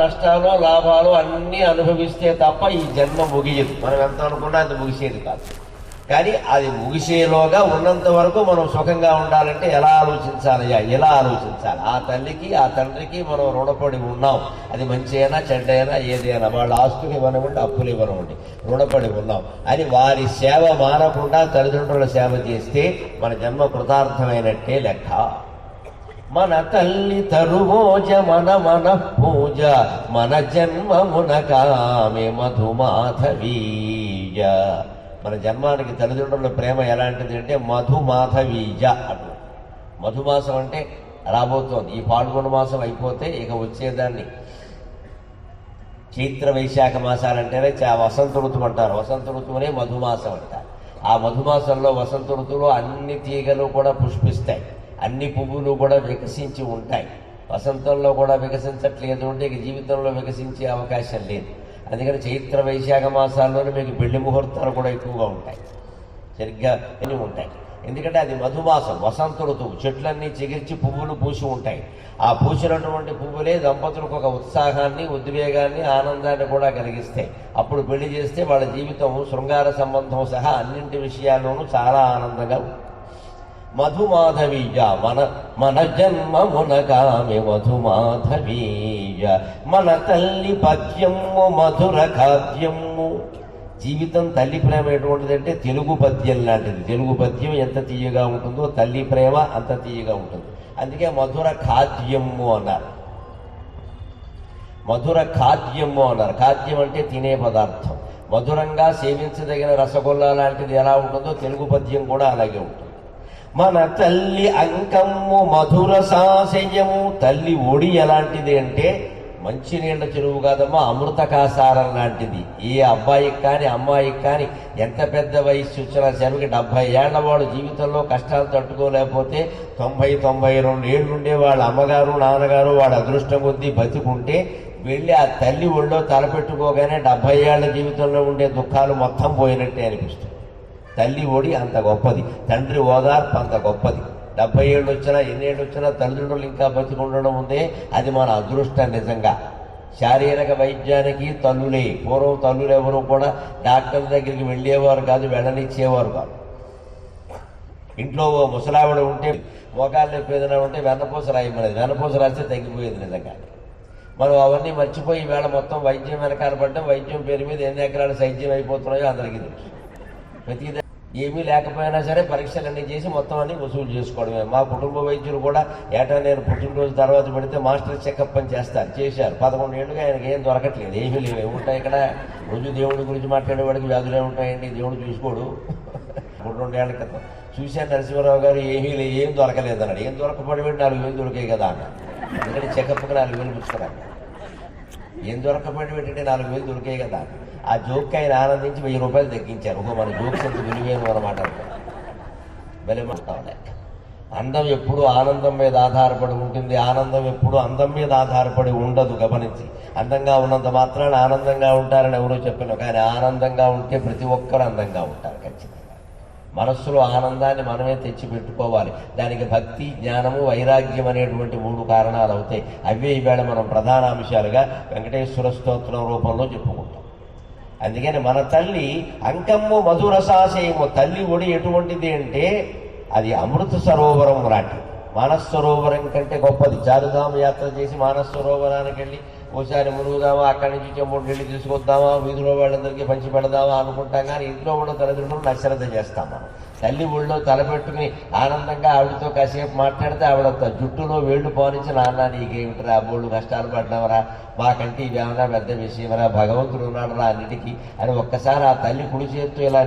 నష్టాలు లాభాలు అన్నీ అనుభవిస్తే తప్ప ఈ జన్మ ముగియదు. మనం ఎంత అనుకున్నా అది ముగిసేది కాదు. కానీ అది ముగిసేలోగా ఉన్నంత వరకు మనం సుఖంగా ఉండాలంటే ఎలా ఆలోచించాలయ్యా, ఎలా ఆలోచించాలి? ఆ తల్లికి ఆ తండ్రికి మనం రుణపడి ఉన్నాం. అది మంచి అయినా చెడ్డ అయినా ఏదైనా, వాళ్ళ ఆస్తులు ఇవ్వనివ్వండి అప్పులు ఇవ్వనివ్వండి, రుణపడి ఉన్నాం అని వారి సేవ మానకుండా తల్లిదండ్రుల సేవ చేస్తే మన జన్మ కృతార్థమైనట్టే లెక్క. మన తల్లి తరువోజ మన మన పూజ మన జన్మమునకామె మధుమాధవీయ. మన జన్మానికి తల్లిదండ్రుల ప్రేమ ఎలాంటిది అంటే మధుమాధవీజ అటు. మధుమాసం అంటే రాబోతోంది. ఈ పాల్గొన మాసం అయిపోతే ఇక వచ్చేదాన్ని చైత్ర వైశాఖ మాసాలంటేనే వసంత ఋతువు అంటారు. వసంత ఋతువునే మధుమాసం అంటారు. ఆ మధుమాసంలో వసంత ఋతువులో అన్ని తీగలు కూడా పుష్పిస్తాయి, అన్ని పువ్వులు కూడా వికసించి ఉంటాయి. వసంతంలో కూడా వికసించట్లేదు అంటే ఇక జీవితంలో వికసించే అవకాశం లేదు. అందుకని చైత్ర వైశాఖ మాసాల్లోనే మీకు పెళ్లి ముహూర్తాలు కూడా ఎక్కువగా ఉంటాయి, సరిగ్గా ఎన్ని ఉంటాయి. ఎందుకంటే అది మధుమాసం, వసంత ఋతువు. చెట్లన్నీ చిగిర్చి పువ్వులు పూసి ఉంటాయి. ఆ పూసినటువంటి పువ్వులే దంపతులకు ఒక ఉత్సాహాన్ని, ఉద్వేగాన్ని, ఆనందాన్ని కూడా కలిగిస్తాయి. అప్పుడు పెళ్లి చేస్తే వాళ్ళ జీవితం శృంగార సంబంధం సహా అన్నింటి విషయాల్లోనూ చాలా ఆనందంగా ఉంటుంది. మధుమాధవీయ మన మన జన్మమునకామె మధుమాధవీయ. మన తల్లి పద్యము మధుర ఖాద్యము. జీవితం తల్లి ప్రేమ ఎటువంటిదంటే తెలుగు పద్యం లాంటిది. తెలుగు పద్యం ఎంత తీయగా ఉంటుందో తల్లి ప్రేమ అంత తీయగా ఉంటుంది. అందుకే మధుర ఖాద్యము అన్నారు. మధుర ఖాద్యము అన్నారు. ఖాద్యం అంటే తినే పదార్థం. మధురంగా సేవించదగిన రసగుల్లా లాంటిది ఎలా ఉంటుందో తెలుగు పద్యం కూడా అలాగే ఉంటుంది. మన తల్లి అంకమ్ము మధుర సాశయము. తల్లి ఒడి ఎలాంటిది అంటే మంచినీళ్ళ చెరువు కాదమ్మా, అమృత కాసారం లాంటిది. ఏ అబ్బాయికి కానీ అమ్మాయికి కానీ ఎంత పెద్ద వయస్సు వచ్చినా సరికి 70 ఏళ్ల వాడు జీవితంలో కష్టాలు తట్టుకోలేకపోతే 90-92 ఏళ్ళుండే వాళ్ళ అమ్మగారు నాన్నగారు వాడు అదృష్టం కొద్దీ బతికుంటే వెళ్ళి ఆ తల్లి ఒళ్ళో తలపెట్టుకోగానే 70 ఏళ్ల జీవితంలో ఉండే దుఃఖాలు మొత్తం పోయినట్టే అనిపిస్తుంది. తల్లి ఒడి అంత గొప్పది, తండ్రి ఓదార్పు అంత గొప్పది. 70 ఏళ్ళు వచ్చినా ఎన్ని ఏళ్ళు వచ్చినా తల్లిదండ్రులు ఇంకా బతికుండడం ఉందే అది మన అదృష్టం. నిజంగా శారీరక వైద్యానికి తల్లులే. పూర్వం తల్లులు ఎవరు కూడా డాక్టర్ దగ్గరికి వెళ్ళేవారు కాదు, వెళ్ళనిచ్చేవారు కాదు. ఇంట్లో ముసలావిడ ఉంటే మోకాళ్ళు నొప్పి ఏదైనా ఉంటే వెన్నపూస రాయమనేది. వెన్నపూస రాస్తే తగ్గిపోయేది నిజంగా. మనం అవన్నీ మర్చిపోయి ఈవేళ మొత్తం వైద్యం వెనకాల పడ్డం. వైద్యం పేరు మీద ఎన్ని ఎకరాలు సైద్యం అయిపోతున్నాయో అందరికీ తెలుసు. ప్రతిదీ ఏమీ లేకపోయినా సరే పరీక్షలన్నీ చేసి మొత్తం అన్ని వసూలు చేసుకోవడమే. మా కుటుంబ వైద్యులు కూడా ఏటా నేను పుట్టినరోజు తర్వాత పెడితే మాస్టర్ చెకప్ అని చేశారు. 11 ఏళ్ళుగా ఆయనకి ఏం దొరకట్లేదు, ఏమీ లేవు. ఏముంటాయి ఇక్కడ? రోజు దేవుడి గురించి మాట్లాడేవాడికి వ్యాధులు ఏముంటాయండి? దేవుడు చూసుకోడు. 2 ఏళ్ల క్రితం చూశాను నరసింహారావు గారు ఏం దొరకలేదు అన్నాడు. ఏం దొరకపోవడం 4,000 దొరికాయి కదా అన్నాడు. ఎందుకంటే చెకప్కి 4,000 పుచ్చుకున్నాడు. ఏం దొరకపోవడం ఏంటంటే 4,000 దొరికాయి కదా. ఆ జోక్కి ఆయన ఆనందించి 1000 రూపాయలు తగ్గించారు. మన జోక్స్ ఎంత విలువైన మనం మాట్లాడుతాం. భలే మాట్లాడాలి. అందం ఎప్పుడు ఆనందం మీద ఆధారపడి ఉంటుంది, ఆనందం ఎప్పుడు అందం మీద ఆధారపడి ఉండదు. గమనించి, అందంగా ఉన్నంత మాత్రాన ఆనందంగా ఉంటారని ఎవరో చెప్పాను. కానీ ఆనందంగా ఉంటే ప్రతి ఒక్కరు అందంగా ఉంటారు ఖచ్చితంగా. మనస్సులో ఆనందాన్ని మనమే తెచ్చి పెట్టుకోవాలి. దానికి భక్తి, జ్ఞానము, వైరాగ్యం అనేటువంటి 3 కారణాలు అవుతాయి. అవే ఈవేళ మనం ప్రధాన అంశాలుగా వెంకటేశ్వర స్తోత్రం రూపంలో చెప్పుకుంటాం. అందుకని మన తల్లి అంకమ్ము మధురసాశయము. తల్లి ఒడి ఎటువంటిది అంటే అది అమృత సరోవరం లాంటిది. మానస సరోవరం కంటే గొప్పది. చారుధామ యాత్ర చేసి మానస సరోవరానికి వెళ్ళి ఓసారి మునుగుదామా, అక్కడి నుంచి 3 నీళ్ళు తీసుకొద్దామా, వీధిలో వాళ్ళందరికీ పంచి పెడదామా అనుకుంటాం. కానీ ఇంట్లో ఉన్న తల్లిదండ్రులను అశ్రద్ధ చేస్తాం మనం. తల్లి ఒళ్ళో తలపెట్టుకుని ఆనందంగా ఆవిడతో కాసేపు మాట్లాడితే ఆవిడ జుట్టులో వేళ్లు పోనించి, నాన్న నీకేమిటిరా, బోళ్ళు కష్టాలు పడ్డావరా, మాకంటే ఇవేమన్నా పెద్ద విషయమరా, భగవంతుడు ఉన్నాడురా అన్నిటికీ అని ఒక్కసారి ఆ తల్లి కుడి చేత్తో ఇలా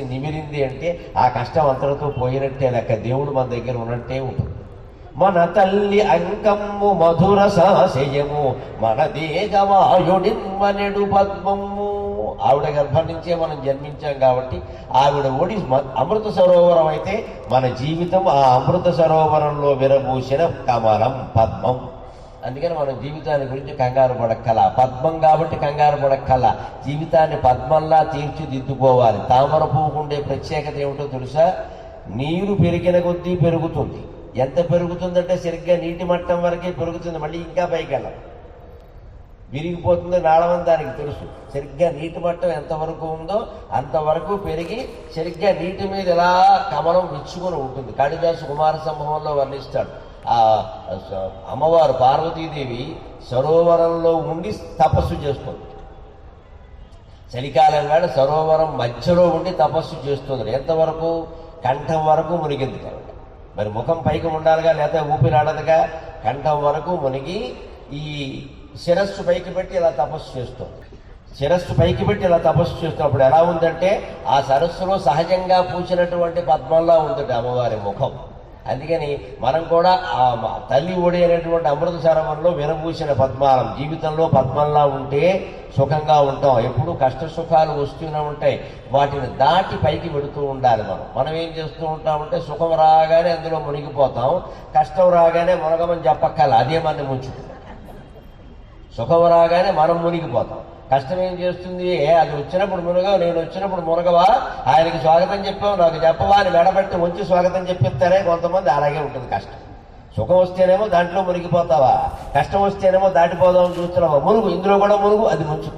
నిమిరింది అంటే ఆ కష్టం అంతటితో పోయినట్టే లెక్క. దేవుడు మన దగ్గర ఉన్నట్టే ఉంటుంది. మన తల్లి అంకమ్ము మధుర సాశయము మన దేగవాయుడిన్వనెడు పద్మము. ఆవిడ గర్భం నుంచే మనం జన్మించాం కాబట్టి ఆవిడ ఒడి అమృత సరోవరం అయితే మన జీవితం ఆ అమృత సరోవరంలో విరబూసిన కమలం, పద్మం. అందుకని మనం జీవితాన్ని గురించి కంగారు పడక్కల. పద్మం కాబట్టి కంగారు పడక్కల. జీవితాన్ని పద్మంలా తీర్చిదిద్దుకోవాలి. తామర పువ్వుకు ఉండే ప్రత్యేకత ఏమిటో తెలుసా? నీరు పెరిగిన కొద్దీ పెరుగుతుంది. ఎంత పెరుగుతుందంటే సరిగ్గా నీటి మట్టం వరకే పెరుగుతుంది, మళ్ళీ ఇంకా పైకి వెళ్ళదు. విరిగిపోతుంది నాళమని దానికి తెలుసు. సరిగ్గా నీటి మట్టం ఎంతవరకు ఉందో అంతవరకు పెరిగి సరిగ్గా నీటి మీద ఇలా కమలం విచ్చుకొని ఉంటుంది. కాళిదాసు కుమార సంభవంలో వర్ణిస్తాడు. ఆ అమ్మవారు పార్వతీదేవి సరోవరంలో ఉండి తపస్సు చేస్తుంది. చలికాలం వేళ సరోవరం మధ్యలో ఉండి తపస్సు చేస్తుంది. ఎంతవరకు? కంఠం వరకు మునిగింది. మరి ముఖం పైకి ఉండాలిగా, లేకపోతే ఊపిరాడదుగా. కంఠం వరకు మునిగి ఈ శిరస్సు పైకి పెట్టి ఇలా తపస్సు చేస్తుంది. శిరస్సు పైకి పెట్టి ఇలా తపస్సు చేస్తున్నప్పుడు ఎలా ఉందంటే ఆ సరస్సులో సహజంగా పూసినటువంటి పద్మంలా ఉందంటే అమ్మవారి ముఖం. అందుకని మనం కూడా ఆ తల్లి ఒడి అనేటువంటి అమృత సరోవరంలో విరబూసిన పద్మాలం. జీవితంలో పద్మంలా ఉంటే సుఖంగా ఉంటాం. ఎప్పుడు కష్ట సుఖాలు వస్తూనే ఉంటాయి. వాటిని దాటి పైకి పెడుతూ ఉండాలి. మనం ఏం చేస్తూ ఉంటామంటే సుఖం రాగానే అందులో మునిగిపోతాం, కష్టం రాగానే మునగమని చెప్పక్కల అదే మన ముంచుతుంది. సుఖం రాగానే మనం మునిగిపోతాం. కష్టం ఏం చేస్తుంది? అది వచ్చినప్పుడు మునగవు, నేను వచ్చినప్పుడు మునగవా, ఆయనకి స్వాగతం చెప్పావు నాకు చెప్పవా అని మెడబట్టి మంచి స్వాగతం చెప్పిస్తారే కొంతమంది. అలాగే ఉంటుంది కష్టం. సుఖం వస్తేనేమో దాంట్లో మునిగిపోతావా, కష్టం వస్తేనేమో దాటిపోదామని చూస్తున్నావా, మునుగు, ఇందులో కూడా మునుగు, అది ముంచు.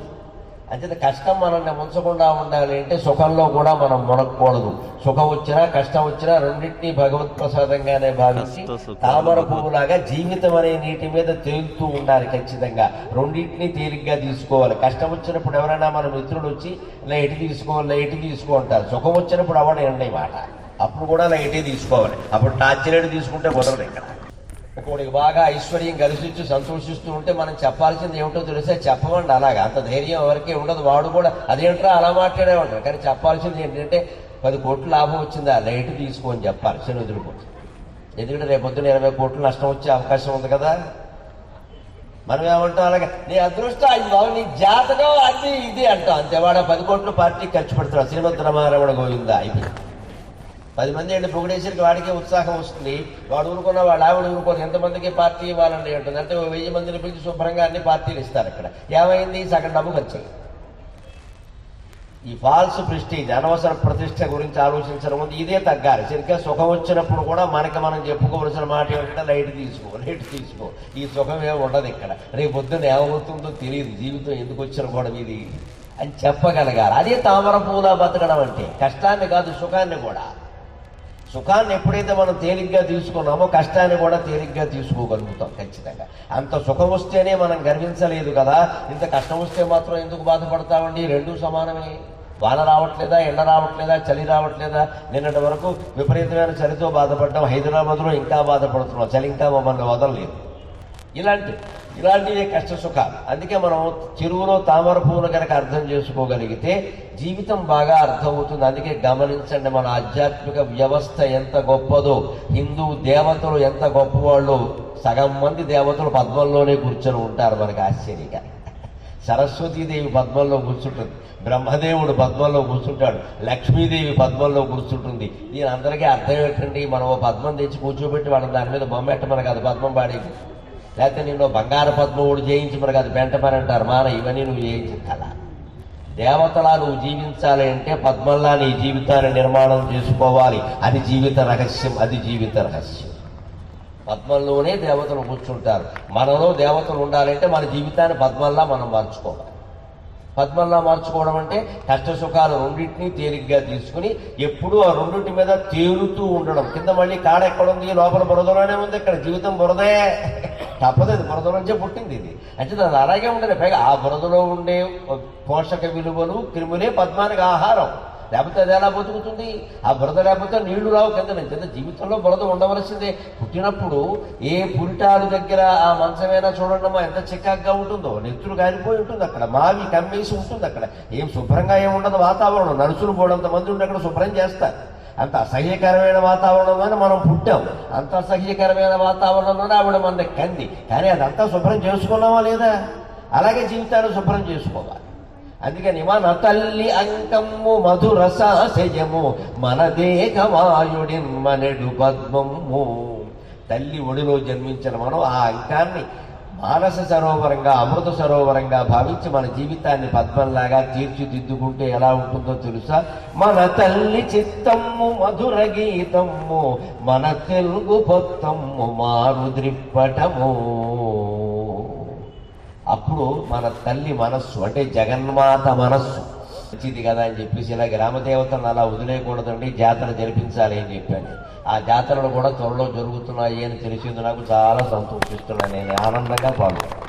అంతే కష్టం మనల్ని ముంచకుండా ఉండాలి అంటే సుఖంలో కూడా మనం మునగకూడదు. సుఖం వచ్చినా కష్టం వచ్చినా రెండింటినీ భగవత్ ప్రసాదంగానే భావించి తామర పువ్వులాగా జీవితం అనే నీటి మీద తేలుతూ ఉండాలి. ఖచ్చితంగా రెండింటినీ తేలిగ్గా తీసుకోవాలి. కష్టం వచ్చినప్పుడు ఎవరైనా మన మిత్రులు వచ్చి లైట్ తీసుకో అంటారు. సుఖం వచ్చినప్పుడు అవడండి మాట, అప్పుడు కూడా లైటే తీసుకోవాలి. అప్పుడు టార్చ్ లైట్ తీసుకుంటే కుదరదు. ఇక్కడ ఒకడికి బాగా ఐశ్వర్యం కలిసి సంతోషిస్తూ ఉంటే మనం చెప్పాల్సింది ఏమిటో తెలిసే చెప్పమండి. అలాగా అంత ధైర్యం ఎవరికీ ఉండదు. వాడు కూడా అదేంట్రా అలా మాట్లాడే ఉంటాడు. కానీ చెప్పాల్సింది ఏంటంటే 10 కోట్లు లాభం వచ్చిందా లైట్ తీసుకో అని చెప్పాలి. శని వదిలిపోతుంది. ఎందుకంటే రేపొద్దున 20 కోట్లు నష్టం వచ్చే అవకాశం ఉంది కదా. మనం ఏమంటాం అలాగే నీ అదృష్టం అది బాబు, నీ జాతకం అది ఇది అంటాం. అంతేవాడ 10 కోట్లు పార్టీకి ఖర్చు పెడతాడు. శ్రీమంత రమారమణ గోవిందా అయిపోయింది. 10 మంది అంటే పొగిడేసరికి వాడికే ఉత్సాహం వస్తుంది. వాడు ఊరుకున్న వాడు ఆవిడ ఊరుకోరు. ఎంతమందికి పార్టీ ఇవ్వాలండి ఉంటుంది. అంటే 1000 మందిని పిలిచి శుభ్రంగా అన్ని పార్టీలు ఇస్తారు. ఇక్కడ ఏమైంది? సగం డబ్బు ఖర్చు. ఈ ఫాల్స్ ప్రెస్టీజ్, అనవసర ప్రతిష్ట గురించి ఆలోచించడం ముందు ఇదే తగ్గాలి. సరిగ్గా సుఖం వచ్చినప్పుడు కూడా మనకి మనం చెప్పుకోవలసిన మాట ఏమిటంటే లైట్ తీసుకో. ఈ సుఖం ఏమి ఉండదు ఇక్కడ. రేపు పొద్దున్న ఏమవుతుందో తెలియదు. జీవితం ఎందుకు వచ్చిన కూడా ఇది అని చెప్పగలగాలి. అదే తామర పూలా బతకడం అంటే. కష్టాన్ని కాదు, సుఖాన్ని కూడా. సుఖాన్ని ఎప్పుడైతే మనం తేలిగ్గా తీసుకున్నామో కష్టాన్ని కూడా తేలిగ్గా తీసుకోగలుగుతాం ఖచ్చితంగా. అంత సుఖం వస్తేనే మనం గర్వించలేదు కదా, ఇంత కష్టం వస్తే మాత్రం ఎందుకు బాధపడతామండి? రెండూ సమానమే. వాన రావట్లేదా, ఎండ రావట్లేదా, చలి రావట్లేదా? నిన్నటి వరకు విపరీతమైన చలితో బాధపడ్డాం. హైదరాబాద్లో ఇంకా బాధపడుతున్నాం. చలి ఇంకా మమ్మల్ని వదలలేదు. ఇలాంటివే కష్ట సుఖాలు. అందుకే మనం చెరువులో తామర పువ్వులు కనుక అర్థం చేసుకోగలిగితే జీవితం బాగా అర్థమవుతుంది. అందుకే గమనించండి, మన ఆధ్యాత్మిక వ్యవస్థ ఎంత గొప్పదో, హిందూ దేవతలు ఎంత గొప్పవాళ్ళు. సగం మంది దేవతలు పద్మంలోనే కూర్చొని ఉంటారు. మనకు ఆశ్చర్యంగా సరస్వతీదేవి పద్మంలో కూర్చుంటుంది, బ్రహ్మదేవుడు పద్మంలో కూర్చుంటాడు, లక్ష్మీదేవి పద్మంలో కూర్చుంటుంది. దీని అందరికీ అర్థం ఏంటండి? మనం పద్మం తెచ్చి కూర్చోబెట్టి వాళ్ళని దాని మీద బొమ్మెట్టమని కాదు పద్మం పాడేది. లేకపోతే నిన్ను బంగారు పద్మవుడు చేయించమని కాదు బెంట పని అంటారు. ఇవన్నీ నువ్వు చేయించాలా? దేవతలా నువ్వు జీవించాలి అంటే పద్మంలా నీ జీవితాన్ని నిర్మాణం చేసుకోవాలి. అది జీవిత రహస్యం. పద్మంలోనే దేవతలు కూర్చుంటారు. మనలో దేవతలు ఉండాలంటే మన జీవితాన్ని పద్మంలా మనం మార్చుకోవాలి. పద్మంలా మార్చుకోవడం అంటే కష్ట సుఖాలు రెండింటినీ తేలిగ్గా తీసుకుని ఎప్పుడూ ఆ రెండింటి మీద తేలుతూ ఉండడం. కింద మళ్ళీ కాడ ఎక్కడుంది? లోపల బురదలోనే ఉంది. ఇక్కడ జీవితం బురదే, తప్పదు. అది బురద నుంచే పుట్టింది. ఇది అంటే అది అలాగే ఉంటుంది. పైగా ఆ బురదలో ఉండే పోషక విలువలు క్రిములే పద్మానికి ఆహారం. లేకపోతే అది ఎలా బతుకుతుంది? ఆ బురద లేకపోతే నీళ్లు రావు కింద నుంచి. జీవితంలో బురద ఉండవలసిందే. పుట్టినప్పుడు ఏ పురిటాలు దగ్గర ఆ మంచమైనా చూడండమ్మా ఎంత చికాగ్గా ఉంటుందో. నెత్తులు కారిపోయి ఉంటుంది. అక్కడ మావి కమ్మేసి ఉంటుంది. అక్కడ ఏం శుభ్రంగా ఏముండదు వాతావరణం. నలుసులు పోవడంత మంది ఉండి అక్కడ శుభ్రం చేస్తారు. అంత అసహ్యకరమైన వాతావరణంలోనే మనం పుట్టాం. అంత అసహ్యకరమైన వాతావరణంలోనే ఆవిడ మన కంది. కానీ అదంతా శుభ్రం చేసుకున్నావా లేదా? అలాగే జీవితాన్ని శుభ్రం చేసుకోవాలి. అందుకని మన తల్లి అంకమ్ము మధురసాశయము మన దేహమాయుడి మనెడు పద్మము. తల్లి ఒడిలో జన్మించిన మనం ఆ అంకాన్ని మానస సరోవరంగా, అమృత సరోవరంగా భావించి మన జీవితాన్ని పద్మంలాగా తీర్చిదిద్దుకుంటే ఎలా ఉంటుందో తెలుసా? మన తల్లి చిత్తమ్ము మధుర గీతమ్ము మన తెలుగు పొత్తమ్ము మారు ద్రిప్పటము. అప్పుడు మన తల్లి మనస్సు అంటే జగన్మాత మనస్సు మంచిది కదా అని చెప్పేసి ఇలా గ్రామదేవతలను అలా వదిలేయకూడదండి, జాతర జరిపించాలి అని చెప్పాను. ఆ జాతరలు కూడా త్వరలో జరుగుతున్నాయి అని తెలిసింది. నాకు చాలా సంతోషిస్తున్నాను, నేను ఆనందంగా పాల్గొన్నాను.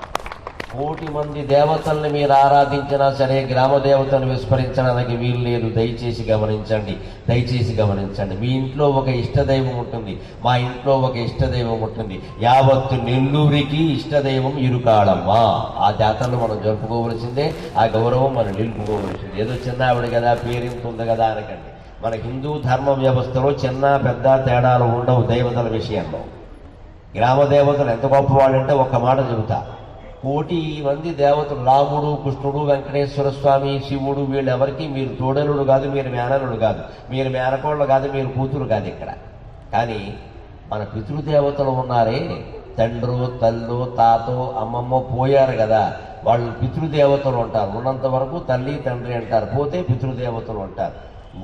1,000,000 మంది దేవతల్ని మీరు ఆరాధించినా సరే గ్రామ దేవతను విస్మరించడానికి వీలు లేదు. దయచేసి గమనించండి, దయచేసి గమనించండి. మీ ఇంట్లో ఒక ఇష్టదైవం ఉంటుంది, మా ఇంట్లో ఒక ఇష్టదైవం ఉంటుంది. యావత్తు నెల్లూరికి ఇష్టదైవం ఇరుకాళమ్మ. ఆ జాతరను మనం జరుపుకోవలసిందే, ఆ గౌరవం మనం నిలుపుకోవలసిందే. ఏదో చిన్న ఆవిడ కదా, పేరింత ఉంది కదా అనకండి. మన హిందూ ధర్మ వ్యవస్థలో చిన్న పెద్ద తేడాలు ఉండవు. దేవతల విషయంలో గ్రామ దేవతలు ఎంత గొప్పవాళ్ళంటే ఒక్క మాట చెబుతా. 1,000,000 మంది దేవతలు, రాముడు, కృష్ణుడు, వెంకటేశ్వర స్వామి, శివుడు, వీళ్ళెవరికి మీరు తోడలుడు కాదు, మీరు మేనలుడు కాదు, మీరు మేనకోళ్ళు కాదు, మీరు కూతురు కాదు ఇక్కడ. కానీ మన పితృదేవతలు ఉన్నారే, తండ్రు, తల్లు, తాతో, అమ్మమ్మ పోయారు కదా, వాళ్ళు పితృదేవతలు ఉంటారు. ఉన్నంత వరకు తల్లి తండ్రి అంటారు, పోతే పితృదేవతలు అంటారు.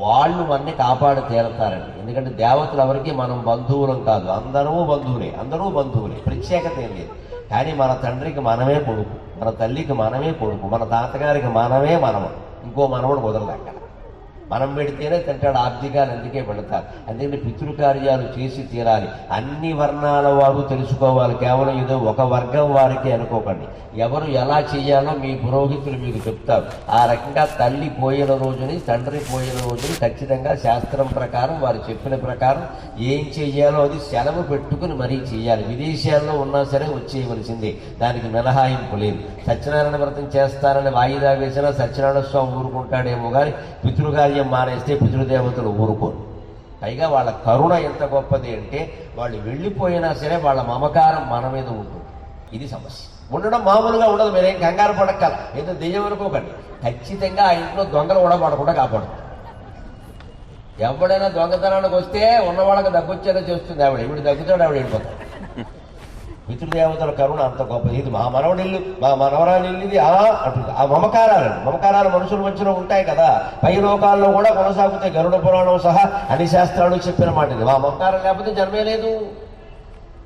వాళ్ళు మనని కాపాడి తీరతారండి. ఎందుకంటే దేవతలు ఎవరికి మనం బంధువులం కాదు, అందరూ బంధువులే, అందరూ బంధువులే, ప్రత్యేకత ఏం లేదు. కానీ మన తండ్రికి మనమే కొడుకు, మన తల్లికి మనమే కొడుకు, మన తాతగారికి మనమే మనవడు, ఇంకో మనవడు కుదరదు అక్కడ. మనం పెడితేనే తింటాడు, ఆర్థికాలు అందుకే పెడతారు. అందుకని పితృకార్యాలు చేసి తీరాలి. అన్ని వర్ణాల వారు తెలుసుకోవాలి, కేవలం ఏదో ఒక వర్గం వారికి అనుకోకండి. ఎవరు ఎలా చేయాలో మీ పురోహితులు మీకు చెప్తారు. ఆ రకంగా తల్లి పోయిన రోజుని, తండ్రి పోయిన రోజుని ఖచ్చితంగా శాస్త్రం ప్రకారం వారు చెప్పిన ప్రకారం ఏం చెయ్యాలో అది సెలవు పెట్టుకుని మరీ చెయ్యాలి. విదేశాల్లో ఉన్నా సరే వచ్చేయవలసిందే, దానికి మినహాయింపు లేదు. సత్యనారాయణ వ్రతం చేస్తారని వాయిదా వేసినా సత్యనారాయణ స్వామి ఊరుకుంటాడేమో కానీ పితృకార్యం మానేస్తే పితృదేవతలు ఊరుకోరు. పైగా వాళ్ళ కరుణ ఎంత గొప్పది అంటే వాళ్ళు వెళ్ళిపోయినా సరే వాళ్ళ మమకారం మన మీద ఉంటుంది. ఇది సమస్య. ఉండడం మామూలుగా ఉండదు, మీరేం కంగారు పడక్కల, ఏదో దెయ్యం అనుకోకండి. ఖచ్చితంగా ఆ ఇంట్లో దొంగలు కూడా పడకుండా కాపాడుతుంది. ఎవడైనా దొంగతనానికి వస్తే ఉన్నవాళ్ళకి దగ్గొచ్చేలా చేస్తుంది ఆవిడ, వీడు దగ్గుతాడు, ఆవిడ వెళ్ళిపోతాడు. పితృదేవతల కరుణ అంత గొప్పది. ఇది మా మనవడి ఇల్లు, మా మనవరాలి ఇల్లు, ఇది అంటుంది. ఆ మమకారాలు మనుషుల మధ్యలో ఉంటాయి కదా, పై లోకాల్లో కూడా కొనసాగుతాయి. గరుడ పురాణం సహా అన్ని శాస్త్రాలు చెప్పిన మాట ఇది. మా మమకారం లేకపోతే జన్మే లేదు.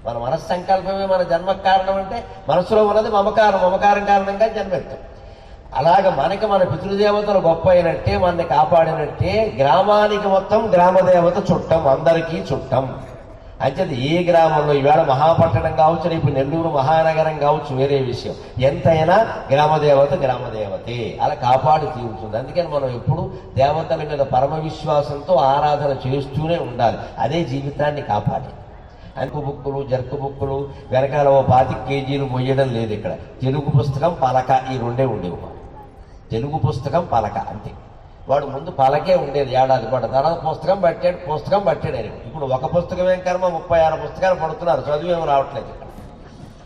మన మనస్సంకల్పమే మన జన్మకు కారణం అంటే మనసులో ఉన్నది మమకారం, మమకారం కారణంగా జన్మెత్తాం. అలాగ మనకి మన పితృదేవతలు గొప్ప అయినట్టే, మనని కాపాడినట్టే గ్రామానికి మొత్తం గ్రామదేవత చుట్టం, అందరికీ చుట్టం. అంచేది ఏ గ్రామంలో ఈవేళ మహాపట్టణం కావచ్చు, రేపు నెల్లూరు మహానగరం కావచ్చు, వేరే విషయం. ఎంతైనా గ్రామదేవత గ్రామదేవతే, అలా కాపాడి తీరుతుంది. అందుకని మనం ఎప్పుడు దేవతల మీద పరమ విశ్వాసంతో ఆరాధన చేస్తూనే ఉండాలి. అదే జీవితాన్ని కాపాడి. అంకు బుక్కులు, జర్కు బుక్కులు వెనకాల 25 కేజీలు మొయ్యడం లేదు ఇక్కడ. తెలుగు పుస్తకం, పలక, ఈ రెండే ఉండేవి. తెలుగు పుస్తకం, పలక అంతే. వాడు ముందు పలకే ఉండేది ఏడాది పాటు, తర్వాత పుస్తకం పట్టాడు అని. ఇప్పుడు ఒక పుస్తకం ఏం కర్మ, 36 పుస్తకాలు పడుతున్నారు, చదువేమో రావట్లేదు ఇక్కడ.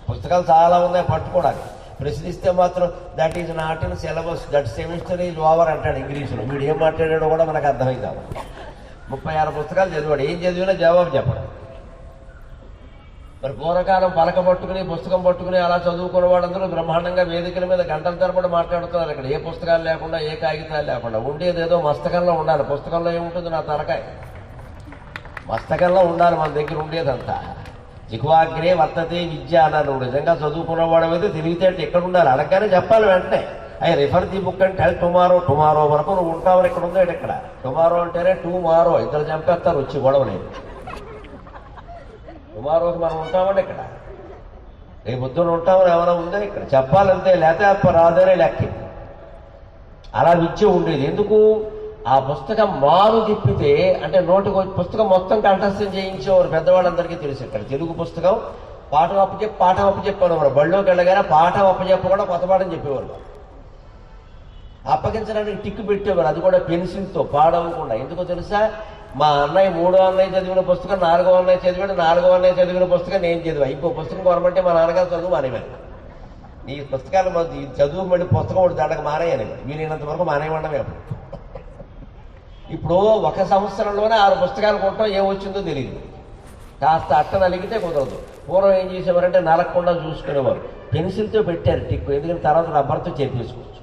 పుస్తకాలు చాలా ఉన్నాయి పట్టుకోవడానికి. ప్రశ్నిస్తే మాత్రం that is not in syllabus, that semester is over అంటాడు ఇంగ్లీషులో. వీడు ఏం మాట్లాడాడో కూడా మనకు అర్థమైందా. 36 పుస్తకాలు చదివాడు, ఏం చదివినా జవాబు చెప్పడం. మరి పూర్వకాలం పలక పట్టుకుని, పుస్తకం పట్టుకుని అలా చదువుకున్న వాళ్ళందరూ బ్రహ్మాండంగా వేదికల మీద గంటల తరబడి మాట్లాడుతున్నారు. ఇక్కడ ఏ పుస్తకాలు లేకుండా, ఏ కాగితాలు లేకుండా. ఉండేదేదో మస్తకంలో ఉండాలి. పుస్తకంలో ఏముంటుంది, నా తలకాయ. మస్తకంలో ఉండాలి మన దగ్గర ఉండేదంతా. జిహ్వాగ్రే వర్తతే విద్య అన్నారు. నిజంగా చదువుకున్నవాడు అయితే తెలివితేటలు ఎక్కడ ఉండాలి, అడగగానే చెప్పాలి వెంటనే. I refer the book and tell tomorrow వరకు నువ్వు ఉంటావు. ఇక్కడ ఉందాడు ఇక్కడ. టుమారో అంటేనే టుమారో, ఇద్దరు చంపేస్తారు వచ్చి, గొడవలేదు. టుమారోకి మనం ఉంటామండి ఇక్కడ, రేపు పొద్దున ఉంటామని ఏమైనా ఉందా ఇక్కడ? చెప్పాలంతే, లేకపోతే రాదనే లెక్క. అలా విద్య ఉండేది. ఎందుకు? ఆ పుస్తకం మారు తిప్పితే అంటే నోటికి పుస్తకం మొత్తం కంఠస్థం చేయించేవారు పెద్దవాళ్ళందరికీ తెలుసు. ఇక్కడ తెలుగు పుస్తకం పాఠం అప్పచెప్పాను. మరి బళ్ళోకి వెళ్ళగానే పాఠం అప్పచెప్పకుండా కొత్త పాఠం చెప్పేవారు. అప్పగించడానికి టిక్కు పెట్టేవారు, అది కూడా పెన్సిల్తో, పాడవకుండా. ఎందుకో తెలుసా? మా అన్నయ్య 3వ అన్నయ్య చదివిన పుస్తకం 4వ అన్నయ్య చదివాడు, 4వ అన్నయ్య చదివిన పుస్తకం నేను చదివా. ఇంకో పుస్తకం కొనమంటే మా నాన్నగారు చదువు మానేవారు. ఈ పుస్తకాలు చదువు మళ్ళీ పుస్తకం ఒకటి దండకు మానేయాలి, వీలైనంత వరకు మానేయమండమే. ఇప్పుడు ఒక సంవత్సరంలోనే 6 పుస్తకాలు కొట్టడం ఏమొచ్చిందో తెలియదు. కాస్త అట్ట నలిగితే కుదరదు. పూర్వం ఏం చేసేవారంటే నలగకుండా చూసుకునేవారు. పెన్సిల్తో పెట్టారు టిక్కు, ఎందుకంటే తర్వాత రబ్బర్తో చేపించుకోవచ్చు.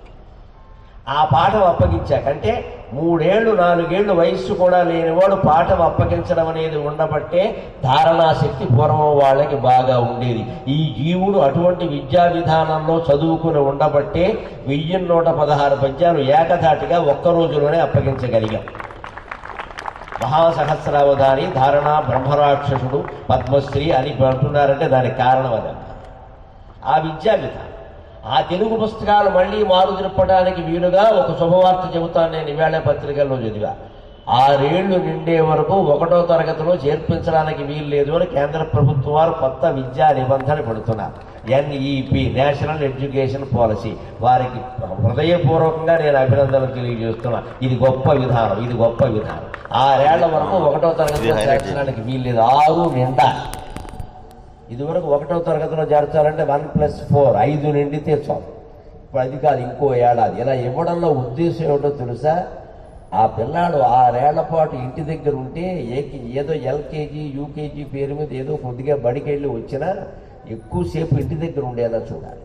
ఆ పాఠం అప్పగించాకంటే 3 ఏళ్ళు 4 ఏళ్ళు వయస్సు కూడా లేనివాడు పాఠం అప్పగించడం అనేది ఉండబట్టే ధారణాశక్తి పూర్వం వాళ్ళకి బాగా ఉండేది. ఈ జీవుడు అటువంటి విద్యా విధానంలో చదువుకుని ఉండబట్టే 1116 పద్యాలు ఏకధాటిగా ఒక్క రోజులోనే అప్పగించగలిగాం. మహాసహస్రావధాని ధారణ బ్రహ్మరాక్షసుడు పద్మశ్రీ అని అంటున్నారంటే దానికి కారణం అదన్నమాట. ఆ విద్యా విధానం. ఆ తెలుగు పుస్తకాలు మళ్ళీ మారు తిప్పడానికి వీలుగా ఒక శుభవార్త చెబుతాను. నేను ఈవేళ పత్రికల్లో చదివా. 6 ఏళ్లు నిండే వరకు 1వ తరగతిలో చేర్పించడానికి వీలు లేదు అని కేంద్ర ప్రభుత్వం వారు కొత్త విద్యా నిబంధన పెడుతున్నారు. NEP national education policy. వారికి హృదయపూర్వకంగా నేను అభినందనలు తెలియజేస్తున్నా. ఇది గొప్ప విధానం, ఇది గొప్ప విధానం. 6 ఏళ్ల వరకు 1వ తరగతిలో చేర్చడానికి వీలు లేదు. 6 నిండా. ఇదివరకు 1వ తరగతిలో చేర్చాలంటే 1+4 5 నిండితే చాలు. ఇప్పుడు అది కాదు, ఇంకో ఏడాది. ఇలా ఇవ్వడంలో ఉద్దేశం ఏమిటో తెలుసా? ఆ పిల్లాడు 6 ఏళ్ల పాటు ఇంటి దగ్గర ఉంటే ఏదో LKG UKG పేరు మీద ఏదో కొద్దిగా బడికి వెళ్ళి వచ్చినా ఎక్కువసేపు ఇంటి దగ్గర ఉండేలా చూడాలి.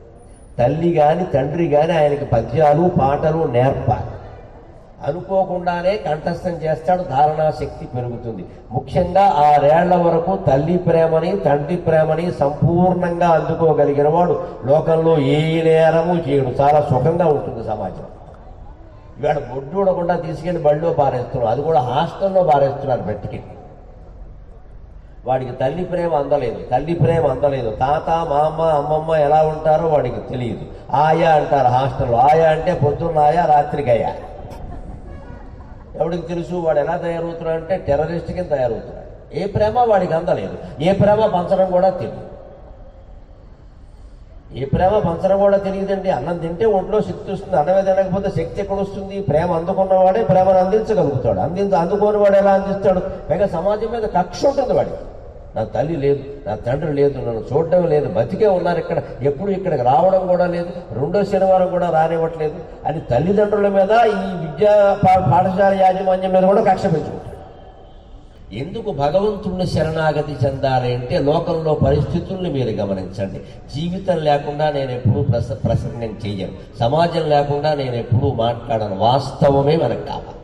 తల్లి కానీ తండ్రి కానీ ఆయనకి పద్యాలు పాటలు నేర్పాలి. అనుకోకుండానే కంఠస్థం చేస్తాడు, ధారణాశక్తి పెరుగుతుంది. ముఖ్యంగా 6 ఏళ్ల వరకు తల్లి ప్రేమని తండ్రి ప్రేమని సంపూర్ణంగా అందుకోగలిగిన వాడు లోకంలో ఏ నేరము చేయడు. చాలా సుఖంగా ఉంటుంది సమాజం. ఇవాళ బొడ్డు ఉండకుండా తీసుకెళ్లి బడిలో పారేస్తున్నారు, అది కూడా హాస్టల్లో పారేస్తున్నారు పెట్టుకెళ్ళి. వాడికి తల్లి ప్రేమ అందలేదు, తల్లి ప్రేమ అందలేదు. తాత మామ అమ్మమ్మ ఎలా ఉంటారో వాడికి తెలియదు. ఆయా అంటారు హాస్టల్లో. ఆయా అంటే పొద్దున్న ఆయా రాత్రికి అయ్యా. ఎవడికి తెలుసు వాడు ఎలా తయారవుతున్నాడు అంటే టెర్రరిస్ట్ కింద తయారవుతున్నాడు. ఏ ప్రేమ వాడికి అందలేదు, ఏ ప్రేమ పంచడం కూడా తెలియదు. ఏ ప్రేమ పంచడం కూడా తెలియదండి. అన్నం తింటే ఒంట్లో శక్తి వస్తుంది, అన్నమే తినకపోతే శక్తి ఎక్కడ వస్తుంది? ప్రేమ అందుకున్నవాడే ప్రేమను అందించగలుగుతాడు. అందుకోని వాడు ఎలా అందిస్తాడు? పైగా సమాజం మీద కక్ష ఉంటుంది వాడికి. నా తల్లి లేదు, నా తండ్రి లేదు, నన్ను చూడడం లేదు, బతికే ఉన్నారు ఇక్కడ, ఎప్పుడు ఇక్కడికి రావడం కూడా లేదు, 2వ శనివారం కూడా రానివ్వట్లేదు అని తల్లిదండ్రుల మీద ఈ విద్యా పాఠశాల యాజమాన్యం మీద కూడా కక్ష పెంచుకుంటారు. ఎందుకు భగవంతుణ్ణి శరణాగతి చెందాలి అంటే లోకంలో పరిస్థితుల్ని మీరు గమనించండి. జీవితం లేకుండా నేను ఎప్పుడూ ప్రసంగం చెయ్యను, సమాజం లేకుండా నేను ఎప్పుడూ మాట్లాడను. వాస్తవమే మనకు కావాలి.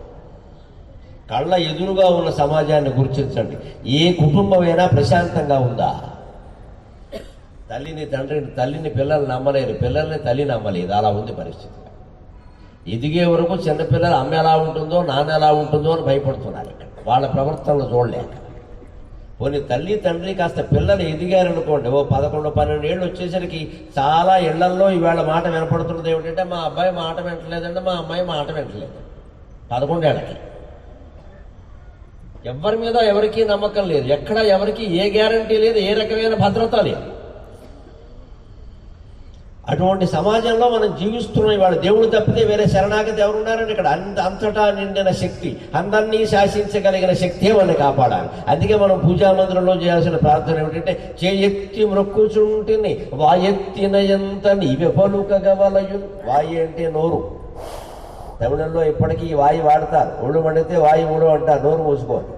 కళ్ళ ఎదురుగా ఉన్న సమాజాన్ని గుర్తించండి. ఏ కుటుంబమైనా ప్రశాంతంగా ఉందా? తల్లిని పిల్లలు నమ్మలేరు, పిల్లల్ని తల్లి నమ్మలేదు. అలా ఉంది పరిస్థితి. ఎదిగే వరకు చిన్నపిల్లలు అమ్మ ఎలా ఉంటుందో నాన్న ఎలా ఉంటుందో అని భయపడుతున్నారు ఇక్కడ, వాళ్ళ ప్రవర్తనలు చూడలేక. కొన్ని తల్లి తండ్రి కాస్త పిల్లలు ఎదిగారనుకోండి, 11-12 ఏళ్ళు వచ్చేసరికి చాలా ఇళ్లల్లో ఇవాళ మాట వినపడుతున్నది ఏమిటంటే మా అబ్బాయి మాట వింటలేదంటే మా అమ్మాయి మాట వింటలేదు. 11 ఏళ్ళకి ఎవరి మీద ఎవరికీ నమ్మకం లేదు, ఎక్కడ ఎవరికి ఏ గ్యారంటీ లేదు, ఏ రకమైన భద్రత లేదు. అటువంటి సమాజంలో మనం జీవిస్తున్నాం. ఇవాళ దేవుడు తప్పితే వేరే శరణాగతి ఎవరున్నారని ఇక్కడ అంతటా నిండిన శక్తి, అందరినీ శాసించగలిగిన శక్తే వాళ్ళని కాపాడాలి. అందుకే మనం పూజా మందిరంలో చేయాల్సిన ప్రార్థన ఏమిటంటే చేయెత్తి మ్రొక్కుచుంటిని వాయెత్తిన ఎంత నీవె పలుకగవలయు. వాయి అంటే నోరు. తమిళంలో ఇప్పటికీ ఈ వాయి వాడతారు. ఒళ్ళు మండితే వాయి ఊడు అంటారు, నోరు మూసుకోవాలి.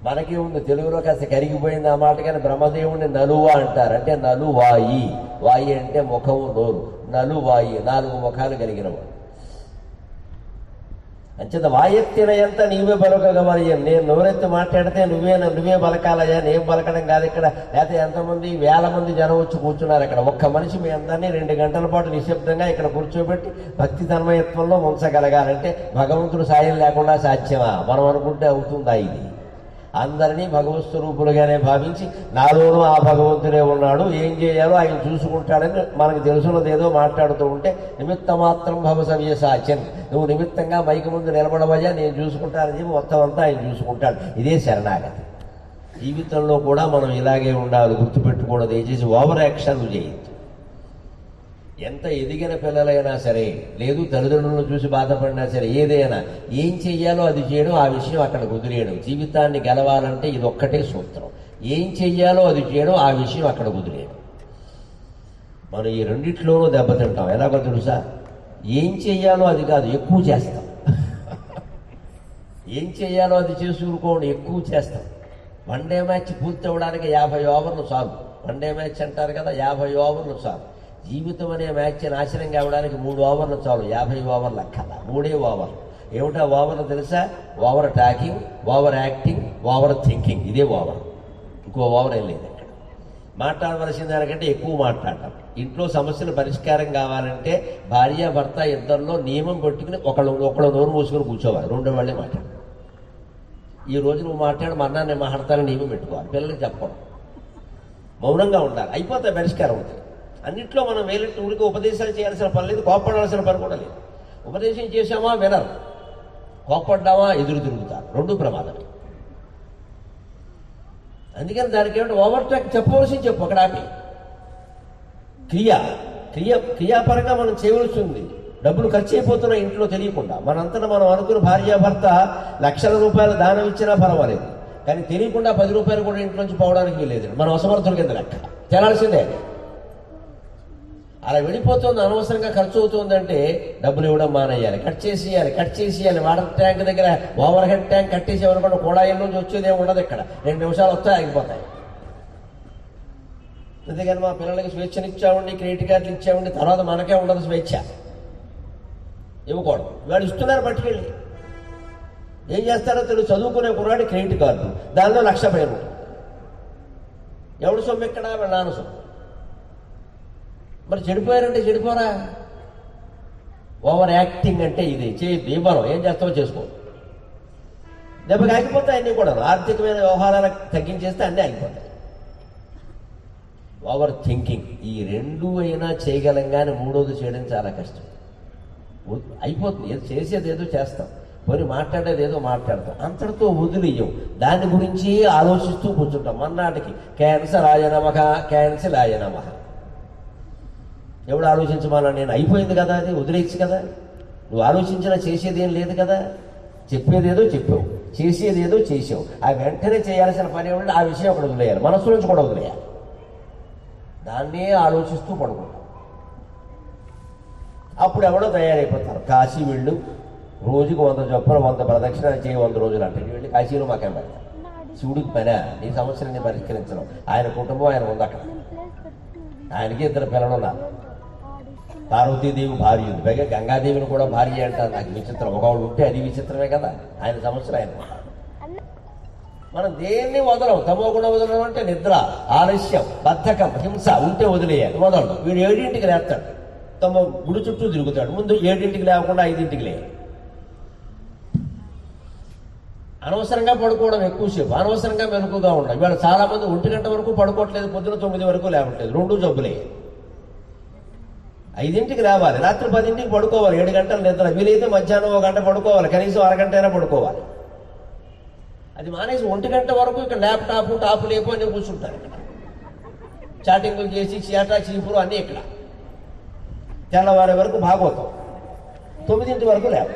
మనకి ఉంది తెలుగులో కాస్త కరిగిపోయింది ఆ మాట. కానీ బ్రహ్మదేవుడిని నలువ అంటారు, అంటే నలువాయి. వాయి అంటే ముఖము నోరు, నలువాయి 4 ముఖాలు కలిగినవాడు. అంచేత వాయెత్తిన ఎంత నీవే పలకగమని. నేను నోరెత్తి మాట్లాడితే నువ్వే పలకాలయ్యా, నేను పలకడం కాదు ఇక్కడ. లేకపోతే ఎంతమంది 1000 మంది జనం వచ్చి కూర్చున్నారు అక్కడ. ఒక్క మనిషి మీ అందరినీ 2 గంటల పాటు నిశ్శబ్దంగా ఇక్కడ కూర్చోబెట్టి భక్తి తన్మయత్వంలో ఉంచగలగాలంటే భగవంతుడు సాయం లేకుండా సాధ్యమా? మనం అనుకుంటే అవుతుందా? ఇది అందరినీ భగవత్ స్వరూపులుగానే భావించి నాలోనూ ఆ భగవంతుడే ఉన్నాడు, ఏం చేయాలో ఆయన చూసుకుంటాడని మనకు తెలుసున్నది ఏదో మాట్లాడుతూ ఉంటే నిమిత్త మాత్రం భవ సవ్యసాచన్, నువ్వు నిమిత్తంగా మైకి ముందు నిలబడవయ్యా, నేను చూసుకుంటానని చెప్పి మొత్తం అంతా ఆయన చూసుకుంటాడు. ఇదే శరణాగతి. జీవితంలో కూడా మనం ఇలాగే ఉండాలి, గుర్తుపెట్టుకోవడం. దయచేసి ఓవర్ యాక్షన్ చేయొద్దు. ఎంత ఎదిగిన పిల్లలైనా సరే, లేదు తల్లిదండ్రులను చూసి బాధపడినా సరే, ఏదైనా ఏం చెయ్యాలో అది చేయడం, ఆ విషయం అక్కడ కుదిరేయడం. జీవితాన్ని గెలవాలంటే ఇది ఒక్కటే సూత్రం. ఏం చెయ్యాలో అది చేయడం, ఆ విషయం అక్కడ కుదిరేయడం. మనం ఈ రెండిట్లోనూ దెబ్బతింటాం. ఎలాగో తెలుసా? ఏం చెయ్యాలో అది కాదు, ఎక్కువ చేస్తాం. ఏం చెయ్యాలో అది చేసుకుని ఎక్కువ చేస్తాం. వన్డే మ్యాచ్ పూర్తి అవ్వడానికి 50 ఓవర్లు చాలు. వన్డే మ్యాచ్ అంటారు కదా, 50 ఓవర్లు చాలు. జీవితం అనే మ్యాచ్ నాశనం కావడానికి 3 ఓవర్లు చాలు, 50 ఓవర్లు అక్కల 3 ఓవర్లు. ఏమిటా ఓవర్లు తెలుసా? Over talking, over acting, over thinking. ఇదే ఓవర్, ఇంకో ఓవర్ ఏం లేదు. ఇక్కడ మాట్లాడవలసిన దానికంటే ఎక్కువ మాట్లాడటం. ఇంట్లో సమస్యలు పరిష్కారం కావాలంటే భార్య భర్త ఇద్దరిలో నియమం పెట్టుకుని ఒకళ్ళు నోరు మూసుకొని కూర్చోవాలి, రెండో వాళ్ళే మాట్లాడు. ఈ రోజు నువ్వు మాట్లాడు, మన్నా నేను మాట్లాడతానని నియమం పెట్టుకోవాలి. పిల్లలకి చెప్పడం, మౌనంగా ఉండాలి, అయిపోతాయి, పరిష్కారం అవుతుంది. అన్నింటిలో మనం వేలెట్టు ఊరికి ఉపదేశాలు చేయాల్సిన పని లేదు, కోప్పడాల్సిన పని కూడా లేదు. ఉపదేశం చేసామా వినరు, కోప్పడ్డామా ఎదురు తిరుగుతారు, రెండు ప్రమాదమే. అందుకని దానికి ఏమిటి ఓవర్ ట్రాక్ చెప్పవలసింది చెప్పు, అక్కడ ఆపి. క్రియాపరంగా మనం చేయవలసింది. డబ్బులు ఖర్చు అయిపోతున్నాయి ఇంట్లో తెలియకుండా. మనంతటా మనం అనుకున్న భార్యాభర్త లక్షల రూపాయలు దానం ఇచ్చినా పర్వాలేదు, కానీ తెలియకుండా 10 రూపాయలు కూడా ఇంట్లోంచి పోవడానికి వీలేదు. మనం అసమర్థుల కింద లెక్క తేలాల్సిందే. అలా వెళ్ళిపోతుంది, అనవసరంగా ఖర్చు అవుతుందంటే డబ్బులు ఇవ్వడం మానేయాలి, కట్ చేసేయాలి. వాటర్ ట్యాంక్ దగ్గర ఓవర్ హెడ్ ట్యాంక్ కట్టేసేవనుకోండి, కోడాయిల నుంచి వచ్చేది ఏమి ఉండదు. ఇక్కడ 2 నిమిషాలు వస్తాయి, ఆగిపోతాయి. అందుకని మా పిల్లలకి స్వేచ్ఛనిచ్చామండి, క్రెడిట్ కార్డులు ఇచ్చామండి, తర్వాత మనకే ఉండదు స్వేచ్ఛ, ఇవ్వకూడదు. వాడు ఇస్తున్నారు పట్టుకెళ్ళి. ఏం చేస్తారో తెలుసు, చదువుకునే కుర్రాడి క్రెడిట్ కార్డు, దానిలో 1,00,000 పేరు. ఎవడు సొమ్ము ఎక్కడా? వాళ్ళ నాన్న సొమ్ము. మరి చెడిపోయారంటే చెడిపోరా? ఓవర్ యాక్టింగ్ అంటే ఇది చేయొద్దు. ఇవ్వను, ఏం చేస్తావో చేసుకో. దెబ్బకి ఆగిపోతాయి అన్నీ కూడా. ఆర్థికమైన వ్యవహారాలకు తగ్గించేస్తే అన్నీ ఆగిపోతాయి. ఓవర్ థింకింగ్, ఈ 2 అయినా చేయగలం, కానీ 3వది చేయడం చాలా కష్టం. అయిపోతుంది, ఏదో చేసేది ఏదో చేస్తాం, పోనీ మాట్లాడేది ఏదో మాట్లాడతాం, అంతటితో వదిలేయం. దాని గురించి ఆలోచిస్తూ కూర్చుంటాం. మన్నాటికి క్యాన్సర్ ఆయనమహ, క్యాన్సర్ ఆయనమహ. ఎవడు ఆలోచించమన్నా? నేను అయిపోయింది కదా, అది వదిలేయచ్చు కదా. నువ్వు ఆలోచించినా చేసేది ఏం లేదు కదా. చెప్పేదేదో చెప్పావు, చేసేదేదో చేసావు. ఆ వెంటనే చేయాల్సిన పని ఏమిటంటే ఆ విషయం అక్కడ వదిలేయాలి, మనసు నుంచి కూడా వదిలేయాలి. దాన్నే ఆలోచిస్తూ పడుకుంటాం. అప్పుడు ఎవడో తయారైపోతారు. కాశీ వెళ్ళు, రోజుకు 100 చొప్పున 100 ప్రదక్షిణాలు చేయి, 100 రోజులు అంటే వెళ్ళి కాశీలో మాకేం పెడతారు. శివుడికి పనా నీ సమస్యలని పరిష్కరించడం? ఆయన కుటుంబం ఆయన ఉంది అక్కడ. ఆయనకి 2 పిల్లలు ఉన్నారు. పార్వతీదేవి భార్య ఉంది, పైగా గంగాదేవిని కూడా భార్య అంటారు. నాకు విచిత్రం, ఒకవాడు ఉంటే అది విచిత్రమే కదా. ఆయన సమస్యలు ఆయన. మనం దేన్ని వదలం. తమో గుణం వదలడం అంటే నిద్ర, ఆలస్యం, బద్ధకం, హింస ఉంటే వదిలేయాలి. వదలడు. వీడు 7ంటికి లేస్తాడు, తమ గుడి చుట్టూ తిరుగుతాడు. ముందు 7ంటికి లేకుండా 5ంటికి లేయాలి. అనవసరంగా పడుకోవడం ఎక్కువసేపు, అనవసరంగా మెలకుగా ఉండాలి. ఇవాళ చాలా మంది 1 గంట వరకు పడుకోవట్లేదు, పొద్దున 9 వరకు లేవట్లేదు. 2 జబ్బులే. 5ంటికి లేవాలి, రాత్రి 10ంటికి పడుకోవాలి. 7 గంటలు నిద్ర. వీలైతే మధ్యాహ్నం 1 గంట పడుకోవాలి, కనీసం అరగంట అయినా పడుకోవాలి. అది మానేసి 1 గంట వరకు ఇక్కడ ల్యాప్టాప్ టాపు లేపు అని కూర్చుంటారు. ఇక్కడ చాటింగులు చేసి చేటా చీపురు అన్నీ ఇక్కడ. తెల్లవారే వరకు భాగవతం, 9 వరకు లేవు.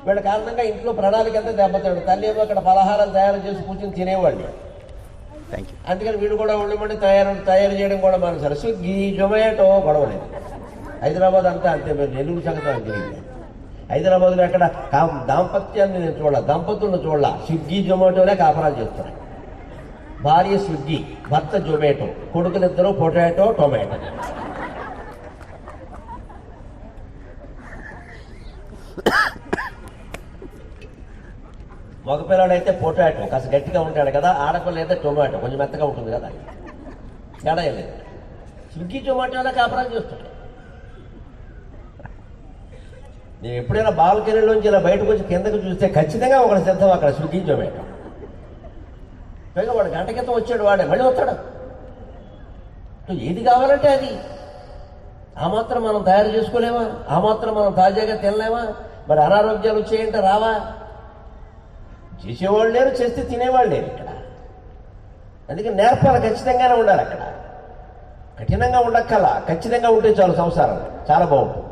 వీళ్ళ కారణంగా ఇంట్లో ప్రణాళిక అంతా దెబ్బతాడు. తల్లి ఏమో అక్కడ పలహారాలు తయారు చేసి కూర్చొని తినేవాళ్ళు. అందుకని వీడు కూడా ఒళ్ళిమండి తయారు చేయడం కూడా మానేశారు. స్విగ్గీ, జొమాటో గొడవలేదు. హైదరాబాద్ అంతా అంతే. మీరు నెల్లూరు సంగతి తెలియదు. హైదరాబాద్లో ఎక్కడ దాంపత్యాన్ని నేను చూడాలి, దంపతులను చూడాల. స్విగ్గీ జొమాటోలే కాపరాలు చేస్తున్నాయి. భార్య స్విగ్గీ, భర్త జొమాటో, కొడుకులిద్దరూ పొటాటో టొమాటో. మగపిల్లాడైతే పొటాటో కాస్త గట్టిగా ఉంటాడు కదా, ఆడపిల్ల అయితే టొమాటో కొంచెం మెత్తగా ఉంటుంది కదా. తేడా లేదు. స్విగ్గీ జొమాటోలో కాపరాలు చేస్తాడు. నేను ఎప్పుడైనా బాల్కనీలోంచి ఇలా బయటకు వచ్చి కిందకు చూస్తే ఖచ్చితంగా ఒకటి సిద్ధం అక్కడ స్విగ్గీ జొమాటో. పైగా వాడు గంట క్రితం వచ్చాడు, వాడే మళ్ళీ వస్తాడు. ఏది కావాలంటే అది. ఆ మాత్రం మనం తయారు చేసుకోలేమా? ఆ మాత్రం మనం తాజాగా తినలేమా? మరి అనారోగ్యాలు వచ్చాయంటే రావా? చేసేవాళ్ళు లేరు, చేస్తే తినేవాళ్ళు లేరు ఇక్కడ. అందుకే నేర్పాలి, ఖచ్చితంగానే ఉండాలి అక్కడ. కఠినంగా ఉండక్కల, ఖచ్చితంగా ఉంటే చాలు సంసారం చాలా బాగుంటుంది.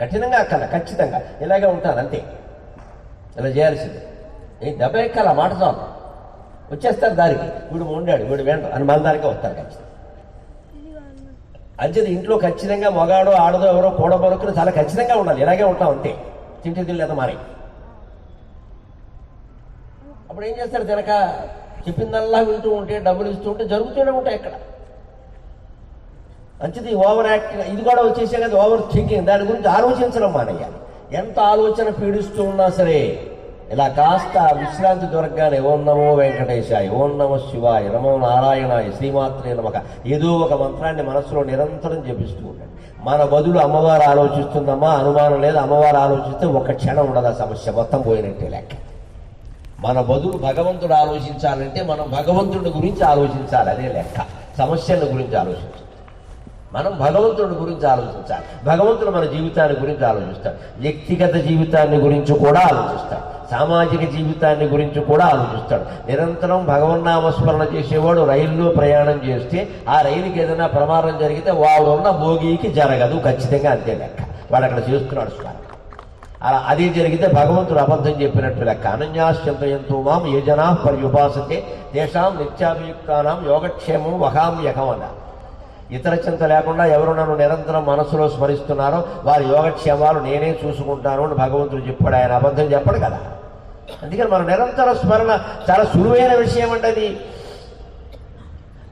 కఠినంగా అక్కల, ఖచ్చితంగా ఇలాగే ఉంటాను అంతే. ఇలా చేయాల్సింది. దెబ్బ ఎక్కాల, మాట చాలు. వచ్చేస్తారు దారికి. వీడు ఉండాడు, వీడు వెంట అని మన దానికే వస్తారు ఖచ్చితంగా. అంచేది ఇంట్లో ఖచ్చితంగా మగాడో ఆడదో ఎవరో కూడబొరుకుని చాలా ఖచ్చితంగా ఉండాలి. ఇలాగే ఉంటాం అంతే. తింటే తినలేదు మారి. అప్పుడు ఏం చేస్తారు? తినక చెప్పిందల్లా వింటూ ఉంటే, డబ్బులు ఇస్తూ ఉంటే జరుగుతూనే ఉంటాయి ఇక్కడ. మంచిది ఓవర్ యాక్టింగ్, ఇది కూడా వచ్చేసే కదా ఓవర్ థింకింగ్, దాని గురించి ఆలోచించడం మానేయాలి. ఎంత ఆలోచన పీడిస్తూ ఉన్నా సరే ఇలా కాస్త విశ్రాంతి దొరకగానే ఓం నమో వెంకటేశాయ, ఓం నమో శివాయ, నమో నారాయణాయ, శ్రీమాత్రే నమః ఏదో ఒక మంత్రాన్ని మనసులో నిరంతరం జపిస్తూ ఉండండి. మన బదులు అమ్మవారు ఆలోచిస్తుందమ్మా, అనుమానం లేదు. అమ్మవారు ఆలోచిస్తే ఒక క్షణం ఉండదు, ఆ సమస్య మొత్తం పోయినట్టే లెక్క. మన బదులు భగవంతుడు ఆలోచించాలంటే మనం భగవంతుడి గురించి ఆలోచించాలి, అదే లెక్క. సమస్యల గురించి ఆలోచించాలి, మనం భగవంతుడి గురించి ఆలోచించాలి. భగవంతుడు మన జీవితాన్ని గురించి ఆలోచిస్తాడు, వ్యక్తిగత జీవితాన్ని గురించి కూడా ఆలోచిస్తాడు, సామాజిక జీవితాన్ని గురించి కూడా ఆలోచిస్తాడు. నిరంతరం భగవన్నామస్మరణ చేసేవాడు రైల్లో ప్రయాణం చేస్తే ఆ రైలుకి ఏదైనా ప్రమాదం జరిగితే వాడున్న భోగికి జరగదు, ఖచ్చితంగా అంతే లెక్క. వాడు అక్కడ చేస్తున్నాడు స్మరణ. అలా అదే జరిగితే భగవంతుడు అబద్ధం చెప్పినట్టు లెక్క. అనన్యాశ్చింతయంతో మాం ఏ జనా పర్యుపాసతే తేషాం నిత్యాభియుక్తానాం యోగక్షేమం వహామ్యహం అన్నారు. ఇతర చింత లేకుండా ఎవరు నన్ను నిరంతరం మనసులో స్మరిస్తున్నారో వారి యోగక్షేమాలు నేనే చూసుకుంటాను అని భగవంతుడు చెప్పాడు. ఆయన అబద్ధం చెప్పడు కదా. అందుకని మన నిరంతర స్మరణ చాలా సులువైన విషయం అంటే అది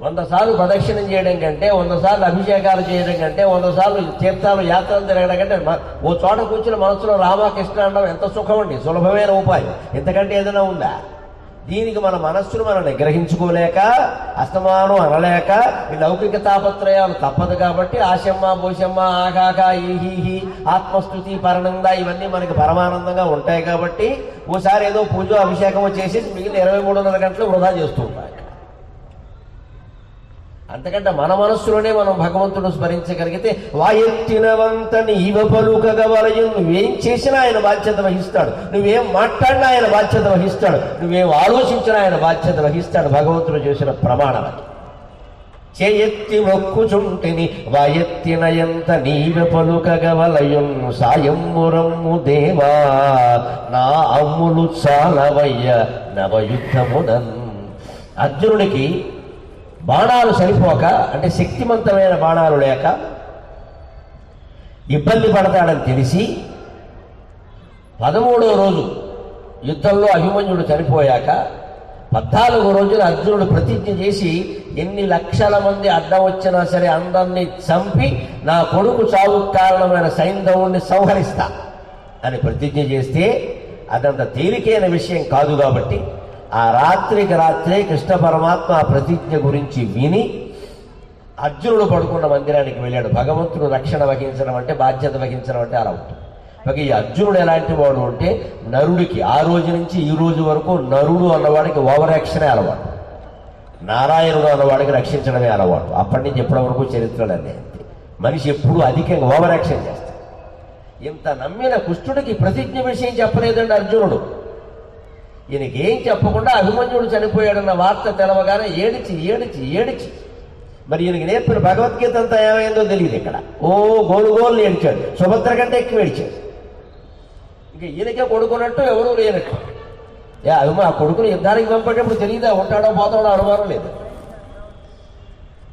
100 సార్లు ప్రదక్షిణం చేయడం కంటే, 100 సార్లు అభిషేకాలు చేయడం కంటే, 100 సార్లు తీర్థాలు యాత్రలు తిరగడం కంటే ఓ చోట కూర్చుని మనసులో రామకృష్ణ అనడం ఎంత సుఖం అండి, సులభమైన ఉపాయం. ఇంతకంటే ఏదైనా ఉందా? దీనికి మన మనస్సును మనం నిగ్రహించుకోలేక, అస్తమానం అనలేక, ఈ లౌకిక తాపత్రయాలు తప్పదు కాబట్టి ఆశమ్మ భూషమ్మ ఆకాక ఈహీహి ఆత్మస్థుతి పరనంద ఇవన్నీ మనకి పరమానందంగా ఉంటాయి కాబట్టి ఓసారి ఏదో పూజ అభిషేకం చేసి మిగిలిన 23.5 గంటలు వృధా చేస్తూ ఉంటాయి. అంతకంటే మన మనస్సులోనే మనం భగవంతుడు స్మరించగలిగితే వాయెత్తినవంత నీవ పలుకగవలయం, నువ్వేం చేసినా ఆయన బాధ్యత వహిస్తాడు, నువ్వేం మాట్లాడినా ఆయన బాధ్యత వహిస్తాడు, నువ్వేం ఆలోచించినా ఆయన బాధ్యత వహిస్తాడు. భగవంతుడు చేసిన ప్రమాణం అది. చేయెత్తి మొక్కుచుంటిని వాయెత్తినయంత నీవ పలుకగవలయం సాయమ్మురమ్ము దేవా నా అమ్ములు చాలవయ్య నవయుద్ధమునన్. అర్జునుడికి బాణాలు సరిపోక, అంటే శక్తివంతమైన బాణాలు లేక ఇబ్బంది పడతాడని తెలిసి 13వ రోజు యుద్ధంలో అభిమన్యుడు చనిపోయాక 14 రోజులు అర్జునుడు ప్రతిజ్ఞ చేసి ఎన్ని లక్షల మంది అడ్డం వచ్చినా సరే అందరినీ చంపి నా కొడుకు చావుకు కారణమైన సైంధవుణ్ణి సంహరిస్తా అని ప్రతిజ్ఞ చేస్తే అదంత తేలికైన విషయం కాదు. కాబట్టి ఆ రాత్రికి రాత్రే కృష్ణ పరమాత్మ ఆ ప్రతిజ్ఞ గురించి విని అర్జునుడు పడుకున్న మందిరానికి వెళ్ళాడు. భగవంతుడు రక్షణ వహించడం అంటే, బాధ్యత వహించడం అంటే అలా ఉంటుంది. మరి ఈ అర్జునుడు ఎలాంటి వాడు అంటే, నరుడికి ఆ రోజు నుంచి ఈ రోజు వరకు నరుడు అన్నవాడికి ఓవర్ యాక్షనే అలవాటు, నారాయణుడు అన్నవాడికి రక్షించడమే అలవాటు. అప్పటి నుంచి ఎప్పటి వరకు చరిత్రలు అంతే. మనిషి ఎప్పుడు అధికంగా ఓవర్ యాక్షన్ చేస్తాడు. ఇంత నమ్మిన కృష్ణుడికి ప్రతిజ్ఞ విషయం చెప్పలేదండి అర్జునుడు. ఈయనకి ఏం చెప్పకుండా అభిమన్యుడు చనిపోయాడన్న వార్త తెలవగానే ఏడిచి ఏడిచి ఏడిచి, మరి ఈయనకి నేర్పిన భగవద్గీత అంతా ఏమైందో తెలియదు. ఇక్కడ ఓ గోలు ఏడిచాడు, సుభద్ర కంటే ఎక్కువ ఏడిచాడు. ఇంకా ఈయనకే కొడుకున్నట్టు ఎవరూ లేనట్టు. ఆ కొడుకుని యుద్ధానికి పంపేటప్పుడు తెలియదా, ఉంటాడో పోతాడో అనుమానం లేదు.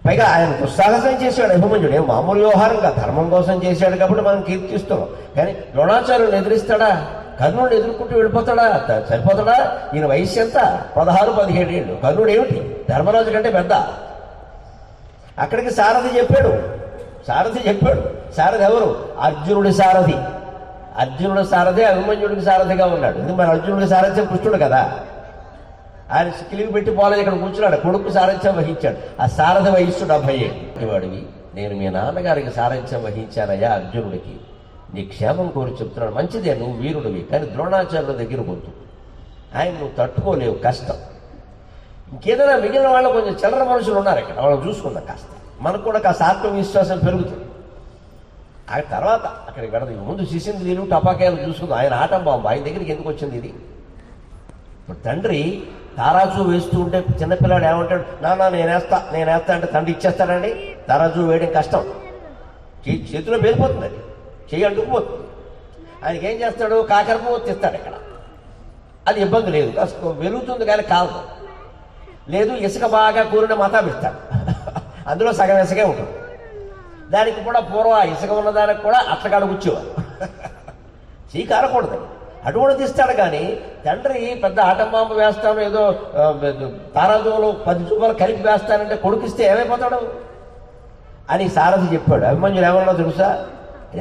పైగా ఆయన దుస్సాహసం చేశాడు అభిమన్యుడు. ఏం మామూలు వ్యవహారంగా ధర్మం కోసం చేశాడు కాబట్టి మనం కీర్తిస్తున్నాం. కానీ ద్రోణాచార్యుని ఎదిరిస్తాడా, కర్ణుడిని ఎదుర్కొంటూ వెళ్ళిపోతాడా, సరిపోతాడా? ఈయన వయస్సు ఎంత? 16-17 ఏళ్ళు. కర్ణుడు ఏమిటి, ధర్మరాజు కంటే పెద్ద. అక్కడికి సారథి చెప్పాడు. సారథి ఎవరు? అర్జునుడి సారథి. అర్జునుడి సారథి అభిమన్యుడికి సారథిగా ఉన్నాడు. ఎందుకు మరి అర్జునుడికి సారథ్యం కృష్ణుడు కదా. ఆయన సిక్కిలికి పెట్టి పోలేదు, ఇక్కడ కూర్చున్నాడు. కొడుకు సారథ్యం వహించాడు. ఆ సారథి వయస్సు 70 వాడివి. నేను మీ నాన్నగారికి సారథ్యం వహించానయ్యా అర్జునుడికి, నీ క్షేమం కోరి చెప్తున్నాడు. మంచిదే, నువ్వు వీరుడివి. కానీ ద్రోణాచార్యుల దగ్గర వద్దు, ఆయన నువ్వు తట్టుకోలేవు, కష్టం. ఇంకేదైనా మిగిలిన వాళ్ళు కొంచెం చిల్లర మనుషులు ఉన్నారు ఇక్కడ, వాళ్ళని చూసుకుందాం కాస్త. మనకు కూడా కాస్త ఆత్మవిశ్వాసం పెరుగుతుంది. ఆ తర్వాత అక్కడికి వెళదు. ముందు శిశింద్రిలు టపాకాయలు చూసుకుందాం. ఆయన ఆటం బాంబు, ఆయన దగ్గరికి ఎందుకు వచ్చింది ఇది? ఇప్పుడు తండ్రి తారాజు వేస్తూ ఉంటే చిన్నపిల్లాడు ఏమంటాడు, నాన్న నేనేస్తా అంటే తండ్రి ఇచ్చేస్తాడండి? తారాజు వేయడం కష్టం, చేతిలో పేలిపోతుంది, అది చెయ్యి అంటుకుపోతుంది. ఆయనకి ఏం చేస్తాడు, కాకరపు తెస్తాడు ఇక్కడ. అది ఇబ్బంది లేదు, కాస్త వెలుగుతుంది కానీ కాదు. లేదు, ఇసుక బాగా కూరిన మతాబు ఇస్తాడు, అందులో సగం ఇసుకే ఉంటుంది. దానికి కూడా పూర్వ ఇసుక ఉన్నదానికి కూడా అట్లకాడ కూర్చోవాలి, చెయ్యి కారకూడదు. అటువంటి తీస్తాడు. కానీ తండ్రి పెద్ద ఆటంబాంబు వేస్తాను, ఏదో తారాజువులు 10 రూపాయలు కలిపి వేస్తానంటే కొడుకిస్తే ఏమైపోతాడు? అని సారథి చెప్పాడు. అభిమన్యుడు ఏమన్నా తెలుసా?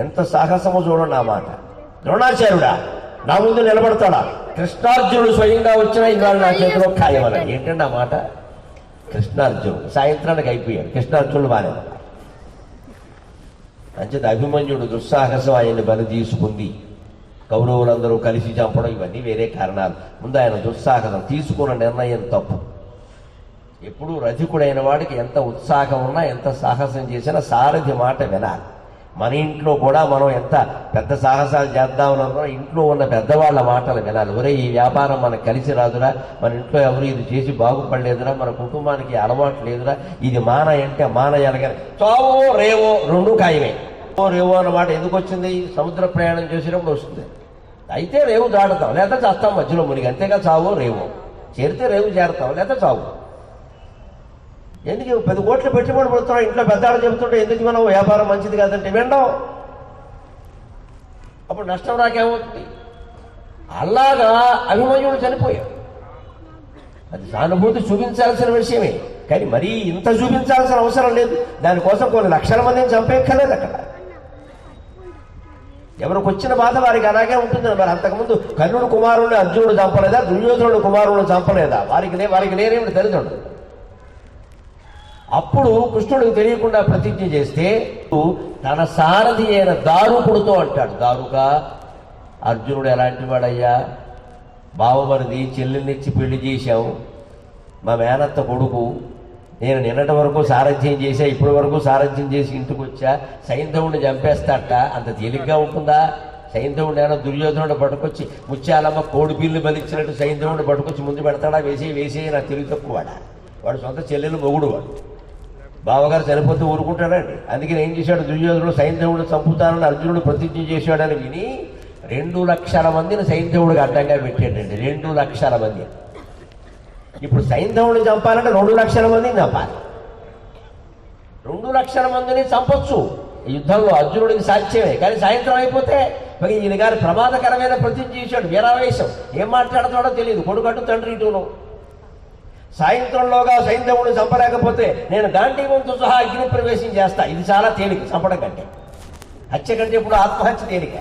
ఎంత సాహసమో చూడండి ఆ మాట. ద్రోణాచార్యుడా నా ముందు నిలబడతాడా? కృష్ణార్జునుడు స్వయంగా వచ్చినా ఇవాళ నా చేతిలో ఖాయమన్నాడు. ఏంటండి ఆ మాట? కృష్ణార్జునుడు సాయంత్రానికి అయిపోయాడు. కృష్ణార్జునుడు బానే అంచేత అభిమన్యుడు దుస్సాహసం ఆయన్ని బలి తీసుకుంది. కౌరవులందరూ కలిసి చంపడం ఇవన్నీ వేరే కారణాలు. ముందు ఆయన దుస్సాహసం తీసుకున్న నిర్ణయం తప్పు. ఎప్పుడూ రథికుడైన వాడికి ఎంత ఉత్సాహం ఉన్నా ఎంత సాహసం చేసినా సారథి మాట వినాలి. మన ఇంట్లో కూడా మనం ఎంత పెద్ద సాహసాలు చేద్దామన్నా ఇంట్లో ఉన్న పెద్దవాళ్ళ మాటలు వినాలి. ఒరే ఈ వ్యాపారం మనకు కలిసి రాదురా, మన ఇంట్లో ఎవరు ఇది చేసి బాగుపడలేదురా, మన కుటుంబానికి అలవాటు లేదురా, ఇది మానయంటే మానయాలగానే చావో రేవో రెండు ఖాయమే. రేవో అన్నమాట ఎందుకు వచ్చింది? సముద్ర ప్రయాణం చేసినప్పుడు వస్తుంది. అయితే రేవు దాటుతాం, లేదా చేస్తాం మధ్యలో మునిగి, అంతేగా చావో రేవో. చేరితే రేవు చేరతాం, లేదా చావు. ఎందుకు 10 కోట్లు పెట్టుబడి పెడుతున్నాం, ఇంట్లో పెద్దాడు చెబుతుంటే ఎందుకు మనం వ్యాపారం మంచిది కాదంటే వినడం, అప్పుడు నష్టం రాకేమవుతుంది? అలాగా అభిమన్యుడు చనిపోయాడు. అది సానుభూతి చూపించాల్సిన విషయమే, కానీ మరీ ఇంత చూపించాల్సిన అవసరం లేదు. దానికోసం కొన్ని లక్షల మందిని చంపేక్కర్లేదు. అక్కడ ఎవరికి వచ్చిన బాధ వారికి అలాగే ఉంటుంది. మరి అంతకుముందు కర్ణుడు కుమారుణ్ణి అర్జునుడు చంపలేదా? దుర్యోధనుడు కుమారుణ్ణి చంపలేదా? వారికి లేరేమిటి తల్లిదండ్రులు. అప్పుడు కృష్ణుడికి తెలియకుండా ప్రతిజ్ఞ చేస్తే తన సారథి అయిన దారుకుడితో అంటాడు, దారుగా అర్జునుడు ఎలాంటి వాడయ్యా, బావమరిది చెల్లెల్నిచ్చి పెళ్లి చేశావు, మా మేనత్త కొడుకు, నేను నిన్నటి వరకు సారథ్యం చేశా, ఇప్పటి వరకు సారథ్యం చేసి ఇంటికి వచ్చా, సైంధవుడిని చంపేస్తాట, అంత తేలిగ్గా ఉంటుందా? సైంధవుడు ఏమైనా దుర్యోధనుడు పట్టుకొచ్చి ముత్యాలమ్మ కోడి బిల్లు బలిచ్చినట్టు సైంధవుడిని పట్టుకొచ్చి ముందు పెడతాడా? వేసి నాకు తెలివి తక్కువవాడా? వాడు సొంత చెల్లెలు మొగుడు. వాడు బావగారు చనిపోతే ఊరుకుంటాడండి. అందుకని ఏం చేశాడు? దుర్యోధనుడు సైంధవుడు చంపుతానని అర్జునుడు ప్రతిజ్ఞ చేశాడని విని 2 లక్షల మందిని సైంధవుడికి అడ్డంగా పెట్టాడండి. 2 లక్షల మంది. ఇప్పుడు సైంధవుడిని చంపాలంటే 2 లక్షల మందిని చంపాలి. 2 లక్షల మందిని చంపొచ్చు ఈ యుద్ధంలో, అర్జునుడికి సాధ్యమే. కానీ సాయంత్రం అయిపోతే మరి ఈయన గారు ప్రమాదకరమైన ప్రతిజ్ఞ చేశాడు. వీరావేశం, ఏం మాట్లాడతాడో తెలియదు. కొడుకట్టు తండ్రి ఇటును. సాయంత్రంలోగా సైంధవుడిని చంపలేకపోతే నేను గాంధీవంతో సహా అగ్ని ప్రవేశం చేస్తా. ఇది చాలా తేలిక చంపడం కంటే. హత్య కంటే ఇప్పుడు ఆత్మహత్య తేలిక.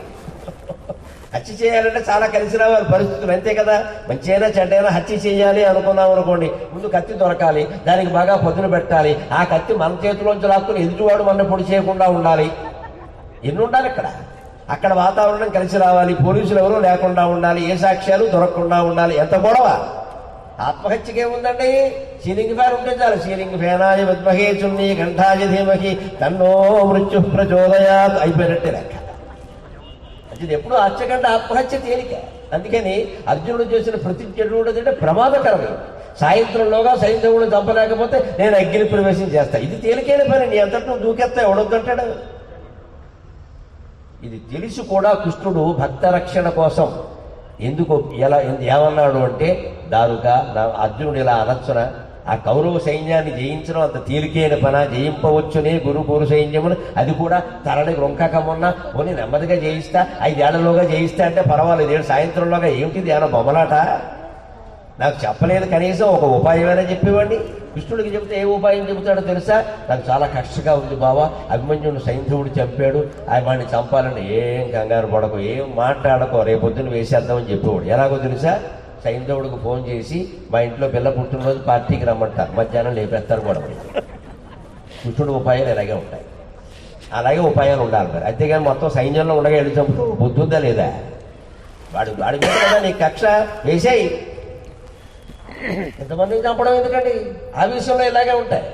హత్య చేయాలంటే చాలా కలిసి రావాలి పరిస్థితులు, అంతే కదా. మంచిగా చెడ్డైనా హత్య చేయాలి అనుకున్నాం అనుకోండి, ముందు కత్తి దొరకాలి, దానికి బాగా పొద్దున పెట్టాలి, ఆ కత్తి మన చేతిలోంచి లాక్కుని ఎదుటివాడు మన పొడి చేయకుండా ఉండాలి. ఎన్ని ఉండాలి ఇక్కడ? అక్కడ వాతావరణం కలిసి రావాలి, పోలీసులు ఎవరూ లేకుండా ఉండాలి, ఏ సాక్ష్యాలు దొరకకుండా ఉండాలి. ఎంత గొడవ! ఆత్మహత్యకే ఉందండి. సీలింగ్ ఫ్యాన్ ఉంటే చాలు. సీలింగ్ ఫ్యానాయ విద్మహే చున్నీ కంఠాయ ధీమహి తన్నో మృత్యు ప్రచోదయాత్ అయిపోయినట్టే లెక్క. అది ఎప్పుడు హత్య కంటే ఆత్మహత్య తేలిక. అందుకని అర్జునుడు చేసిన ప్రతిజ్ఞ అంటే ప్రమాదకరమైంది. సాయంత్రంలోగా సైంధవుడిని చంపలేకపోతే నేను అగ్ని ప్రవేశం చేస్తా. ఇది తేలికైన పని. నీ అంతటి నువ్వు దూకెత్తా ఎవడొద్దంటాడు. ఇది తెలిసి కూడా కృష్ణుడు భక్త రక్షణ కోసం ఎందుకు ఏమన్నాడు అంటే, దారుగా అర్జునుడు ఇలా అనొచ్చున, ఆ కౌరవ సైన్యాన్ని జయించడం అంత తేలికైన పన? జయింపవచ్చునే గురు సైన్యమును, అది కూడా తరలి రొంకకమున్నా పోనీ నెమ్మదిగా జయిస్తా, 5 ఏళ్లలోగా జయిస్తా అంటే పర్వాలేదు. సాయంత్రంలోగా ఏమిటిది? ఏమైనా బొమ్మలాట? నాకు చెప్పలేదు, కనీసం ఒక ఉపాయమైనా చెప్పేవాడిని. కృష్ణుడికి చెబితే ఏ ఉపాయం చెబుతాడో తెలుసా? నాకు చాలా కష్టంగా ఉంది బావా, అభిమన్యుడు సైంధవుడు చంపాడు, వాడిని చంపాలని. ఏం కంగారు పడకు, ఏం మాట్లాడకో, రేపొద్దున వేసేద్దామని చెప్పేవాడు. ఎలాగో తెలుసా? సైంధవుడికి ఫోన్ చేసి మా ఇంట్లో పిల్ల పుట్టినరోజు పార్టీకి రమ్మంటారు, మధ్యాహ్నం లేపేస్తారు కూడా. కృష్ణుడి ఉపాయాలు ఇలాగే ఉంటాయి. అలాగే ఉపాయాలు ఉండాలి మరి. అంతేగాని మొత్తం సైన్యంలో ఉండగా వెళ్ళి చంపుతూ బుద్ధి ఉందా లేదా? వాడి మీద కదా నీ కక్ష, వేసేయి. ఎంతమందిని చంపడం ఎందుకండి? ఆ విషయంలో ఇలాగే ఉంటాయి.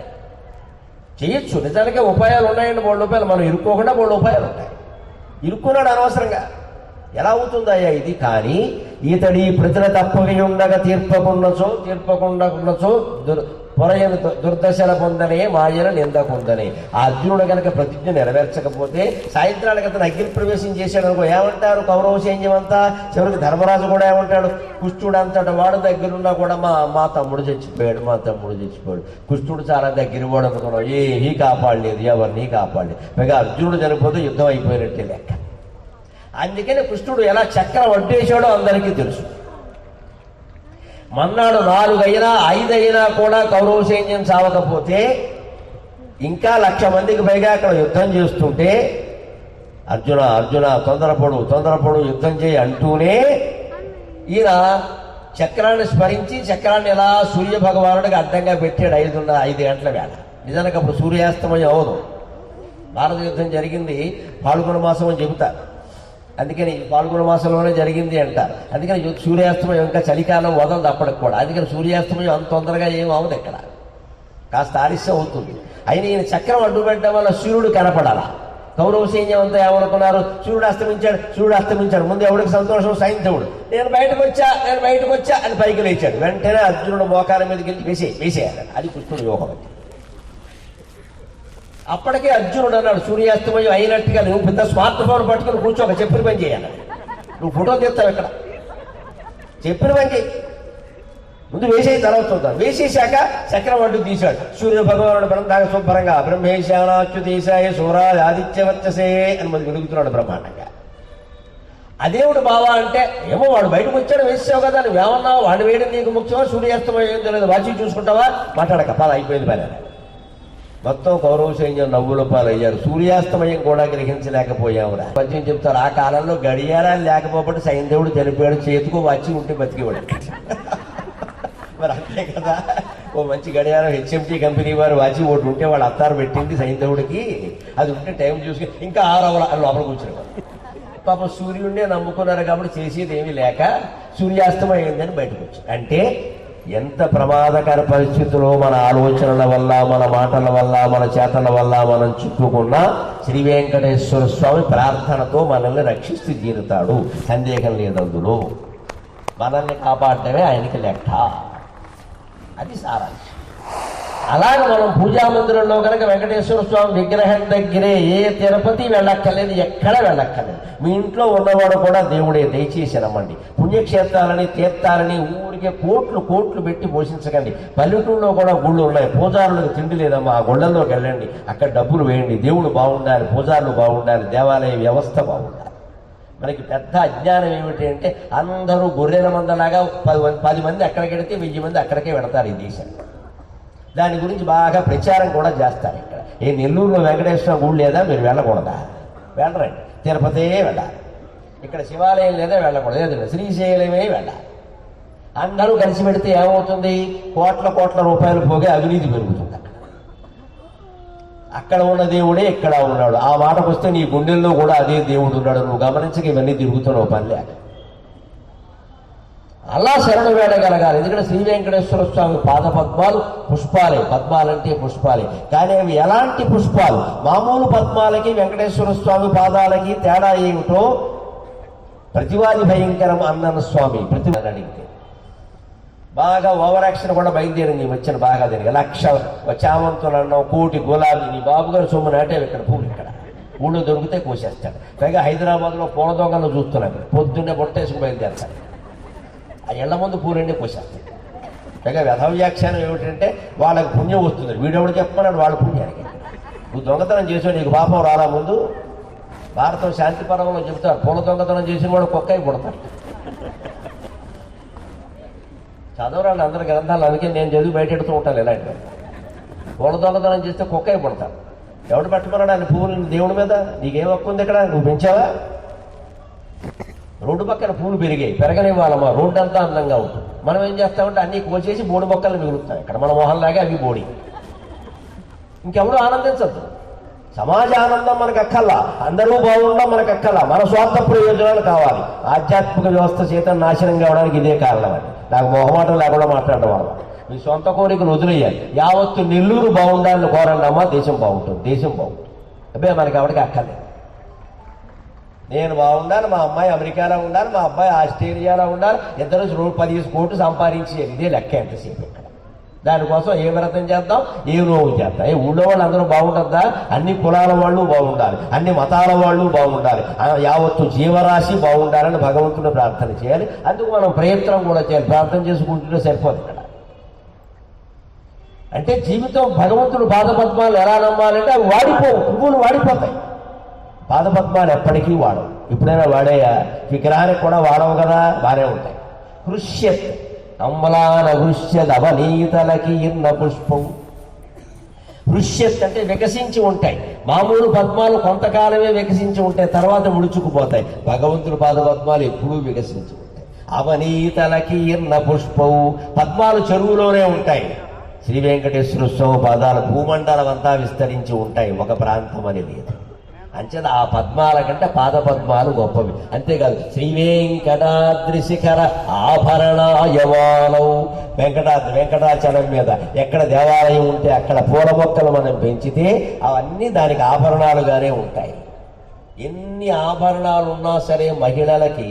చేయొచ్చు, నిజానికే ఉపాయాలు ఉన్నాయండి. 3 రూపాయలు మనం ఇరుక్కోకుండా 3 ఉపాయాలు ఉంటాయి. ఇరుక్కున్నాడు అనవసరంగా. ఎలా అవుతుందయ్యా ఇది? కానీ ఈతడి ప్రజల తప్పవి ఉండగా తీర్పకుండా పొరయను దుర్దశల పొందనే మాయన నింద పొందనే. ఆ అర్జునుడు కనుక ప్రతిజ్ఞ నెరవేర్చకపోతే సాయంత్రానికి అతను అగ్ని ప్రవేశం చేశాడు అనుకో, ఏమంటారు కౌరవ సైన్యం అంతా? చివరికి ధర్మరాజు కూడా ఏమంటాడు? కృష్ణుడు అంతటా వాడు దగ్గరున్నా కూడా మా తమ్ముడు చచ్చిపోయాడు. కృష్ణుడు చాలా దగ్గర వాడు అనుకున్నావు, ఏమీ కాపాడలేదు, ఎవరిని కాపాడలేదు. పైగా అర్జునుడు చనిపోతే యుద్ధం అయిపోయినట్టే లెక్క. అందుకని కృష్ణుడు ఎలా చక్రం అడ్డేశాడో అందరికీ తెలుసు. మన్నాడు 4 అయినా 5 అయినా కూడా కౌరవ సైన్యం చావకపోతే ఇంకా 1,00,000 మందికి పైగా అక్కడ యుద్ధం చేస్తుంటే అర్జున అర్జున తొందరపడు యుద్ధం చేయి అంటూనే ఈయన చక్రాన్ని స్మరించి చక్రాన్ని ఎలా సూర్య భగవానుడికి అడ్డంగా పెట్టాడు 5 గంటల వేళ. నిజానికి అప్పుడు సూర్యాస్తమయం అవదు. భారత యుద్ధం జరిగింది పాల్గొన మాసం అని చెబుతారు. అందుకని పాల్గొన మాసంలోనే జరిగింది అంటారు. అందుకని సూర్యాస్తమయం ఇంకా చలికాలం వదలదు అప్పటికి కూడా. అందుకని సూర్యాస్తమయం అంత తొందరగా ఏం అవదు ఇక్కడ, కాస్త ఆలస్యం అవుతుంది. అయినా ఈయన చక్రం అడ్డు పెట్టడం వల్ల సూర్యుడు కనపడాలా. కౌరవ సైన్యం అంతా ఏమనుకున్నారు, సూర్యుడు అస్తమించాడు. ముందు ఎవడికి సంతోషం, సైంధవుడు. నేను బయటకు వచ్చా అని పైకి లేచాడు. వెంటనే అర్జునుడు మోకాల మీదకి వెళ్ళి వేసేయాలి. అది కృష్ణుడు యోగం. అప్పటికే అర్జునుడు అన్నాడు, సూర్యాస్తమయం అయినట్టుగా నువ్వు పెద్ద స్మార్ట్ ఫోన్ పట్టుకుని కూర్చోక, చెప్పిన పని చేయాలి. నువ్వు ఫోటో తీస్తావు ఇక్కడ, చెప్పిన పని చేయి. ముందు వేసేసి తర్వాత చూద్దాం. వేసేశాక చక్రం అడ్డు తీశాడు. సూర్య భగవానుడు బ్రహ్మగా శుభ్రంగా బ్రహ్మేశానాచ్యుతీశాయ సూరాయ ఆదిత్యవర్చసే అని మంది వెలుగుతున్నాడు బ్రహ్మాండంగా. అదేవుడు బావా అంటే, ఏమో వాడు బయటకు వచ్చాడు, వేసావు కదా, నువ్వేమన్నావు, వాడు వేయడం నీకు ముఖ్యమా, సూర్యాస్తమయం ఏం తెలియదు, వాచి చూసుకుంటావా, మాట్లాడక పద అయిపోయింది పని. మొత్తం కౌరవ సైన్యం నవ్వుల పాలయ్యారు. సూర్యాస్తమయం కూడా గ్రహించలేకపోయావురా. పద్యం చెప్తారు, ఆ కాలంలో గడియారాలు లేకపోతే సైంధవుడు చనిపోయాడు, చేతికో వచ్చి ఉంటే బతికేవాడు. మరి అంతే కదా, ఓ మంచి గడియారం హెచ్ఎంటీ కంపెనీ వారు వాచి ఒకటి ఉంటే వాళ్ళు అత్తారు పెట్టింది సైంధవుడికి. అది ఉంటే టైం చూసుకుని ఇంకా 6 అవర్లు అని లోపల కూర్చునేవాడు. పాపం సూర్యుడినే నమ్ముకున్నారు కాబట్టి చేసేది ఏమీ లేక సూర్యాస్తమయం అయిందని బయటకు వచ్చారు. అంటే ఎంత ప్రమాదకర పరిస్థితుల్లో మన ఆలోచనల వల్ల, మన మాటల వల్ల, మన చేతల వల్ల మనం చిక్కుకున్నా శ్రీ వెంకటేశ్వర స్వామి ప్రార్థనతో మనల్ని రక్షిస్తూ తీరుతాడు. సందేహం లేదు అందులో. మనల్ని కాపాడటమే ఆయనకి లెక్క. అది సారాంశం. అలాగే మనం పూజా మందిరంలో కనుక వెంకటేశ్వర స్వామి విగ్రహం దగ్గరే ఏ తిరుపతి వెళ్ళక్కర్లేదు, ఎక్కడ వెళ్ళక్కర్లేదు. మీ ఇంట్లో ఉన్నవాడు కూడా దేవుడే. దయచేసి రమ్మండి. పుణ్యక్షేత్రాలని, తీర్థాలని ఊరికే కోట్లు పెట్టి పోషించకండి. పల్లెటూరులో కూడా గుళ్ళు ఉన్నాయి. పూజారులకు తిండి లేదమ్మా, ఆ గుళ్ళల్లోకి వెళ్ళండి, అక్కడ డబ్బులు వేయండి. దేవుడు బాగుండాలి, పూజారులు బాగుండాలి, దేవాలయ వ్యవస్థ బాగుండాలి. మనకి పెద్ద అజ్ఞానం ఏమిటి అంటే, అందరూ గొర్రెల మందలాగా 10 మంది అక్కడికెడితే 1000 మంది అక్కడికే పెడతారు ఈ దేశంలో. దాని గురించి బాగా ప్రచారం కూడా చేస్తారు. ఇక్కడ నెల్లూరులో వెంకటేశ్వర గుడి లేదా, మీరు వెళ్ళకూడదా? వెళ్ళరండి. తిరుపతే వెళ్ళాలి. ఇక్కడ శివాలయం లేదా, వెళ్ళకూడదు. శ్రీశైలమే వెళ్ళాలి. అందరూ కలిసి పెడితే ఏమవుతుంది, కోట్ల రూపాయలు పోగే అవినీతి పెరుగుతుంది. అక్కడ ఉన్న దేవుడే ఇక్కడ ఉన్నాడు. ఆ మాటకు వస్తే నీ గుండెల్లో కూడా అదే దేవుడు ఉన్నాడు. నువ్వు గమనించక ఇవన్నీ తిరుగుతున్నావు పని లేక. అలా శరణు వేడగలగాలి. ఎందుకంటే శ్రీ వెంకటేశ్వర స్వామి పాదపద్మాలు పుష్పాలే. పద్మాలంటే పుష్పాలే, కానీ అవి ఎలాంటి పుష్పాలు? మామూలు పద్మాలకి వెంకటేశ్వర స్వామి పాదాలకి తేడా ఏమిటో ప్రతివాది భయంకరం అన్న స్వామి ప్రతివాది అడిగితే బాగా ఓవర్ యాక్షన్ కూడా బయలుదేరింది. వచ్చిన బాగా జరిగి 1,00,000 చామంతులు అన్నాం, 1,000,000 గులాబీ. నీ బాబు గారు సొమ్ము నాటేవి ఇక్కడ పూలు. ఇక్కడ ఊళ్ళో దొరికితే కోసేస్తాడు. పైగా హైదరాబాద్లో పూల దొంగలు చూస్తున్నాడు. పొద్దున్నే బొట్టేసుకు బయలుదేరతాడు. ఆ ఇళ్ల ముందు పూలన్నీ కోసేస్తాడు. పైగా వ్యధవ్యాఖ్యానం ఏమిటంటే, వాళ్ళకి పుణ్యం వస్తుంది. వీడెవడు చెప్పమన్నాడు వాళ్ళ పుణ్యానికి. నువ్వు దొంగతనం చేసావు, నీకు పాపం రాలా. ముందు భారతం శాంతి పర్వంలో చెబుతాడు, పూల దొంగతనం చేసిన వాడు కుక్కై పుడతాడు. చదవరాళ్ళు అందరి గ్రంథాలు. అందుకే నేను చదివి బయటెడుతూ ఉంటాను. ఇలాంటి పూల దొంగతనం చేస్తే కుక్కై పుడతాడు. ఎవడు పట్టుకున్నాడు ఆయన పువ్వులు దేవుడి మీద? నీకేం హక్కు ఉంది ఇక్కడ? నువ్వు పెంచావా? రోడ్డు పక్కన పూలు పెరగనివ్వాలమ్మా. రోడ్డు అంతా అందంగా ఉంటుంది. మనం ఏం చేస్తామంటే అన్నీ కోసేసి బోడి మొక్కలు మిగులుతాయి. ఇక్కడ మన మొహంలాగే అవి బోడి. ఇంకెవరు ఆనందించద్దు. సమాజ ఆనందం మనకు అక్కల్లా, అందరూ బాగుండడం మనకు అక్కల్లా. మన స్వార్థ ప్రయోజనాలు కావాలి. ఆధ్యాత్మిక వ్యవస్థ చేత నాశనం కావడానికి ఇదే కారణం అని నాకు మొహమాటం లేకుండా మాట్లాడడం వల్ల. మీ సొంత కోరికలు వదిలేయాలి. యావత్తు నెల్లూరు బాగుండాలని కోరండి అమ్మా. దేశం బాగుంటుంది. అబ్బాయి మనకి ఎవరికి అక్కర్లేదు. నేను బాగుండాలి, మా అమ్మాయి అమెరికాలో ఉండాలి, మా అబ్బాయి ఆస్ట్రేలియాలో ఉండాలి, ఇద్దరు 10 కోట్లు సంపాదించేది. ఇదే లెక్క ఎంతసేపు ఇక్కడ. దానికోసం ఏ వ్రతం చేద్దాం, ఏ రోగు చేద్దాం. ఊళ్ళో వాళ్ళు అందరూ బాగుంటుందా? అన్ని కులాల వాళ్ళు బాగుండాలి, అన్ని మతాల వాళ్ళు బాగుండాలి, యావత్తు జీవరాశి బాగుండాలని భగవంతుని ప్రార్థన చేయాలి. అందుకు మనం ప్రయత్నం కూడా చేయాలి. ప్రార్థన చేసుకుంటుంటే సరిపోదు ఇక్కడ. అంటే జీవితం భగవంతుడు పాదపద్మాలు ఎలా నమ్మాలంటే అవి వాడిపోవు. పువ్వులు వాడిపోతాయి. పాదపద్మాలు ఎప్పటికీ వాడవు. ఎప్పుడైనా వాడేయా? విగ్రహానికి కూడా వాడవు కదా, బాగానే ఉంటాయి. హృష్యత్ అమ్మలాన హృష్యదవనీతలకి ఇన్న పుష్పం హృష్యత్ అంటే వికసించి ఉంటాయి. మామూలు పద్మాలు కొంతకాలమే వికసించి ఉంటాయి, తర్వాత ముడుచుకుపోతాయి. భగవంతుడి పాద పద్మాలు ఎప్పుడూ వికసించి ఉంటాయి. అవనీతలకీర్ణ పుష్పవు, పద్మాలు చెరువులోనే ఉంటాయి. శ్రీ వెంకటేశ్వర స్వామి పాదాల భూమండలం అంతా విస్తరించి ఉంటాయి, ఒక ప్రాంతం అనేది. అంచేత ఆ పద్మాల కంటే పాద పద్మాలు గొప్పవి. అంతేకాదు శ్రీ వెంకటాద్రి శిఖర ఆభరణాయమానం, వెంకటాచలం మీద ఎక్కడ దేవాలయం ఉంటే అక్కడ పూల మొక్కలు మనం పెంచితే అవన్నీ దానికి ఆభరణాలుగానే ఉంటాయి. ఎన్ని ఆభరణాలు ఉన్నా సరే మహిళలకి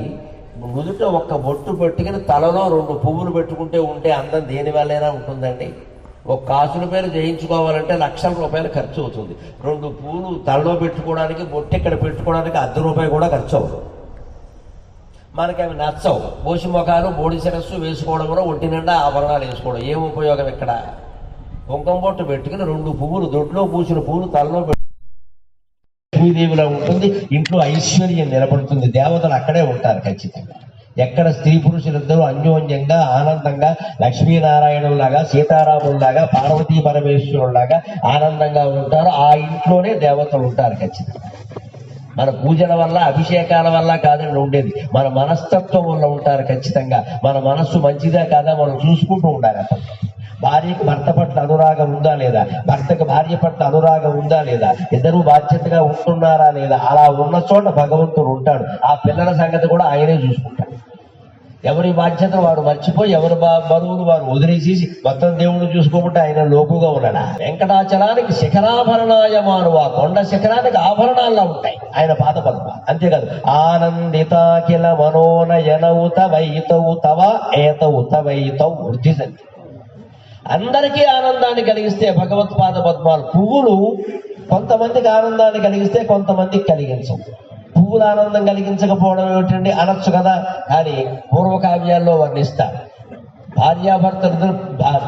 నుదుట ఒక్క బొట్టు పెట్టుకుని తలలో 2 పువ్వులు పెట్టుకుంటే ఉంటే అందం దేని వల్లైనా ఉంటుందండి. ఒక కాసుల పేరు చేయించుకోవాలంటే లక్షల రూపాయలు ఖర్చు అవుతుంది. 2 పూలు తలలో పెట్టుకోవడానికి, బొట్టు ఇక్కడ పెట్టుకోవడానికి ₹1 కూడా ఖర్చు అవుతుంది. మనకి అవి నచ్చవు. బోసి ముఖాలు, బోడి శిరస్సు వేసుకోవడం కూడా, ఒంటి నిండా ఆభరణాలు వేసుకోవడం ఏం ఉపయోగం ఇక్కడ? కుంకుమ బొట్టు పెట్టుకుని 2 పువ్వులు, దొడ్లో పూసిన పువ్వులు తలలో లక్ష్మీదేవిలా ఉంటుంది. ఇంట్లో ఐశ్వర్యం నిలబడుతుంది. దేవతలు అక్కడే ఉంటారు ఖచ్చితంగా. ఎక్కడ స్త్రీ పురుషులిద్దరూ అన్యోన్యంగా ఆనందంగా లక్ష్మీనారాయణుల్లాగా, సీతారాముల్లాగా, పార్వతీ పరమేశ్వరుల్లాగా ఆనందంగా ఉంటారో ఆ ఇంట్లోనే దేవతలు ఉంటారు ఖచ్చితంగా. మన పూజల వల్ల, అభిషేకాల వల్ల కాదని ఉండేది, మన మనస్తత్వం వల్ల ఉంటారు ఖచ్చితంగా. మన మనస్సు మంచిదా కాదా మనం చూసుకుంటూ ఉండాలి. అతను భార్యకి భర్త పట్ల అనురాగం ఉందా లేదా, భర్తకు భార్య పట్ల అనురాగం ఉందా లేదా, ఇద్దరూ బాధ్యతగా ఉంటున్నారా లేదా, అలా ఉన్న చోట భగవంతుడు ఉంటాడు. ఆ పిల్లల సంగతి కూడా ఆయనే చూసుకుంటాడు. ఎవరి బాధ్యతను వాడు మర్చిపోయి, ఎవరి బరువులు వారు వదిలేసేసి మొత్తం దేవుడు చూసుకోకుండా ఆయన లోకుగా ఉన్నాడా. వెంకటాచలానికి శిఖరాభరణాయమాను, ఆ కొండ శిఖరానికి ఆభరణాల్లో ఉంటాయి ఆయన పాద పద్మ. అంతేకాదు ఆనందితాకిల మనోనయనౌ తవైతౌ తవ ఏతౌ తవైతౌ వృద్ధి సంతి, అందరికీ ఆనందాన్ని కలిగిస్తే భగవత్పాద పద్మాలు. పువ్వులు కొంతమందికి ఆనందాన్ని కలిగిస్తే కొంతమందికి కలిగించవు. పువ్వులు ఆనందం కలిగించకపోవడం ఏమిటండి అనొచ్చు కదా. కానీ పూర్వకావ్యాల్లో వర్ణిస్తారు,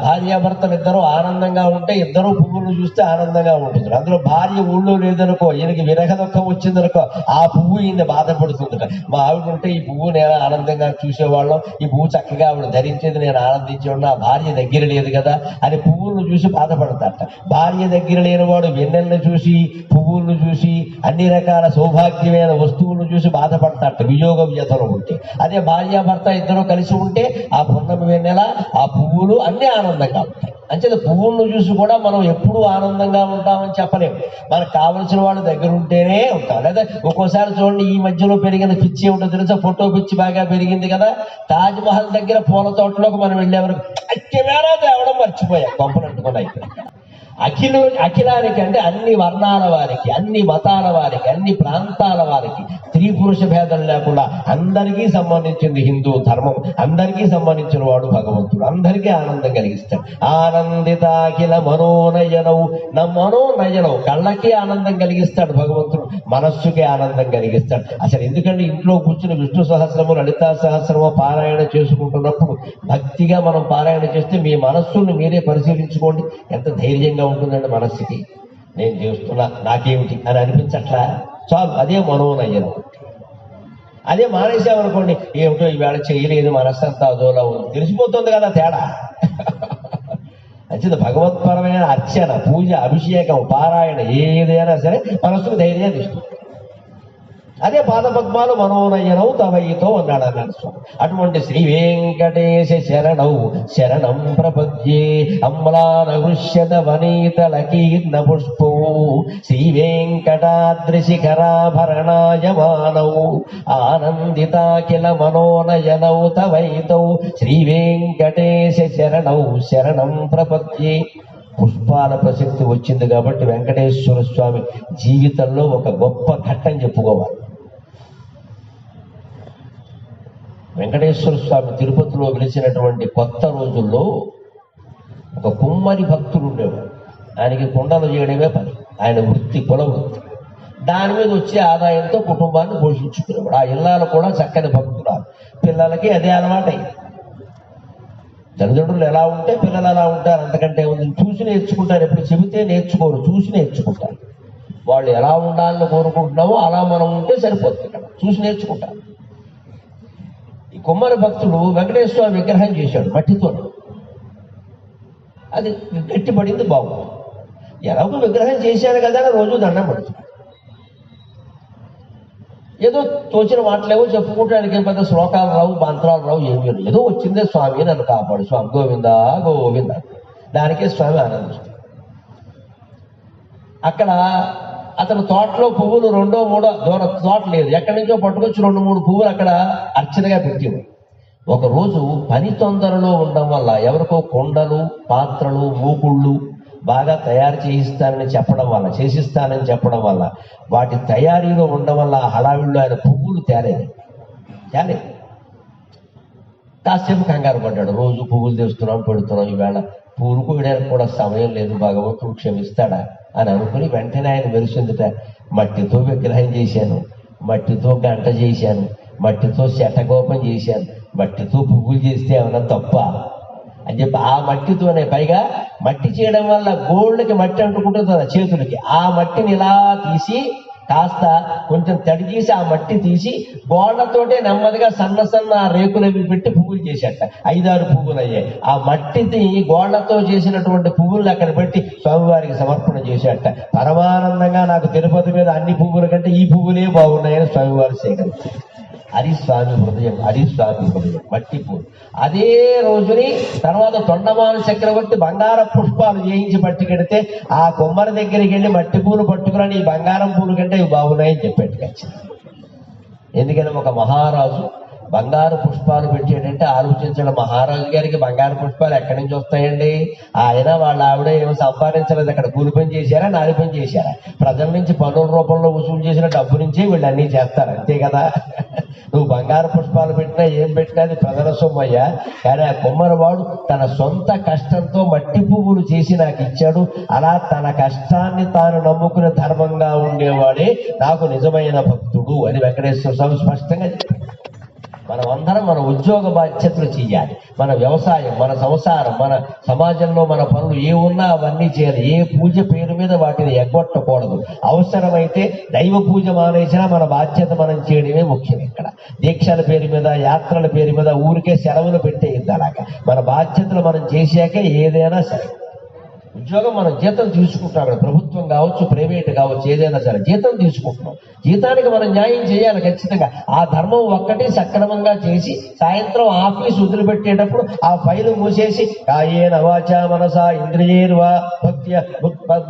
భార్యాభర్తలిద్దరూ ఆనందంగా ఉంటే ఇద్దరు పువ్వులు చూస్తే ఆనందంగా ఉంటుంది. అందులో భార్య ఊళ్ళో లేదనుకో, ఈయనకి విరహ దుఃఖం వచ్చిందనుకో, ఆ పువ్వు ఈయన బాధపడుతుంది. మా ఆవిడ ఉంటే ఈ పువ్వు నేను ఆనందంగా చూసేవాళ్ళం, ఈ పువ్వు చక్కగా ఆవిడ ధరించేది నేను ఆనందించేవాడు, ఆ భార్య దగ్గర లేదు కదా అని పువ్వులను చూసి బాధపడతాట. భార్య దగ్గర లేనివాడు వెన్నెలను చూసి, పువ్వులను చూసి, అన్ని రకాల సౌభాగ్యమైన వస్తువులను చూసి బాధపడతాట వియోగ వ్యతలు ఉంటే. అదే భార్యాభర్త ఇద్దరు కలిసి ఉంటే ఆ పున్నమి వెన్నెల, ఆ పువ్వులు అన్నీ ఆనందంగా ఉంటాయి. అంచేత పువ్వులను చూసి కూడా మనం ఎప్పుడూ ఆనందంగా ఉంటామని చెప్పలేము. మనకు కావలసిన వాళ్ళు దగ్గర ఉంటేనే ఉంటాం. లేదా ఒక్కోసారి చూడండి, ఈ మధ్యలో పెరిగిన పిచ్చి ఏమిటో తెలుసా, ఫోటో పిచ్చి బాగా పెరిగింది కదా. తాజ్ మహల్ దగ్గర పూల తోటలోకి మనం వెళ్ళేవరకు కెమెరా తేవడం మర్చిపోయాం, కొంపలు అంటుకున్నాయి. అఖిలానికి అంటే అన్ని వర్ణాల వారికి, అన్ని మతాల వారికి, అన్ని ప్రాంతాల వారికి, స్త్రీ పురుష భేదం లేకుండా అందరికీ సంబంధించింది హిందూ ధర్మం. అందరికీ సంబంధించిన వాడు భగవంతుడు, అందరికీ ఆనందం కలిగిస్తాడు. ఆనందితాఖిల మనోనయనవు, నా మనోనయనవు, కళ్ళకి ఆనందం కలిగిస్తాడు భగవంతుడు, మనస్సుకి ఆనందం కలిగిస్తాడు. అసలు ఎందుకంటే ఇంట్లో కూర్చుని విష్ణు సహస్రము, లలితా సహస్రము పారాయణ చేసుకుంటున్నప్పుడు భక్తిగా మనం పారాయణ చేస్తే మీ మనస్సును మీరే పరిశీలించుకోండి, ఎంత ధైర్యంగా ఉంటుందండి మనస్సుకి. నేను చేస్తున్నా నాకేమిటి అని అనిపించట్లా, చాలు, అదే మనోనయనం. అదే మానేసామనుకోండి, ఏమిటో ఈవేళ చేయలేదు, మనస్సంతా అదోలా ఉంది, తెలిసిపోతుంది కదా తేడా. అంచేత భగవత్పరమైన అర్చన, పూజ, అభిషేకం, పారాయణ ఏదైనా సరే మనస్సుకు ధైర్యాన్ని ఇస్తుంది. అదే పాదపద్మాలు మనోనయనౌ తవయితో అన్నాడు అన్నాడు స్వామి. అటువంటి శ్రీ వెంకటేశ శరణౌ శరణం ప్రపద్యే అమ్లానహృష్యత వనీతలకీర్ణ పుష్పౌ శ్రీ వెంకటాద్రి శిఖరాభరణాయమానౌ ఆనందితాకిల మనోనయనౌ తవయితౌ శ్రీ వెంకటేశ శరణౌ శరణం ప్రపద్యే. పుష్పాల ప్రసక్తి వచ్చింది కాబట్టి వెంకటేశ్వర స్వామి జీవితంలో ఒక గొప్ప ఘట్టం చెప్పుకోవాలి. వెంకటేశ్వర స్వామి తిరుపతిలో వెలిసినటువంటి కొత్త రోజుల్లో ఒక కుమ్మరి భక్తుడు ఉండేవాడు. ఆయనకి కుండలు చేయడమే పని, ఆయన వృత్తి, కుల వృత్తి. దాని మీద వచ్చే ఆదాయంతో కుటుంబాన్ని పోషించుకునేవాడు. ఆ ఇళ్ళాలు కూడా చక్కని భక్తురాలు, పిల్లలకి అదే అలవాటైంది. తల్లిదండ్రులు ఎలా ఉంటే పిల్లలు అలా ఉంటారు, అంతకంటే ఉంది. చూసి నేర్చుకుంటారు, ఎప్పుడు చెబితే నేర్చుకోరు, చూసి నేర్చుకుంటారు. వాళ్ళు ఎలా ఉండాలని కోరుకుంటున్నామో అలా మనం ఉంటే సరిపోతుంది కదా, చూసి నేర్చుకుంటారు. ఈ కుమ్మరి భక్తుడు వెంకటేశ్వర విగ్రహం చేశాడు మట్టితో. అది గట్టిపడింది, బాగుంది. ఎలాగో విగ్రహం చేశాను కదా అని రోజు దండం పెడుతున్నాడు. ఏదో తోచిన మాటలేవో చెప్పుకుంటానికి పెద్ద శ్లోకాలు రావు, మంత్రాలు రావు, ఏమీ రావు. ఏదో వచ్చిందే స్వామి నన్ను కాపాడు స్వామి, గోవిందా గోవింద, దానికే స్వామి ఆనందిస్తాడు. అక్కడ అతను తోటలో పువ్వులు 2, 3 దూరం తోట లేదు, ఎక్కడి నుంచో పట్టుకొచ్చి 2, 3 పువ్వులు అక్కడ అర్చనగా పెట్టేవాడు. ఒకరోజు పని తొందరలో ఉండడం వల్ల ఎవరికో కుండలు, పాత్రలు, మూకుళ్ళు బాగా తయారు చేసిస్తానని చెప్పడం వల్ల వాటి తయారీలో ఉండడం వల్ల హడావిడిలో ఆయన పువ్వులు తేలేదు. కాసేపు కంగారు పడ్డాడు. రోజు పువ్వులు తెస్తున్నాం, పెడుతున్నాం, ఈవేళ పూలు కోయడానికి కూడా సమయం లేదు, భగవంతుడు క్షమిస్తాడా అని అనుకుని వెంటనే ఆయన మెరిసిందిట. మట్టితో విగ్రహం చేశాను, మట్టితో గంట చేశాను, మట్టితో శటగోపం చేశాను, మట్టితో పువ్వులు చేస్తే ఏమన్నా తప్ప అని చెప్పి ఆ మట్టితోనే, పైగా మట్టి చేయడం వల్ల గోళ్ళకి మట్టి అంటుకుంటుంది కదా చేతులకి, ఆ మట్టిని ఇలా తీసి కాస్త కొంచెం తడి చేసి ఆ మట్టి తీసి గోళ్లతోటే నెమ్మదిగా సన్న రేకులు అవి పెట్టి పువ్వులు చేసేట. 5-6 పువ్వులు అయ్యాయి. ఆ మట్టిని గోళ్లతో చేసినటువంటి పువ్వులు అక్కడ పెట్టి స్వామివారికి సమర్పణ చేసేట. పరమానందంగా నాకు తిరుపతి మీద అన్ని పువ్వుల కంటే ఈ పువ్వులే బాగున్నాయని స్వామివారి సేకరించారు. అది స్వామి హృదయం, మట్టి పూలు. అదే రోజుని తర్వాత తొండమాను చక్రవర్తి బంగార పుష్పాలు చేయించి పట్టుకెడితే ఆ కొమ్మరి దగ్గరికి వెళ్ళి మట్టి పూలు పట్టుకుని ఈ బంగారం పూలు కంటే ఇవి బాగున్నాయని చెప్పేట్టుకొచ్చింది. ఎందుకని ఒక మహారాజు బంగారు పుష్పాలు పెట్టేటంటే ఆలోచించడం, మహారాజు గారికి బంగారు పుష్పాలు ఎక్కడి నుంచి వస్తాయండి? ఆయన వాళ్ళ ఆవిడ ఏమో సంపాదించలేదు, అక్కడ కూలి పని చేశారా, నాలి పని చేశారా? ప్రజల నుంచి పన్నుల రూపంలో వసూలు చేసిన డబ్బు నుంచే వీళ్ళు అన్నీ చేస్తారు, అంతే కదా. నువ్వు బంగారు పుష్పాలు పెట్టినా ఏం పెట్టినా అది ప్రజల సొమ్మయ్యా. కానీ ఆ కుమ్మరివాడు తన సొంత కష్టంతో మట్టి పువ్వులు చేసి నాకు ఇచ్చాడు. అలా తన కష్టాన్ని తాను నమ్ముకునే ధర్మంగా ఉండేవాడే నాకు నిజమైన భక్తుడు అని వెంకటేశ్వర స్వామి స్పష్టంగా చెప్పాడు. మనం అందరం మన ఉద్యోగ బాధ్యతలు చేయాలి. మన వ్యవసాయం, మన సంసారం, మన సమాజంలో మన పనులు ఏ ఉన్నా అవన్నీ చేయాలి. ఏ పూజ పేరు మీద వాటిని ఎగ్గొట్టకూడదు. అవసరమైతే దైవ పూజ మానేసినా మన బాధ్యత మనం చేయడమే ముఖ్యం. ఇక్కడ దీక్షల పేరు మీద, యాత్రల పేరు మీద ఊరికే సెలవులు పెట్టేయద్దు. అలాగా మన బాధ్యతలు మనం చేశాకే ఏదైనా సరే. ఉద్యోగం మనం జీతం తీసుకుంటాం, అక్కడ ప్రభుత్వం కావచ్చు, ప్రైవేట్ కావచ్చు, ఏదైనా సరే జీతం తీసుకుంటున్నాం. జీతానికి మనం న్యాయం చేయాలి ఖచ్చితంగా. ఆ ధర్మం ఒక్కటి సక్రమంగా చేసి సాయంత్రం ఆఫీస్ వదిలిపెట్టేటప్పుడు ఆ ఫైలు మూసేసి కాయేన వాచా మనసా ఇంద్రియైర్వా భక్త్యా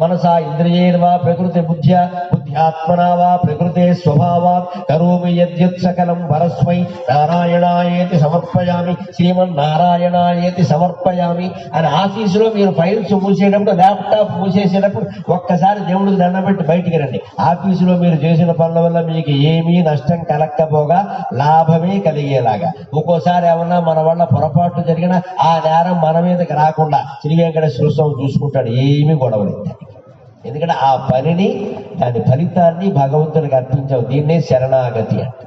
మనసా ఇంద్రియైర్వా ప్రకృతి బుద్ధ్యాత్మనా వా ప్రకృతే స్వభావాత్ కరోమి యద్యత్ సకలం పరస్మై నారాయణాయేతి సమర్పయామి, శ్రీమన్నారాయణాయేతి సమర్పయామి అని ఆఫీసులో మీరు ఫైల్స్ మూసేటప్పుడు, ల్యాప్టాప్ మూసేసేటప్పుడు ఒక్కసారి దేవుడికి దండం పెట్టి బయటికి రండి. ఆఫీసులో మీరు చేసిన పనుల వల్ల మీకు ఏమీ నష్టం కలగకపోగా లాభమే కలిగేలాగా. ఒక్కోసారి ఏమన్నా మన వల్ల పొరపాటు జరిగినా ఆ నేరం మన మీదకి రాకుండా శ్రీ వెంకటేశ్వర స్వామి చూసుకుంటాడు, ఏమీ గొడవలేదు. ఎందుకంటే ఆ పనిని, దాని ఫలితాన్ని భగవంతునికి అర్పించావు. దీన్నే శరణాగతి అంట.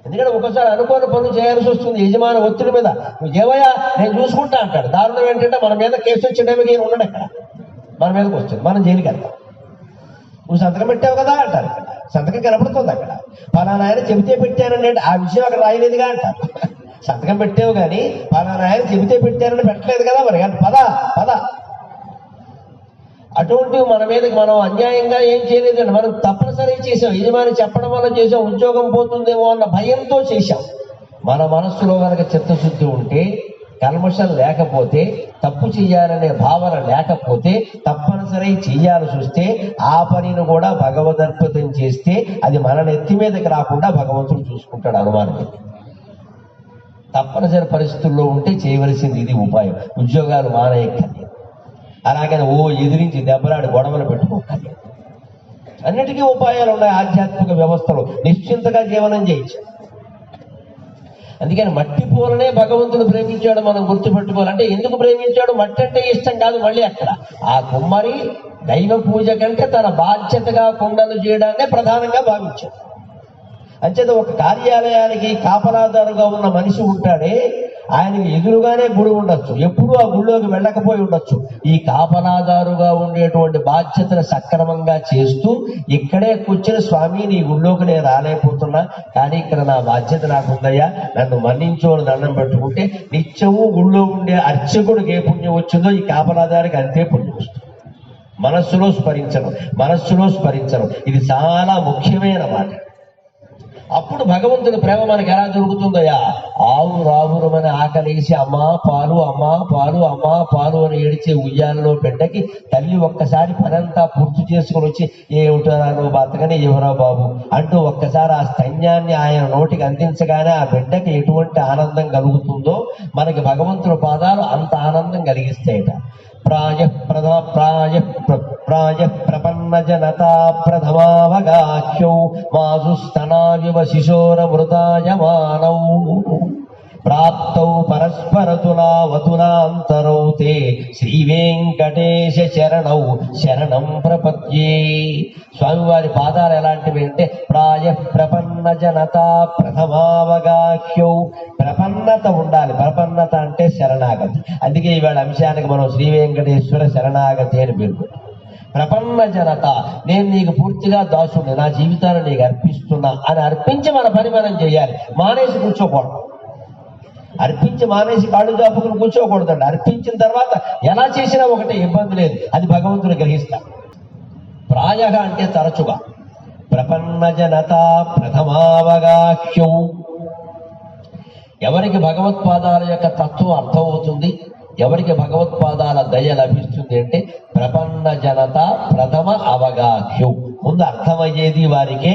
ఎందుకంటే ఒకసారి అనుకోని పనులు చేయాల్సి వస్తుంది యజమాని ఒత్తిడి మీద. నువ్వు ఏవయ్యా నేను చూసుకుంటా అంటాడు. దారుణం ఏంటంటే మన మీద కేసు వచ్చేటప్పుడు ఈయన ఉండడు, అక్కడ మన మీదకి వచ్చింది, మనం జైలుకి వెళ్తాం. నువ్వు సంతకం పెట్టావు కదా అంటారు, ఇక్కడ సంతకం కనపడుతుంది. అక్కడ పలానా ఆయన చెబితే పెట్టానండి అంటే ఆ విషయం అక్కడ రాయలేదుగా అంటారు. సంతకం పెట్టావు కానీ పలానా ఆయన చెబితే పెట్టానని పెట్టలేదు కదా, మరి పద పద. అటువంటివి మన మీదకి మనం అన్యాయంగా ఏం చేయలేదండి. మనం తప్పనిసరి చేసాం, యజమాని చెప్పడం వల్ల చేసాం, ఉద్యోగం పోతుందేమో అన్న భయంతో చేశాం. మన మనస్సులో కనుక చిత్తశుద్ధి ఉంటే, కల్మషం లేకపోతే, తప్పు చెయ్యాలనే భావన లేకపోతే, తప్పనిసరి చెయ్యాల్సి వస్తే ఆ పనిని కూడా భగవదర్పితం చేస్తే అది మన నెత్తి మీదకి రాకుండా భగవంతుడు చూసుకుంటాడు. అనుమానం తప్పనిసరి పరిస్థితుల్లో ఉంటే చేయవలసింది ఇది ఉపాయం. ఉద్యోగాలు మానేయక్కర్లేదు, అలాగని ఎదిరించి దెబ్బలాడి గొడవలు పెట్టుకోవాలి. అన్నిటికీ ఉపాయాలు ఉన్నాయి. ఆధ్యాత్మిక వ్యవస్థలో నిశ్చింతగా జీవనం చేయొచ్చు. అందుకని మట్టి పూలనే భగవంతుడు ప్రేమించాడు, మనం గుర్తుపెట్టుకోవాలంటే. ఎందుకు ప్రేమించాడు? మట్టి అంటే ఇష్టం కాదు. మళ్ళీ అక్కడ ఆ కుమ్మరి దైవ పూజ కంటే తన బాధ్యతగా కుండలు చేయడాన్నే ప్రధానంగా భావించాడు. అంచేత ఒక కార్యాలయానికి కాపలాదారుగా ఉన్న మనిషి ఉంటాడే, ఆయనకి ఎదురుగానే గుడి ఉండొచ్చు, ఎప్పుడూ ఆ గుడిలోకి వెళ్ళకపోయి ఉండొచ్చు. ఈ కాపలాదారుగా ఉండేటువంటి బాధ్యతను సక్రమంగా చేస్తూ ఇక్కడే కూర్చుని స్వామి నీ గుడిలోకి నేను రాలేకపోతున్నా, కానీ ఇక్కడ నా బాధ్యత నాకుందయ్యా, నన్ను మన్నించు అని దండం పెట్టుకుంటే నిత్యము గుడిలో ఉండే అర్చకుడికి ఏ పుణ్యం వచ్చిందో ఈ కాపలాదారికి అంతే పుణ్యం వస్తుంది. మనస్సులో స్మరించడం ఇది చాలా ముఖ్యమైన మాట. అప్పుడు భగవంతుని ప్రేమ మనకి ఎలా దొరుకుతుందయ్యా? ఆవు రావురమని ఆకలేసి అమ్మా పాలు అమ్మా పాలు అమ్మా పాలు అని ఏడిచే ఉయ్యాలలో బిడ్డకి తల్లి ఒక్కసారి పనంతా పూర్తి చేసుకుని వచ్చి ఏమిటరా నువ్వు బతకని ఎవరా బాబు అంటూ ఒక్కసారి ఆ స్తన్యాన్ని ఆయన నోటికి అందించగానే ఆ బిడ్డకి ఎటువంటి ఆనందం కలుగుతుందో మనకి భగవంతుని పాదాలు అంత ఆనందం కలిగిస్తాయట. ప్రాయ ప్రపన్న జనతా ప్రథమావగాహ్యౌ మాసుస్తనాయువ శిశోరమృతాయమానౌ ప్రాప్తౌ పరస్పరతులావతులాంతరౌ తే శ్రీ వెంకటేశ శరణం ప్రపద్యే. స్వామివారి పాదాలు ఎలాంటివి అంటే ప్రాయ ప్రపన్న జనతా ప్రథమావగాహ్యౌ, ప్రపన్నత ఉండాలి. ప్రపన్నత అంటే శరణాగతి. అందుకే ఇవాళ అంశానికి మనం శ్రీ వెంకటేశ్వర శరణాగతి అని పేరు. ప్రపన్న జనత, నేను నీకు పూర్తిగా దాసుని, నా జీవితాన్ని నీకు అర్పిస్తున్నా అని అర్పించి మన పని మనం చేయాలి. మానేసి కూర్చోకూడదు. అర్పించి మానేసి కాళ్ళు చాపుకుని కూర్చోకూడదండి. అర్పించిన తర్వాత ఎలా చేసినా ఒకటే, ఇబ్బంది లేదు. అది భగవంతుడు గ్రహిస్తాడు. ప్రాయగా అంటే తరచుగా. ప్రపన్న జనత ప్రథమావగాహ్యం. ఎవరికి భగవత్పాదాల యొక్క తత్వం అర్థమవుతుంది, ఎవరికి భగవత్పాదాల దయ లభిస్తుంది అంటే ప్రపన్న జనత ప్రథమ అవగాహ్యం. ముందు అర్థమయ్యేది వారికే,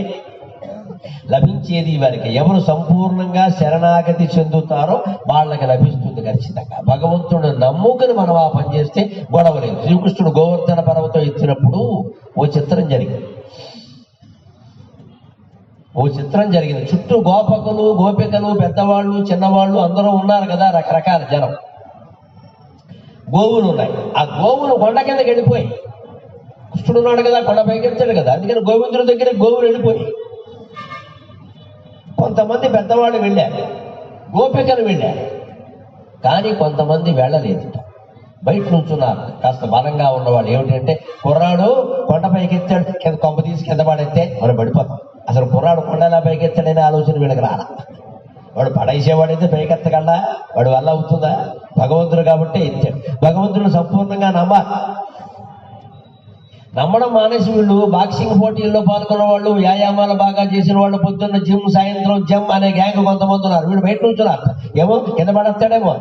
లభించేది వారికి. ఎవరు సంపూర్ణంగా శరణాగతి చెందుతారో వాళ్ళకి లభిస్తుంది ఖచ్చితంగా. భగవంతుడు నమ్ముకుని మనం ఆ పని చేస్తే గొడవ లేదు. శ్రీకృష్ణుడు గోవర్ధన పర్వతం ఎత్తినప్పుడు ఓ చిత్రం జరిగింది. చుట్టూ గోపకులు గోపికలు పెద్దవాళ్ళు చిన్నవాళ్ళు అందరూ ఉన్నారు కదా, రకరకాల జనం. గోవులు ఉన్నాయి. ఆ గోవులు కొండ కిందకి వెళ్ళిపోయి, కృష్ణుడు ఉన్నాడు కదా, కొండ పైకి ఎత్తాడు కదా, అందుకని గోవిందుడి దగ్గర గోవులు వెళ్ళిపోయి. కొంతమంది పెద్దవాళ్ళు వెళ్ళారు, గోపికలు వెళ్ళారు. కానీ కొంతమంది వెళ్ళలేదు, బయట నుంచున్నారు. కాస్త బలంగా ఉన్నవాళ్ళు ఏమిటంటే, కుర్రాడు కొండ పైకి ఎత్తాడు, కింద కొంప తీసి కింద పడేస్తే మనం పడిపోతాం. అసలు కుర్రాడు కొండ ఎలా పైకి ఎత్తాడనే ఆలోచన వీళ్ళకి రాలా. వాడు పడేసేవాడైతే పైకెత్తగలడా? వాడు వల్ల అవుతుందా? భగవంతుడు కాబట్టి ఎత్తాడు. భగవంతుడు సంపూర్ణంగా నమ్మడం మానేసి వీళ్ళు బాక్సింగ్ పోటీల్లో పాల్గొన్న వాళ్ళు, వ్యాయామాలు బాగా చేసిన వాళ్ళు, పొద్దున్న జిమ్, సాయంత్రం జమ్ అనే గ్యాంగ్ కొంతమంది ఉన్నారు. వీళ్ళు బయట నుంచున్నారు. ఏమో కింద పడేస్తాడేమో.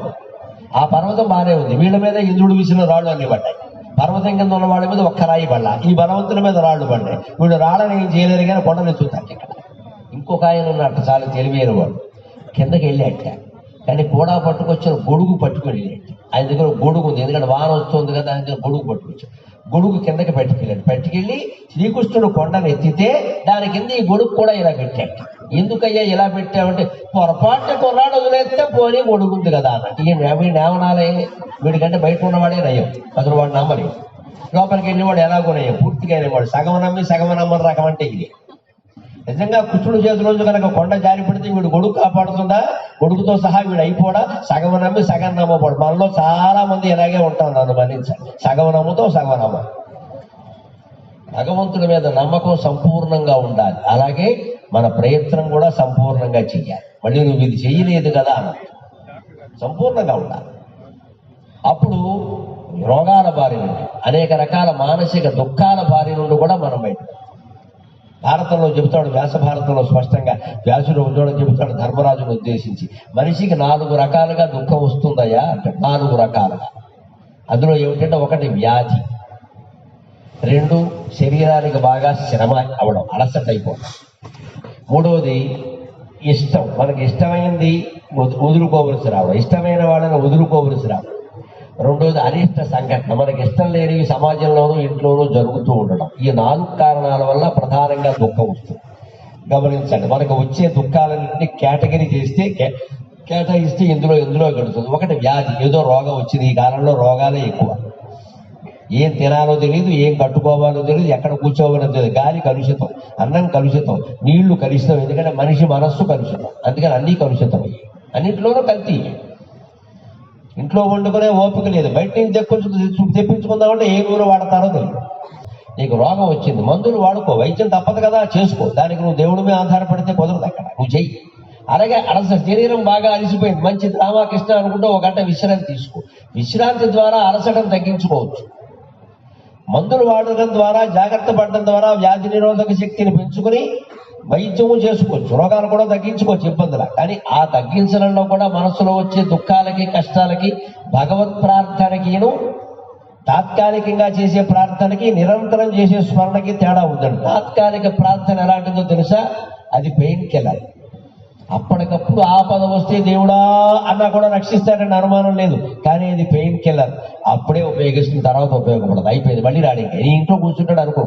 ఆ పర్వతం బాగానే ఉంది. వీళ్ళ మీద ఇంద్రుడు విసిన రాళ్ళు అన్ని పడ్డాయి. పర్వతం కింద ఉన్న వాళ్ళ మీద ఒక్క రాయి పడ్డా, ఈ బలవంతుల మీద రాళ్ళు పడ్డాయి. వీళ్ళు రాళ్ళని ఏం చేయలేరు కానీ కొండలు ఎత్తుతారు. ఇక్కడ ఇంకొక ఆయన ఉన్నట్టు చాలా తెలివైన వాడు కిందకి వెళ్ళాట. కానీ కూడా పట్టుకొచ్చిన గొడుగు పట్టుకొని వెళ్ళాడు. ఆయన దగ్గర గొడుగు ఉంది, ఎందుకంటే వాన వస్తుంది కదా, ఆయన దగ్గర గొడుగు పట్టుకొచ్చాడు. గొడుగు కిందకి పట్టుకెళ్ళి శ్రీకృష్ణుడు కొండను ఎత్తితే దాని కింద ఈ గొడుగు కూడా ఇలా పెట్టాడు. ఎందుకయ్యా ఇలా పెట్టామంటే, పొరపాటున కుర్రాడు వదిలేస్తే పోనీ గొడుగు ఉంది కదా అన్నట్టు. వీడిని ఏమనాలే, వీడికంటే బయట ఉన్నవాడే నయం, అసలు వాడు నమ్మలేదు. లోపలికి వెళ్ళేవాడు ఎలాగో నయం, పూర్తిగా వెళ్ళేవాడు. సగం నమ్మి సగం నమ్మని రకం అంటే ఇది. నిజంగా కృష్ణుడు చేతిలోంచి కనుక కొండ జారి పడితే వీడు గొడుగు కాపాడుతుందా? గొడుగుతో సహా వీడు అయిపోడా? సగం నమ్మి సగం నమ్మపోడు. మనలో చాలా మంది ఇలాగే ఉంటాం, నన్ను మన్నించాలి. సగం నమ్ముతాం, సగం నమ్మ. భగవంతుడి మీద నమ్మకం సంపూర్ణంగా ఉండాలి. అలాగే మన ప్రయత్నం కూడా సంపూర్ణంగా చెయ్యాలి. మళ్ళీ నువ్వు ఇది చెయ్యలేదు కదా అన్న, సంపూర్ణంగా ఉండాలి. అప్పుడు రోగాల బారి నుండి, అనేక రకాల మానసిక దుఃఖాల బారి నుండి కూడా మనం బయట. భారతంలో చెబుతాడు, వ్యాస భారతంలో స్పష్టంగా వ్యాసుడు ఉద్యోగం చెబుతాడు ధర్మరాజును ఉద్దేశించి, మనిషికి 4 రకాలుగా దుఃఖం వస్తుందయ్యా అంటే. 4 రకాలుగా. అందులో ఏమిటంటే, 1 వ్యాధి, 2 శరీరానికి బాగా శ్రమ అవడం, అలసట అయిపోవడం, 3వది ఇష్టం, మనకి ఇష్టమైంది వదులుకోవలసి రావడం, ఇష్టమైన వాళ్ళని వదులుకోవలసి రావడం, 2వది అనిష్ట సంఘటన, మనకి ఇష్టం లేనివి సమాజంలోనూ ఇంట్లోనూ జరుగుతూ ఉండడం. ఈ 4 కారణాల వల్ల ప్రధానంగా దుఃఖం వస్తుంది. గమనించండి, మనకు వచ్చే దుఃఖాలన్నింటినీ కేటాయిస్తే ఇందులో గడుస్తుంది. 1 వ్యాధి, ఏదో రోగం వచ్చింది. ఈ కాలంలో రోగాలే ఎక్కువ. ఏం తినాలో తెలియదు, ఏం కట్టుకోవాలో తెలియదు, ఎక్కడ కూర్చోవాలో తెలియదు. గాలి కలుషితం, అన్నం కలుషితం, నీళ్లు కలుషితం. ఎందుకంటే మనిషి మనస్సు కలుషితం, అందుకని అన్నీ కలుషితం. అన్నింటిలోనూ కల్తీ. ఇంట్లో వండుకునే ఓపిక లేదు, బయట నుంచి తెప్పించుకుందామంటే ఏ ఊరు వాడతారో తెలియదు. నీకు రోగం వచ్చింది, మందులు వాడుకో, వైద్యం తప్పదు కదా, చేసుకో. దానికి నువ్వు దేవుడి మీద ఆధారపడితే కుదరదు, అక్కడ నువ్వు చెయ్యి. అలాగే శరీరం బాగా అలసిపోయింది, మంచి రామకృష్ణ అనుకుంటే 1 గంట విశ్రాంతి తీసుకో. విశ్రాంతి ద్వారా అలసటం తగ్గించుకోవచ్చు. మందులు వాడడం ద్వారా, జాగ్రత్త పడడం ద్వారా వ్యాధి నిరోధక శక్తిని పెంచుకుని వైద్యము చేసుకోవచ్చు, రోగాలు కూడా తగ్గించుకోవచ్చు ఇబ్బందులు. కానీ ఆ తగ్గించడంలో కూడా మనసులో వచ్చే దుఃఖాలకి, కష్టాలకి, భగవత్ ప్రార్థనకిను తాత్కాలికంగా చేసే ప్రార్థనకి, నిరంతరం చేసే స్మరణకి తేడా ఉందండి. తాత్కాలిక ప్రార్థన ఎలాంటిదో తెలుసా? అది పెయిన్ కిల్లర్. అప్పటికప్పుడు ఆపద వస్తే దేవుడా అన్నా కూడా రక్షిస్తాడని అనుమానం లేదు. కానీ అది పెయిన్ కిల్లర్. అప్పుడే ఉపయోగిస్తున్న తర్వాత ఉపయోగపడదు, అయిపోయింది, మళ్ళీ రాడికి నీ ఇంట్లో కూర్చుంటాడు అనుకో.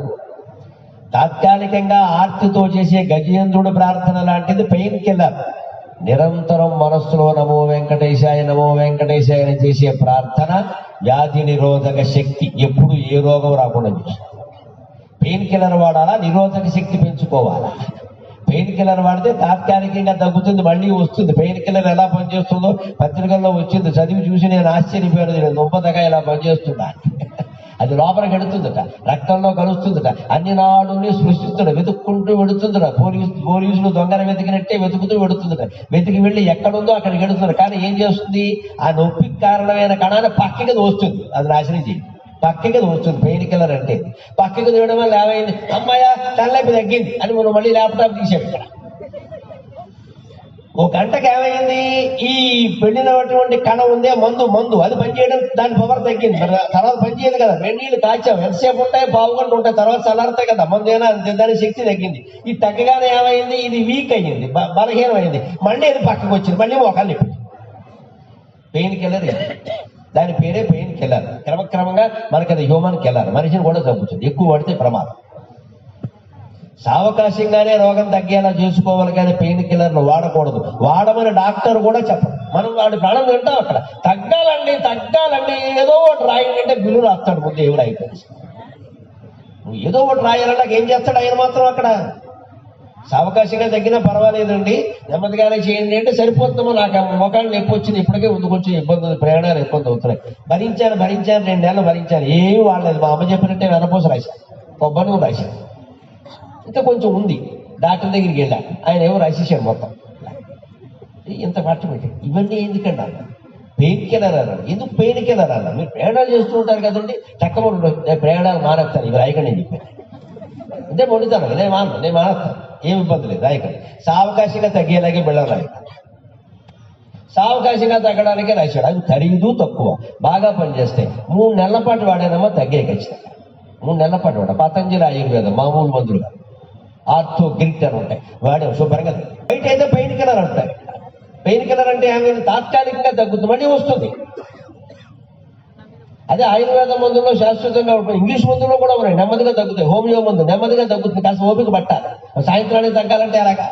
తాత్కాలికంగా ఆర్తితో చేసే గజేంద్రుడు ప్రార్థన లాంటిది పెయిన్ కిల్లర్. నిరంతరం మనస్సులో నమో వెంకటేశాయ నమో వెంకటేశాయ అని చేసే ప్రార్థన వ్యాధి నిరోధక శక్తి. ఎప్పుడు ఏ రోగం రాకుండా చేసి పెయిన్ కిల్లర్ వాడాలా, నిరోధక శక్తి పెంచుకోవాలా. పెయిన్ కిల్లర్ వాడితే తాత్కాలికంగా తగ్గుతుంది, మళ్ళీ వస్తుంది. పెయిన్ కిల్లర్ ఎలా పనిచేస్తుందో పత్రికల్లో వచ్చింది, చదివి చూసి నేను ఆశ్చర్యపోయాను. నేను దుంపదగా ఇలా పనిచేస్తున్నా. అది లోపలికి వెడుతుందట, రక్తంలో కలుస్తుందట, అన్ని నాడుని సృష్టిస్తుందట, వెతుక్కుంటూ వెడుతుందట. పోలీసులు దొంగను వెతికినట్టే వెతుకుతూ వెడుతుందట. వెతికి వెళ్ళి ఎక్కడుందో అక్కడికి వెడుతుందట. కానీ ఏం చేస్తుంది? ఆ నొప్పికి కారణమైన కణాన్ని పక్కకి దోస్తుంది, అది నాశనం చేయి. పక్కకి దోస్తుంది పెయిన్ కిల్లర్ అంటే. పక్కకి దూయడం వల్ల ఏమైంది? అమ్మాయ తలనొప్పి తగ్గింది అని మనం మళ్ళీ ల్యాప్టాప్ తీసాం. ఇక్కడ ఓ గంటకి ఏమైంది? ఈ వెళ్ళినటువంటి కణ ఉందే మందు అది పనిచేయడం, దాని పవర్ తగ్గింది. తర్వాత పనిచేయదు కదా. వెన్నీళ్ళు కాచాం, ఎంతసేపు ఉంటాయి? పావుగంట ఉంటాయి, తర్వాత చల్లారుతాయి కదా. మందేనా అంతే, దాని శక్తి తగ్గింది. ఇది తగ్గగానే ఏమైంది? ఇది వీక్ అయ్యింది, బలహీనం అయింది. మళ్ళీ అది పక్కకు వచ్చింది, మళ్ళీ మోకాలు నొప్పి. పెయిన్ కిల్లర్, దాని పేరే పెయిన్ కిల్లర్. క్రమక్రమంగా మనకి అది హ్యూమన్ కిల్లర్, మనిషిని కూడా చంపుతుంది. ఎక్కువ పడితే ప్రమాదం. సావకాశంగానే రోగం తగ్గేలా చేసుకోవాలి, కానీ పెయిన్ కిల్లర్లు వాడకూడదు. వాడమని డాక్టర్ కూడా చెప్పరు. మనం వాడి ప్రాణం తింటాం. అక్కడ తగ్గాలండి ఏదో ఒకటి రాయండి అంటే బిల్లు రాస్తాడు ముందు. ఎవరు అయిపోయింది, నువ్వు ఏదో ఒకటి రాయాలంటే ఏం చేస్తాడు ఆయన మాత్రం? అక్కడ సావకాశంగా తగ్గినా పర్వాలేదండి, నెమ్మదిగానే చేయండి అంటే సరిపోతుందో. నాకు మొఖాలు నొప్పి వచ్చింది, ఇప్పటికే ముందు కొంచెం ఇబ్బంది ఉంది, ప్రయాణాలు ఇబ్బంది అవుతున్నాయి. భరించాను 2 నెలలు భరించాను, ఏమీ వాడలేదు. మా అమ్మ చెప్పినట్టే వెనపోస రాశాను, కొబ్బరి నూనె రాశాను. ఇంకా కొంచెం ఉంది, డాక్టర్ దగ్గరికి వెళ్ళా, ఆయన ఏమో రాసేసాడు మొత్తం. ఇంత ఖర్చు పెట్టి ఇవన్నీ ఎందుకండి అన్న? పెయిన్ కిల్లర్ అన్నాడు. ఎందుకు పెయిన్ కిల్లర్ అన్న? మీరు ప్రయాణాలు చేస్తూ ఉంటారు కదండి, టక్కమని ప్రయాణాలు మానేస్తాను, ఇవి రాయకండి అని చెప్పాను. అంటే మొండితాను, నేను మానేస్తాను, ఏమి ఇబ్బంది లేదు, రాయకండి. సావకాశంగా తగ్గేలాగే బిళ్ళలు రాయక, సావకాశంగా తగ్గడానికే రాశాడు. అవి ఖరీదు తక్కువ, బాగా పనిచేస్తాయి. 3 నెలల పాటు వాడానమ్మా తగ్గే ఖచ్చితంగా. 3 నెలల పాటు వాడ. పతంజలి ఆయుర్వేదం, మామూలు మందులు కాదు, ఆర్థో గ్రిట్ అని ఉంటాయి, వాడాం శుభ్రంగా. బయట అయితే పెయిన్ కిల్లర్ అంటారు. పెయిన్ కిల్లర్ అంటే ఏమైనా తాత్కాలికంగా తగ్గుతుంది, మళ్ళీ వస్తుంది. అదే ఆయుర్వేద మందుల్లో శాశ్వతంగా ఉంటుంది. ఇంగ్లీష్ మందుల్లో కూడా ఉన్నాయి, నెమ్మదిగా తగ్గుతాయి. హోమియో మందు నెమ్మదిగా తగ్గుతుంది, కాస్త ఓపిక పట్టాలి. సాయంత్రానికి తగ్గాలంటే అలాగా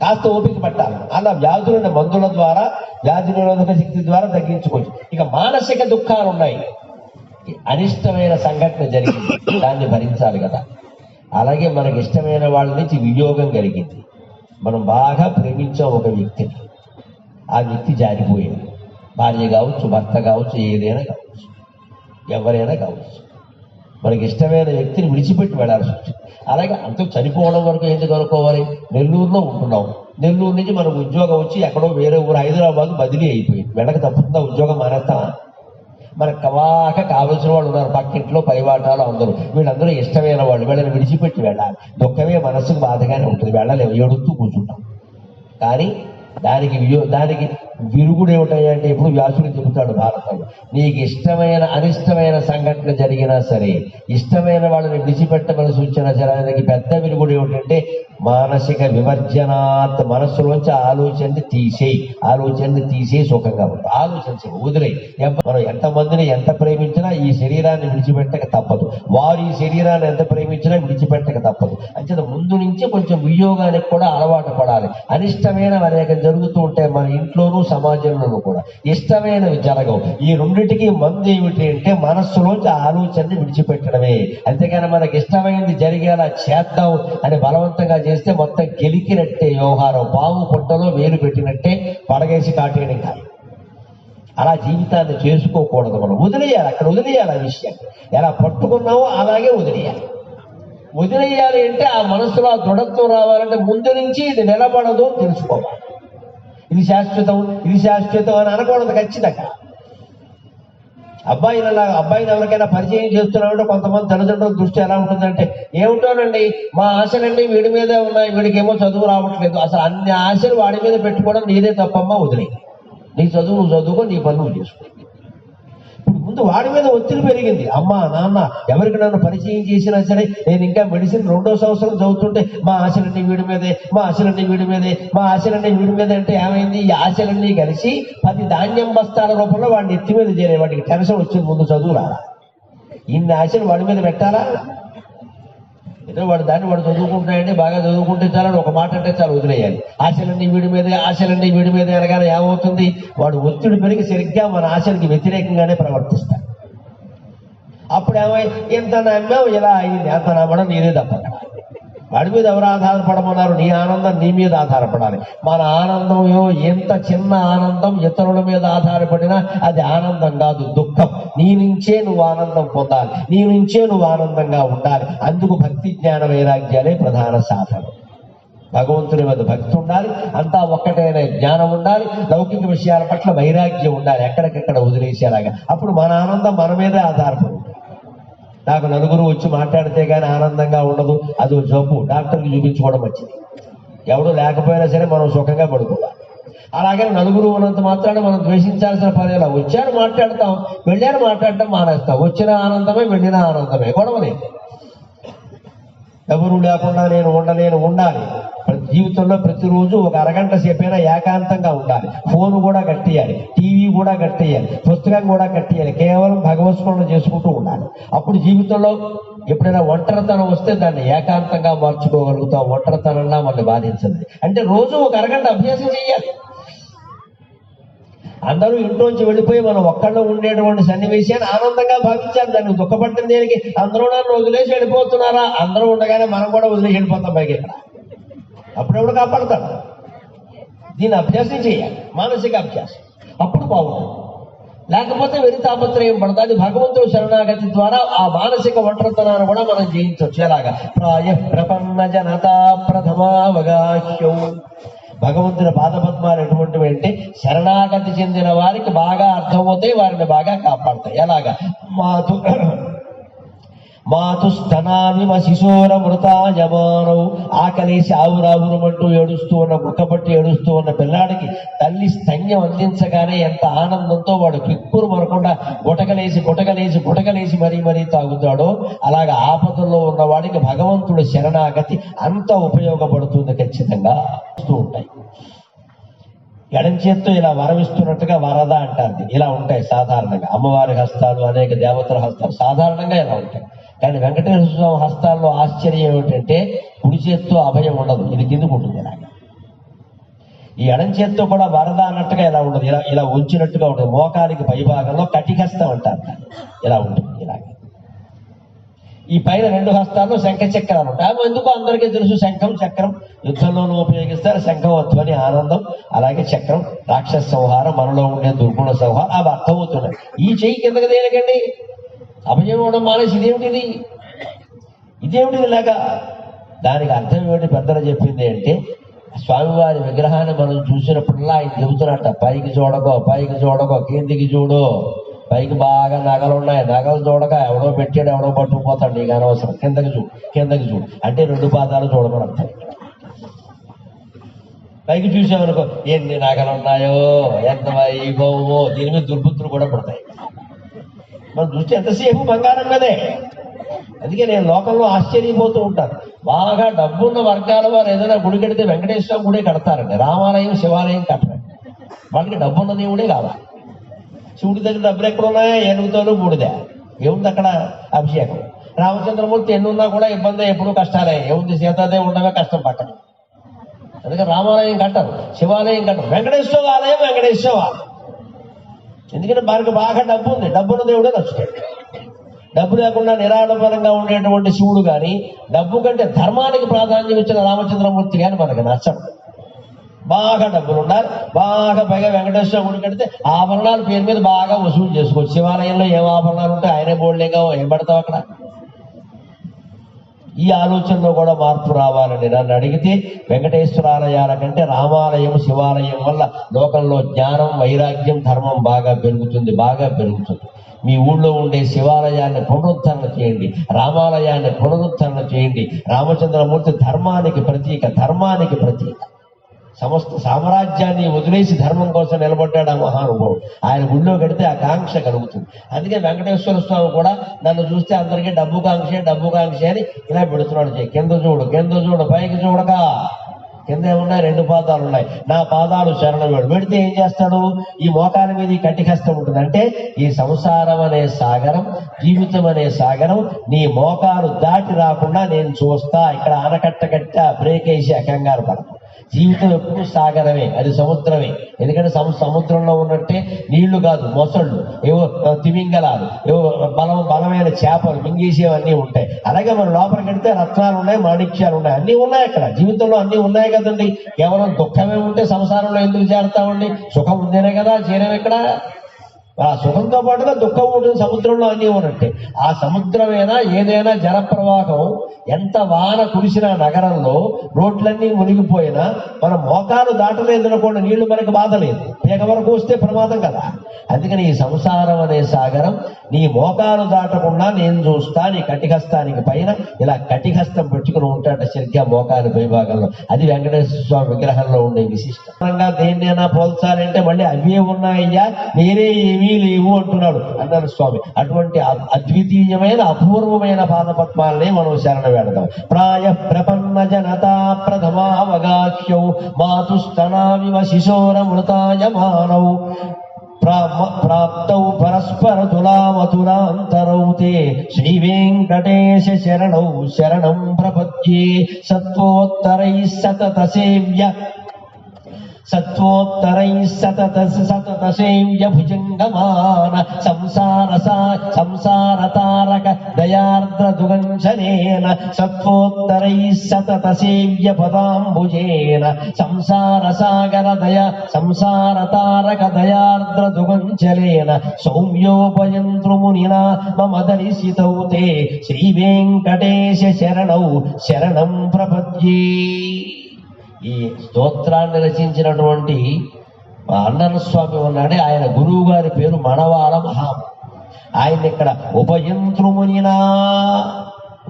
కాస్త ఓపిక పట్టాలి. అలా వ్యాధులను మందుల ద్వారా, వ్యాధి నిరోధక శక్తి ద్వారా తగ్గించుకోవచ్చు. ఇక మానసిక దుఃఖాలు ఉన్నాయి. అనిష్టమైన సంఘటన జరిగింది, దాన్ని భరించాలి కదా. అలాగే మనకి ఇష్టమైన వాళ్ళ నుంచి వియోగం కలిగింది. మనం బాగా ప్రేమించాం ఒక వ్యక్తిని, ఆ వ్యక్తి జారిపోయింది. భార్య కావచ్చు, భర్త కావచ్చు, ఏదైనా కావచ్చు, ఎవరైనా కావచ్చు. మనకి ఇష్టమైన వ్యక్తిని విడిచిపెట్టి వెళ్ళాల్సి వచ్చింది. అలాగే అంత చనిపోవడం వరకు ఎందుకు అనుకోవాలి? నెల్లూరులో ఉంటున్నాం, నెల్లూరు నుంచి మనకు ఉద్యోగం వచ్చి ఎక్కడో వేరే ఊరు హైదరాబాద్ బదిలీ అయిపోయింది. వెళ్ళక తప్పుతుందా? ఉద్యోగం మానేస్తామా? మనకు కావలసిన వాళ్ళు ఉన్నారు, పక్కింట్లో పైవాటాలు అందరూ. వీళ్ళందరూ ఇష్టమైన వాళ్ళు, వీళ్ళని విడిచిపెట్టి వెళ్ళాలి. దుఃఖమే మనసుకు బాధగానే ఉంటుంది, వెళ్ళలేము, ఏడుస్తూ కూర్చుంటాం. కానీ దానికి విరుగుడు ఏమిటంటే ఇప్పుడు వ్యాసుడు చెబుతాడు భారతంలో, నీకు ఇష్టమైన అనిష్టమైన సంఘటన జరిగినా సరే, ఇష్టమైన వాళ్ళని విడిచిపెట్టమని సూచన చేయడానికి పెద్ద విరుగుడు ఏమిటంటే మానసిక వివర్జనాత్. మనస్సులోంచి ఆలోచనని తీసేయి సుఖంగా ఉంటుంది. ఆలోచించి వదిలేయి. మనం ఎంతమందిని ఎంత ప్రేమించినా ఈ శరీరాన్ని విడిచిపెట్టక తప్పదు, వారు ఈ శరీరాన్ని ఎంత ప్రేమించినా విడిచిపెట్టక తప్పదు. అంచేత ముందు నుంచి కొంచెం వియోగానికి కూడా అలవాటు పడాలి. అనిష్టమైనవి అనేక జరుగుతూ ఉంటాయి మన ఇంట్లోనూ సమాజంలోనూ కూడా, ఇష్టమైనవి జరగవు. ఈ రెండింటికి మందు ఏమిటి అంటే మనస్సులోంచి ఆలోచనని విడిచిపెట్టడమే. అంతేగాని మనకి ఇష్టమైనది జరిగేలా చేద్దాం అని బలవంతంగా చేస్తే మొత్తం గెలికినట్టే వ్యవహారం. పాము పుట్టలో వేలు పెట్టినట్టే పడగేసి కాటేయడం కాదు. అలా జీవితాన్ని చేసుకోకూడదు. మనం వదిలేయాలి, అక్కడ వదిలేయాలి. ఆ విషయం ఎలా పట్టుకున్నామో అలాగే వదిలేయాలి అంటే ఆ మనసులో ఆ దృఢత్వం రావాలంటే ముందు నుంచి ఇది నిలబడదు అని తెలుసుకోవాలి. ఇది శాశ్వతం అని అనకూడదు ఖచ్చితంగా. అబ్బాయిని ఎవరికైనా పరిచయం చేస్తున్నామంటే కొంతమంది తల్లిదండ్రుల దృష్టి ఎలా ఉంటుందంటే, ఏమిటోనండి మా ఆశలన్నీ వీడి మీదే ఉన్నాయి, వీడికేమో చదువు రావట్లేదు, అసలు అన్ని ఆశలు వాడి మీద పెట్టుకోవడం నీదే తప్పమ్మా, వదిలే, నీ చదువు నువ్వు చదువుకో, నీ పనులు చేసుకో. ఇప్పుడు ముందు వాడి మీద ఒత్తిడి పెరిగింది. అమ్మ నాన్న ఎవరికి నన్ను పరిచయం చేసినా సరే నేను ఇంకా మెడిసిన్ 2వ సంవత్సరం చదువుతుంటే మా ఆశలన్నీ వీడి మీదే, మా ఆశలన్నీ వీడి మీదే, మా ఆశలన్నీ వీడి మీద అంటే ఏమైంది, ఈ ఆశలన్నీ కలిసి 10 ధాన్యం బస్తాల రూపంలో వాడిని ఎత్తి మీద చేరే, వాడికి టెన్షన్ వచ్చింది. ముందు చదువురా, ఇన్ని ఆశలు వాడి మీద పెట్టాలా? ఏదో వాడు చదువుకుంటాయండి, బాగా చదువుకుంటే చాలని ఒక మాట అంటే చాలు, వదిలేయాలి. ఆశలన్నీ వీడి మీదే, ఆశలన్నీ వీడి మీదే అనగానే ఏమవుతుంది, వాడు ఒత్తిడి పెరిగి సరిగ్గా మన ఆశలకి వ్యతిరేకంగానే ప్రవర్తిస్తాడు. అప్పుడు ఎంత నమ్మావు ఇలా అయింది, అంత నమ్మడం నీదే తప్ప. వాడి మీద ఎవరు ఆధారపడమన్నారు? నీ ఆనందం నీ మీద ఆధారపడాలి. మన ఆనందం ఎంత చిన్న ఆనందం ఇతరుల మీద ఆధారపడినా అది ఆనందం కాదు, దుఃఖం. నీ నుంచే నువ్వు ఆనందం పొందాలి, నీ నుంచే నువ్వు ఆనందంగా ఉండాలి. అందుకు భక్తి జ్ఞాన వైరాగ్యాలే ప్రధాన సాధన. భగవంతుని మీద భక్తి ఉండాలి, అంతా ఒక్కటైన జ్ఞానం ఉండాలి, లౌకిక విషయాల పట్ల వైరాగ్యం ఉండాలి, ఎక్కడికెక్కడ వదిలేసేలాగా. అప్పుడు మన ఆనందం మన మీదే ఆధారపడి. నాకు నలుగురు వచ్చి మాట్లాడితే కానీ ఆనందంగా ఉండదు, అది జబ్బు, డాక్టర్కి చూపించుకోవడం వచ్చింది. ఎవడు లేకపోయినా సరే మనం సుఖంగా పడుకోవాలి. అలాగే నలుగురు ఉన్నంత మాత్రాన్ని మనం ద్వేషించాల్సిన పనిలా. వచ్చారు మాట్లాడతాం, వెళ్ళారు మాట్లాడటం మానేస్తాం. వచ్చిన ఆనందమే, వెళ్ళిన ఆనందమే, గొడవలేదు. ఎవరు లేకుండా నేను ఉండలేను, ఉండాలి. జీవితంలో ప్రతిరోజు ఒక అరగంట సేపైనా ఏకాంతంగా ఉండాలి. ఫోన్ కూడా కట్టేయాలి, టీవీ కూడా కట్టేయాలి, పుస్తకం కూడా కట్టేయాలి. కేవలం భగవత్స్మరణ చేసుకుంటూ ఉండాలి. అప్పుడు జీవితంలో ఎప్పుడైనా ఒంటరితనం వస్తే దాన్ని ఏకాంతంగా మార్చుకోగలుగుతాం. ఒంటరితనంగా మనల్ని బాధించదు. అంటే రోజు ఒక అరగంట అభ్యాసం చేయాలి. అందరూ ఇంట్లోంచి వెళ్ళిపోయి మనం ఒక్కళ్ళు ఉండేటువంటి సన్నివేశాన్ని ఆనందంగా భావించాలి. దానికి దుఃఖపడిన దేనికి? అందరూ నన్ను వదిలేసి వెళ్ళిపోతున్నారా? అందరూ ఉండగానే మనం కూడా వదిలేసి వెళ్ళిపోతాం పైకి. ఇక్కడ అప్పుడెప్పుడు కాపాడతాడు? దీన్ని అభ్యాసం చేయాలి, మానసిక అభ్యాసం. అప్పుడు బాగుంటుంది. లేకపోతే వెరి తాపత్రయం పడుతుంది. భగవంతుడు శరణాగతి ద్వారా ఆ మానసిక ఒంటరితనాన్ని కూడా మనం జయించవచ్చు. ఎలాగా? ప్రాయ ప్రపన్న జనతా ప్రథమావగాహ్యం. భగవంతుని పాదపద్మాలు ఎటువంటివి అంటే శరణాగతి చెందిన వారికి బాగా అర్థమవుతాయి, వారిని బాగా కాపాడతాయి. ఎలాగా? మాతు స్తనావివ శిశోర మృతాయమానవు. ఆకలేసి ఆవురావురమంటూ ఏడుస్తూ ఉన్న, ముక్కపట్టి ఏడుస్తూ ఉన్న పిల్లాడికి తల్లి స్తన్యం అందించగానే ఎంత ఆనందంతో వాడు కిక్కురు మరకుండా గుటకలేసి మరీ తాగుతాడో, అలాగా ఆపదల్లో ఉన్న వాడికి భగవంతుడు శరణాగతి అంత ఉపయోగపడుతుంది. ఖచ్చితంగా వస్తూ ఉంటాయి. ఎడం చేత్తో ఇలా వరమిస్తున్నట్టుగా వరద అంటారు. ఇలా ఉంటాయి సాధారణంగా. అమ్మవారి హస్తాలు, అనేక దేవతల హస్తాలు సాధారణంగా ఇలా ఉంటాయి. కానీ వెంకటేశ్వర స్వామి హస్తాల్లో ఆశ్చర్యం ఏమిటంటే కుడి చేత్తో అభయం ఉండదు, ఇది కిందకు ఉంటుంది. ఇలాగా ఈ ఎడం చేత్తో కూడా వరద అన్నట్టుగా ఇలా ఉండదు, ఇలా ఉంచినట్టుగా ఉంటుంది. మోకాలికి పైభాగంలో కటిహస్తం అంటారు, ఇలా ఉంటుంది. ఇలాగ ఈ పైన 2 హస్తాల్లో శంఖ చక్రాలు ఉంటాయి. అవి ఎందుకు అందరికీ తెలుసు. శంఖం చక్రం యుద్ధంలోనూ ఉపయోగిస్తారు. శంఖం ధ్వని ఆనందం, అలాగే చక్రం రాక్షస సంహారం, మనలో ఉండే దుర్గుణ సంహారం, అవి అర్థమవుతున్నాయి. ఈ చెయ్యి కిందకి దేనికండి? అభయం ఇవ్వడం మానేసి ఇదేమిటిది లేక దానికి అర్థం ఏమిటి? పెద్దలు చెప్పింది అంటే, స్వామివారి విగ్రహాన్ని మనం చూసినప్పుడల్లా ఆయన చెబుతున్నట్ట, పైకి చూడకో కిందికి చూడు. పైకి బాగా నగలున్నాయి, నగలు చూడక ఎవడో పెట్టాడు, ఎవడో పట్టుకుపోతాడు, నీకు అనవసరం. కిందకి చూడు అంటే 2 పాదాలు చూడమని అర్థం. పైకి చూసామనుకో, ఎన్ని నగలున్నాయో, ఎంత వైభవమో, దీని మీద దుర్బుద్ధులు కూడా పడతాయి. మన దృష్టి ఎంతసేపు బంగారం కదే. అందుకే నేను లోకంలో ఆశ్చర్యపోతూ ఉంటాను. బాగా డబ్బున్న వర్గాల వారు ఏదైనా గుడి కడితే వెంకటేశ్వర గుడే కడతారండి, రామాలయం శివాలయం కట్టరండి. వాళ్ళకి డబ్బున్న దేవుడే కావాలి. శివుడి దగ్గర డబ్బులు ఎక్కడ ఉన్నాయా? ఏనుగుతోలు బూడిదే. ఏముంది అక్కడ? అభిషేకం. రామచంద్రమూర్తి ఎన్నున్నా కూడా ఇబ్బంది, ఎప్పుడు కష్టాలే. ఏముంది? సీతాదేవి ఉండగా కష్టం పక్కన. అందుకని రామాలయం కట్టరు, శివాలయం కట్టరు. వెంకటేశ్వర ఆలయం వెంకటేశ్వర. ఎందుకంటే వారికి బాగా డబ్బు ఉంది, డబ్బున్న దేవుడే నచ్చుతాడు. డబ్బు లేకుండా నిరాడంబరంగా ఉండేటువంటి శివుడు కానీ, డబ్బు కంటే ధర్మానికి ప్రాధాన్యం ఇచ్చిన రామచంద్రమూర్తి కానీ మనకు నచ్చడు. బాగా డబ్బులు ఉండాలి, బాగా పైగా వెంకటేశ్వర గుడి కడితే ఆభరణాల పేరు మీద బాగా వసూలు చేసుకోవచ్చు. శివాలయంలో ఏం ఆభరణాలు ఉంటాయి? ఆయనే బోల్డేగా ఏం పడతావు అక్కడ. ఈ ఆలోచనలో కూడా మార్పు రావాలని నన్ను అడిగితే, వెంకటేశ్వరాలయాల కంటే రామాలయం శివాలయం వల్ల లోకంలో జ్ఞానం, వైరాగ్యం, ధర్మం బాగా పెరుగుతుంది. మీ ఊళ్ళో ఉండే శివాలయాన్ని పునరుద్ధరణ చేయండి, రామాలయాన్ని పునరుద్ధరణ చేయండి. రామచంద్రమూర్తి ధర్మానికి ప్రతీక. సమస్త సామ్రాజ్యాన్ని వదిలేసి ధర్మం కోసం నిలబడ్డాడు ఆ మహానుభావుడు. ఆయన గుళ్ళో కడితే ఆ కాంక్ష కలుగుతుంది. అందుకే వెంకటేశ్వర స్వామి కూడా నన్ను చూస్తే అందరికీ డబ్బు కాంక్ష అని ఇలా పెడుతున్నాడు. కింద చూడు పైకి చూడక. కింద ఏమున్నాయి? 2 పాదాలు ఉన్నాయి. నా పాదాలు శరణం వేడు. పెడితే ఏం చేస్తాడు? ఈ మోకాల మీద ఈ కట్టికష్టం ఉంటుంది. అంటే ఈ సంసారం అనే సాగరం, జీవితం అనే సాగరం నీ మోకాలు దాటి రాకుండా నేను చూస్తా. ఇక్కడ ఆనకట్ట బ్రేక్ వేసి కంగారు పడతాం. జీవితం ఎప్పుడు సాగరమే, అది సముద్రమే. ఎందుకంటే సముద్రంలో ఉన్నట్టే నీళ్లు కాదు, మొసళ్ళు, ఏవో తిమింగలాలు, ఏవో బలమైన చేపలు మింగేసేవన్నీ ఉంటాయి. అలాగే మన లోపలికి వెళ్తే రత్నాలు ఉన్నాయి, మాణిక్యాలు ఉన్నాయి, అన్నీ ఉన్నాయి. అక్కడ జీవితంలో అన్నీ ఉన్నాయి కదండి. కేవలం దుఃఖమే ఉంటే సంసారంలో ఎందుకు చేరతామండి? సుఖం ఉందేనే కదా చేరం. ఇక్కడ ఆ సుఖంతో పాటుగా దుఃఖం ఉంటుంది. సముద్రంలో అన్నీ ఉన్నట్టే. ఆ సముద్రమైనా ఏదైనా జలప్రవాహం ఎంత వాన కురిసిన నగరంలో రోడ్లన్నీ మునిగిపోయినా మన మోకాలు దాటలేదనుకోండి, నీళ్లు మనకి బాధ లేదు. పేక వరకు వస్తే ప్రమాదం కదా. అందుకని ఈ సంసారం అనే సాగరం నీ మోకాలు దాటకుండా నేను చూస్తా. నీ కటిహస్తానికి పైన ఇలా కటిహస్తం పెట్టుకుని ఉంటాట సరిగ్గా మోకాలు పైభాగంలో. అది వెంకటేశ్వర స్వామి విగ్రహంలో ఉండే విశిష్టంగా. దేన్నైనా పోల్చాలంటే మళ్ళీ అవే ఉన్నాయ్యా, వేరే ఏమీ లేవు అంటున్నాడు అన్నారు స్వామి. అటువంటి అద్వితీయమైన అపూర్వమైన పాదపద్మాలనే మనం శరణ వేడదాం. ప్రాయ ప్రపన్న జనతా ప్రథమావగాహ్యౌ మాతుస్తనావివ శిశోరమృతాయ మానౌ ప్రాప్తౌ పరస్పర తులామతులాంతరౌ తే శ్రీ వెంకటేశ శరణం ప్రపద్యే. సత్వోత్తరైః సతత సేవ్య భుజంగమాన సంసార తారక దయార్ద్ర దుగంశనేన. సత్వోత్తరైః సతత సేవ్య పదాంబుజేన. సంసార తారక దయార్ద్ర దుగంచలేన. సౌమ్యోపయంతృమునినా మమ దర్శితౌ తే శ్రీ వెంకటేశ శరణం ప్రపద్యే. ఈ స్తోత్రాన్ని రచించినటువంటి అన్నన స్వామి ఉన్నాడే, ఆయన గురువు గారి పేరు మనవాల మహాము. ఆయన ఇక్కడ ఉపయంత్రుమునినా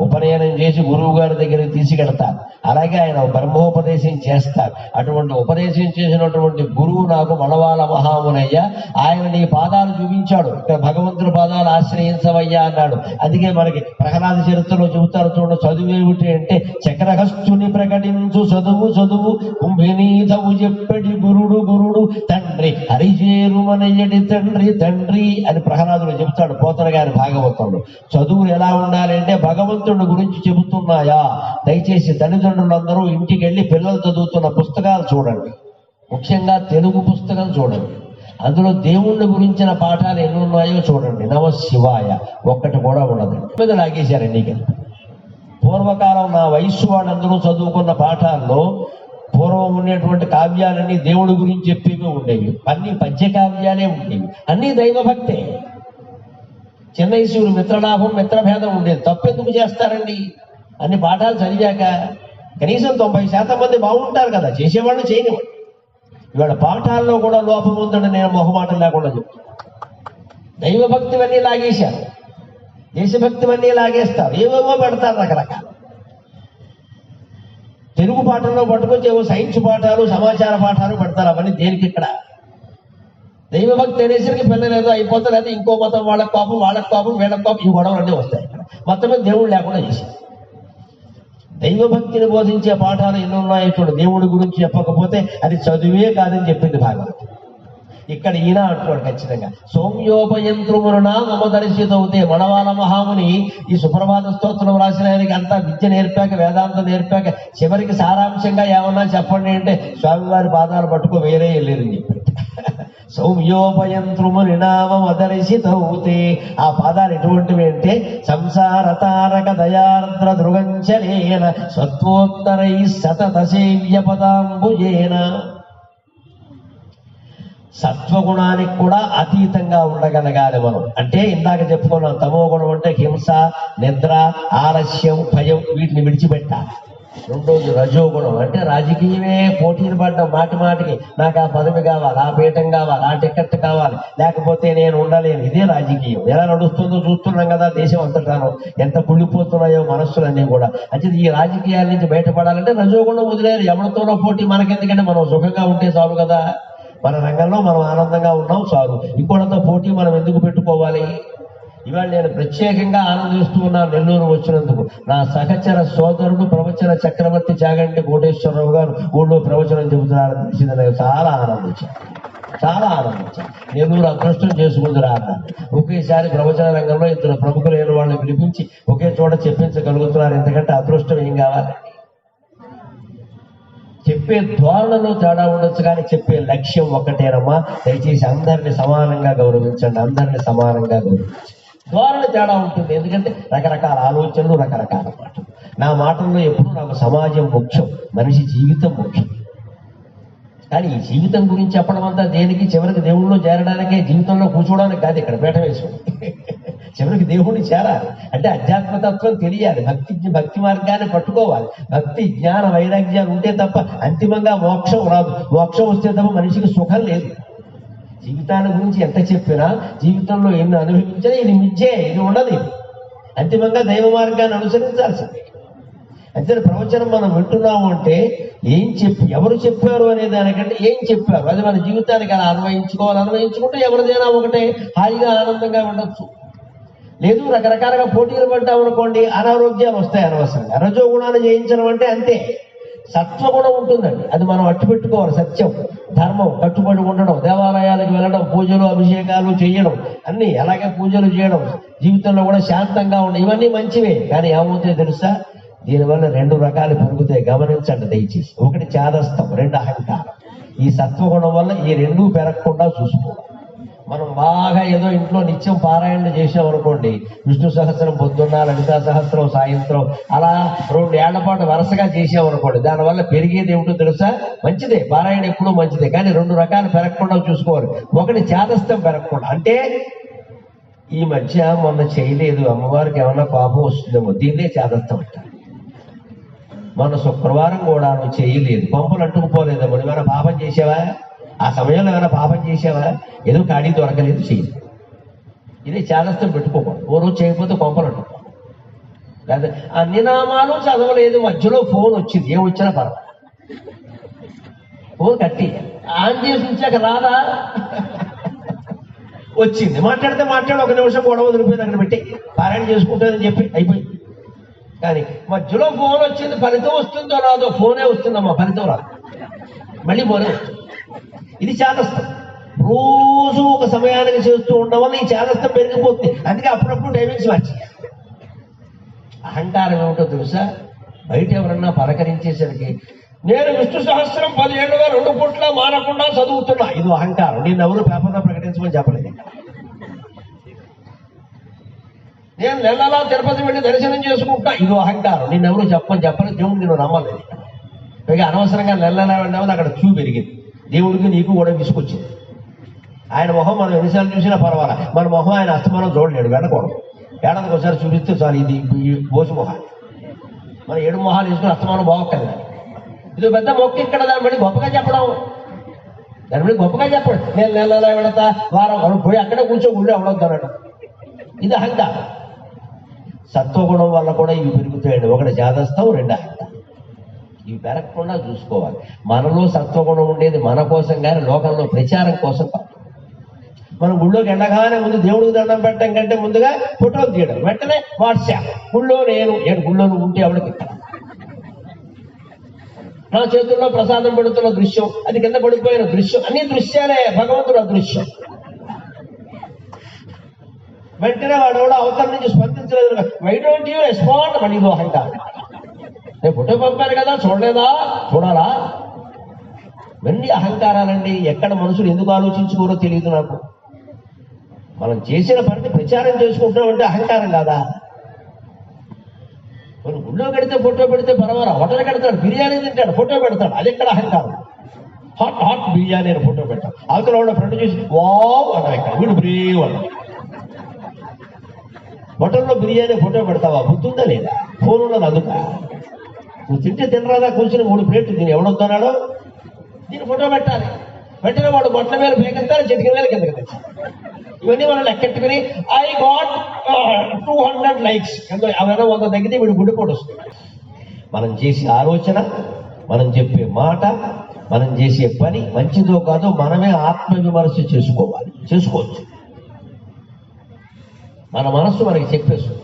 ఉపనయనం చేసి గురువు గారి దగ్గరికి తీసుకెడతారు. అలాగే ఆయన బ్రహ్మోపదేశం చేస్తారు. అటువంటి ఉపదేశం చేసినటువంటి గురువు నాకు మనవాల మహామునయ్య. ఆయన నీ పాదాలు చూపించాడు. ఇక్కడ భగవంతుని పాదాలు ఆశ్రయించవయ్యా అన్నాడు. అందుకే మనకి ప్రహ్లాద చరిత్రలో చెబుతారు చూడండి. చదువేమిటి అంటే చక్రహస్తుని ప్రకటించు చదువు కుంభినీధవు చెప్పటి గురుడు తండ్రి హరిచేరుమనయ్యడి తండ్రి అని ప్రహ్లాదుడు చెబుతాడు పోతన గారి భాగవతంలో. చదువులు ఎలా ఉండాలంటే భగవంతుడి గురించి చెబుతున్నాయా? దయచేసి తల్లిదండ్రులందరూ ఇంటికి వెళ్ళి పిల్లలు చదువుతున్న పుస్తకాలు చూడండి. ముఖ్యంగా తెలుగు పుస్తకం చూడండి. అందులో దేవుణ్ణి గురించిన పాఠాలు ఎన్ని ఉన్నాయో చూడండి. నమ శివాయ ఒక్కటి కూడా ఉండదండి. మీద లాగేశారండి. పూర్వకాలం నా వయస్సు వాళ్ళందరూ చదువుకున్న పాఠాల్లో పూర్వం ఉండేటువంటి కావ్యాలన్నీ దేవుడి గురించి చెప్పేవి ఉండేవి. అన్ని పద్య కావ్యాలే ఉండేవి. అన్నీ దైవభక్తే. చిన్నయశివుడు మిత్రలాభం మిత్రభేదం ఉండేది. తప్పెందుకు చేస్తారండి? అన్ని పాఠాలు చదివాక కనీసం 90% మంది బాగుంటారు కదా, చేసేవాళ్ళు చేయనివాడు. ఇవాళ పాఠాల్లో కూడా లోపం ఉందని నేను మొహమాటం లేకుండా చెప్తాను. దైవభక్తివన్నీ లాగేశారు, దేశభక్తివన్నీ లాగేస్తారు, ఏవేవో పెడతారు రకరకాల. తెలుగు పాఠంలో పట్టుకొచ్చి ఏవో సైన్స్ పాఠాలు సమాచార పాఠాలు పెడతారు. అవన్నీ దేనికి? ఇక్కడ దైవభక్తి అనేసరికి పిల్లలు ఏదో అయిపోతారు. అది ఇంకో మతం వాళ్ళకి కోపం వీళ్ళకి కోపం, ఈ గొడవలు అన్నీ వస్తాయి. ఇక్కడ మొత్తం మీద దేవుడు లేకుండా చేశారు. దైవభక్తిని బోధించే పాఠాలు ఎన్ని ఉన్నాయో చూడు. దేవుడి గురించి చెప్పకపోతే అది చదువే కాదని చెప్పింది భాగవతం. ఇక్కడ ఈయన అంటున్నాడు ఖచ్చితంగా. సౌమ్యోపయంత్రమున మమ దర్శితవుతే. మనవాల మహాముని ఈ సుప్రభాత స్తోత్రం రాసిన ఆయనకి అంతా విద్య నేర్పాక, వేదాంతం నేర్పాక చివరికి సారాంశంగా ఏమన్నా చెప్పండి అంటే స్వామివారి పాదాలు పట్టుకో వేరే వెళ్ళేదని చెప్పాడు. సౌమ్యోపయంత్రుముని నామదర్శితౌతే. ఆ పాదాలు ఎటువంటివి అంటే సంసార తారక దయార్ద్ర దృగంచలేన సత్వోత్తరైః సతత సేవ్య పదాంబుజేన. సత్వగుణానికి కూడా అతీతంగా ఉండగలగాలి మనం. అంటే ఇందాక చెప్పుకున్నాం, తమో గుణం అంటే హింస, నిద్ర, ఆలస్యం, భయం, వీటిని విడిచిపెట్టాలి. రెండోది రజోగుణం, అంటే రాజకీయమే పోటీలు పడ్డం మాటి మాటికి. నాకు ఆ పదవి కావాలి, ఆ పీఠం కావాలి, ఆ టికెట్ కావాలి, లేకపోతే నేను ఉండలేను. ఇదే రాజకీయం. ఎలా నడుస్తుందో చూస్తున్నాం కదా దేశం అంతటాను, ఎంత కుళ్ళిపోతున్నాయో మనస్సులన్నీ కూడా. అంటే ఈ రాజకీయాల నుంచి బయటపడాలంటే రజోగుణం వదిలేరు. ఎవరితోనో పోటీ మనకెందుకంటే మనం సుఖంగా ఉంటే చాలు కదా. మన రంగంలో మనం ఆనందంగా ఉన్నాం చాలు. ఇంకోటితో పోటీ మనం ఎందుకు పెట్టుకోవాలి? ఇవాళ నేను ప్రత్యేకంగా ఆనందిస్తూ ఉన్నాను నెల్లూరు వచ్చినందుకు. నా సహచర సోదరుడు ప్రవచన చక్రవర్తి చాగంటి కోటేశ్వరరావు గారు ఊళ్ళో ప్రవచనం చెబుతున్నారని తెలిసింది. నాకు చాలా ఆనందించాను. నెల్లూరు అదృష్టం చేసుకుందిరా అన్నారు. ఒకేసారి ప్రవచన రంగంలో ఇద్దరు ప్రముఖులైన వాళ్ళని పిలిపించి ఒకే చోట చెప్పించగలుగుతున్నారు. ఎందుకంటే అదృష్టం ఏం కావాలి? చెప్పే ధోరణలో తేడా ఉండొచ్చు, కానీ చెప్పే లక్ష్యం ఒక్కటేనమ్మా. దయచేసి అందరిని సమానంగా గౌరవించండి, అందరిని సమానంగా గౌరవించండి. ధోరణి తేడా ఉంటుంది, ఎందుకంటే రకరకాల ఆలోచనలు, రకరకాల మాటలు. నా మాటల్లో ఎప్పుడు నాకు సమాజం ముఖ్యం, మనిషి జీవితం ముఖ్యం. కానీ ఈ జీవితం గురించి చెప్పడం అంతా దేనికి? చివరికి దేవుళ్ళో చేరడానికే, జీవితంలో కూర్చోవడానికి కాదు. ఇక్కడ పీఠ వేసుకోండి, చివరికి దేవుణ్ణి చేరాలి అంటే అధ్యాత్మతత్వం తెలియాలి, భక్తి మార్గాన్ని పట్టుకోవాలి. భక్తి జ్ఞాన వైరాగ్యాలు ఉంటే తప్ప అంతిమంగా మోక్షం రాదు. మోక్షం వస్తే తప్ప మనిషికి సుఖం లేదు. జీవితాన్ని గురించి ఎంత చెప్పినా, జీవితంలో ఎన్ని అనుభవించినా ఇది మిథ్యే, ఇది ఉండదు. అంతిమంగా దైవ మార్గాన్ని అనుసరించాల్సింది. అయితే ప్రవచనం మనం వింటున్నాము అంటే ఎవరు చెప్పారు అనే దానికంటే ఏం చెప్పారు అది మన జీవితానికి అలా అన్వయించుకుంటే ఎవరిదైనా ఒకటే హాయిగా ఆనందంగా ఉండొచ్చు. లేదు రకరకాలుగా పోటీలు పడ్డామనుకోండి, అనారోగ్యాలు వస్తాయి అనవసరంగా. రజోగుణాన్ని జయించడం అంటే అంతే. సత్వగుణం ఉంటుందండి, అది మనం అట్టు పెట్టుకోవాలి. సత్యం, ధర్మం, కట్టుబడి ఉండడం, దేవాలయాలకు వెళ్ళడం, పూజలు అభిషేకాలు చేయడం, అన్ని అలాగే పూజలు చేయడం, జీవితంలో కూడా శాంతంగా ఉండడం, ఇవన్నీ మంచివే. కానీ ఏమవుతాయో తెలుసా? దీనివల్ల రెండు రకాలు పెరుగుతాయి, గమనించండి దయచేసి. ఒకటి చాదస్తం, రెండు అహంకారం. ఈ సత్వగుణం వల్ల ఈ రెండూ పెరగకుండా చూసుకోవాలి. మనం బాగా ఏదో ఇంట్లో నిత్యం పారాయణ చేసాం అనుకోండి, విష్ణు సహస్రం పొద్దున్న, లలితా సహస్రం సాయంత్రం, అలా 2 ఏళ్ల పాటు వరుసగా చేసాం అనుకోండి, దానివల్ల పెరిగేది ఏమిటో తెలుసా? మంచిదే, పారాయణ ఎప్పుడూ మంచిదే, కానీ 2 రకాలు పెరగకుండా చూసుకోవాలి. ఒకటి చాదస్తం పెరగకుండా, అంటే ఈ మధ్య మొన్న చేయలేదు, అమ్మవారికి ఏమన్నా పాపం వస్తుందేమో, దీన్నే చాదస్తం అంటారు. మొన్న శుక్రవారం కూడా నువ్వు చేయలేదు, పంపులు అంటుకుపోలేదేమో, ఏమైనా పాపం చేసావా? ఆ సమయంలో ఏమైనా పాపం చేసావా? ఏదో ఖాళీ దొరకలేదు, చేయలేదు. ఇది చాదస్తం పెట్టుకోకూడదు. ఓ రోజు చేయకపోతే కొంపలు అంటుకో. లేదా అన్ని నామాలు చదవలేదు, మధ్యలో ఫోన్ వచ్చింది, ఏం వచ్చినా పర్వాలేదు, ఫోన్ కట్టి ఆన్ చేసి ఉంచాక రాదా? వచ్చింది, మాట్లాడితే ఒక నిమిషం గొడవ వదిలిపోయింది, అక్కడ పెట్టి పారాయణ చేసుకుంటానని చెప్పి అయిపోయింది. కానీ మధ్యలో ఫోన్ వచ్చింది, ఫలితం వస్తుందో రాదో, ఫోనే వస్తుందమ్మా, ఫలితం రాదు, మళ్ళీ ఫోనే వస్తుంది. ఇది చాదస్తం. రోజు ఒక సమయానికి చేస్తూ ఉండడం వల్ల ఈ చాదస్తం పెరిగిపోతుంది. అందుకే అప్పుడప్పుడు టైమింగ్స్ మార్చి. అహంకారం ఏమిటో తెలుసా? బయట ఎవరన్నా పలకరించేసరికి నేను విష్ణు సహస్రం 10 ఏళ్ళుగా 2 పూట్ల మానకుండా చదువుతున్నా, ఇది అహంకారం. నేను ఎవరు పేపర్లో ప్రకటించమని చెప్పలేదు. నేను నెలలా తిరుపతి వెళ్ళి దర్శనం చేసుకుంటా, ఇదో అహంకారం. నిన్నెవరు చెప్పలేదు, దేవుడు నేను నమ్మలేదు. పైగా అనవసరంగా నెలలా వెళ్ళామని అక్కడ క్యూ పెరిగింది. దేవుడికి నీకు కూడా విసుకొచ్చింది. ఆయన మొహం మనం ఎన్నిసార్లు చూసినా పర్వాలా, మన మొహం ఆయన అస్తమానం చూడలేడు, వెళ్ళకూడదు. ఏడాదికి ఒకసారి చూపిస్తే చాలు. ఇది బోసు మొహాలు, మన 7 మొహాలు వేసుకుని అస్తమానం బాగొక్కదు. ఇది పెద్ద మొక్క, ఇక్కడ దాన్ని బట్టి గొప్పగా చెప్పడం, నేను నెలలా వెళతా, వారం పోయి అక్కడే కూర్చో, గుళ్ళు అవడొద్దు అన్నట్టు. ఇది అహంకారం. సత్వగుణం వల్ల కూడా ఇవి పెరుగుతాయండి. ఒకటి జాదస్తం, 2 అహంకారం. ఇవి పెరగకుండా చూసుకోవాలి. మనలో సత్వగుణం ఉండేది మన కోసం, కానీ లోకంలో ప్రచారం కోసం కాదు. మనం గుళ్ళోకి వెళ్ళగానే ముందు దేవుడికి దండం పెట్టడం కంటే ముందుగా ఫోటోలు తీయడం, వెంటనే వాట్సాప్, గుళ్ళో నేను గుళ్ళో ఉంటే ఎవరికి ఇక్కడ నా చేతుల్లో ప్రసాదం పెడుతున్న దృశ్యం, అది కింద పడిపోయిన దృశ్యం, అన్ని దృశ్యాలే. భగవంతుడు అదృశ్యం. వెంటనే వాడు కూడా అవతల నుంచి స్పందించలేదు, వై డోంట్ యూ రెస్పాండ్, మళ్ళీ ఇదో అహంకారం. నేను ఫోటో పంపాను కదా, చూడలేదా, చూడాలా? ఇవన్నీ అహంకారాలండి. ఎక్కడ మనుషులు ఎందుకు ఆలోచించుకోరో తెలియదు నాకు. మనం చేసిన పనిని ప్రచారం చేసుకుంటామంటే అహంకారం కాదా? మనం గుళ్ళో కడితే ఫోటో పెడితే పర్వాలా, హోటల్ కడతాడు, బిర్యానీ తింటాడు, ఫోటో పెడతాడు, అది ఎక్కడ అహంకారం? హాట్ బిర్యానీ అని ఫోటో పెట్టాడు, అవతల వాడు ఫ్రెండ్ చూసి వావ్ అన్నాడు, ఇక్కడ వీడు బ్రేవ్ అన్నాడు. హోటల్లో బిర్యానీ ఫోటో పెడతావా? బుద్ధుందా లేదా? ఫోన్ ఉన్నది అందుక. నువ్వు తింటే తినరాదా, కూర్చుని 3 ప్లేట్లు తిని ఎవడొస్తున్నాడో దీని ఫోటో పెట్టాలి. వెంటనే వాడు బొట్ల మీద పేకెత్తారు, చెట్టు కింద కిందకి తెచ్చారు. ఇవన్నీ మనం లెక్కెట్టుకుని ఐ గాట్ 200 లైక్స్ అవన్నీ 100 తగ్గితే వీడు గుండెపోటు వస్తుంది. మనం చేసే ఆలోచన, మనం చెప్పే మాట, మనం చేసే పని మంచిదో కాదో మనమే ఆత్మవిమర్శ చేసుకోవచ్చు. మన మనస్సు మనకి చెప్పేస్తుంది.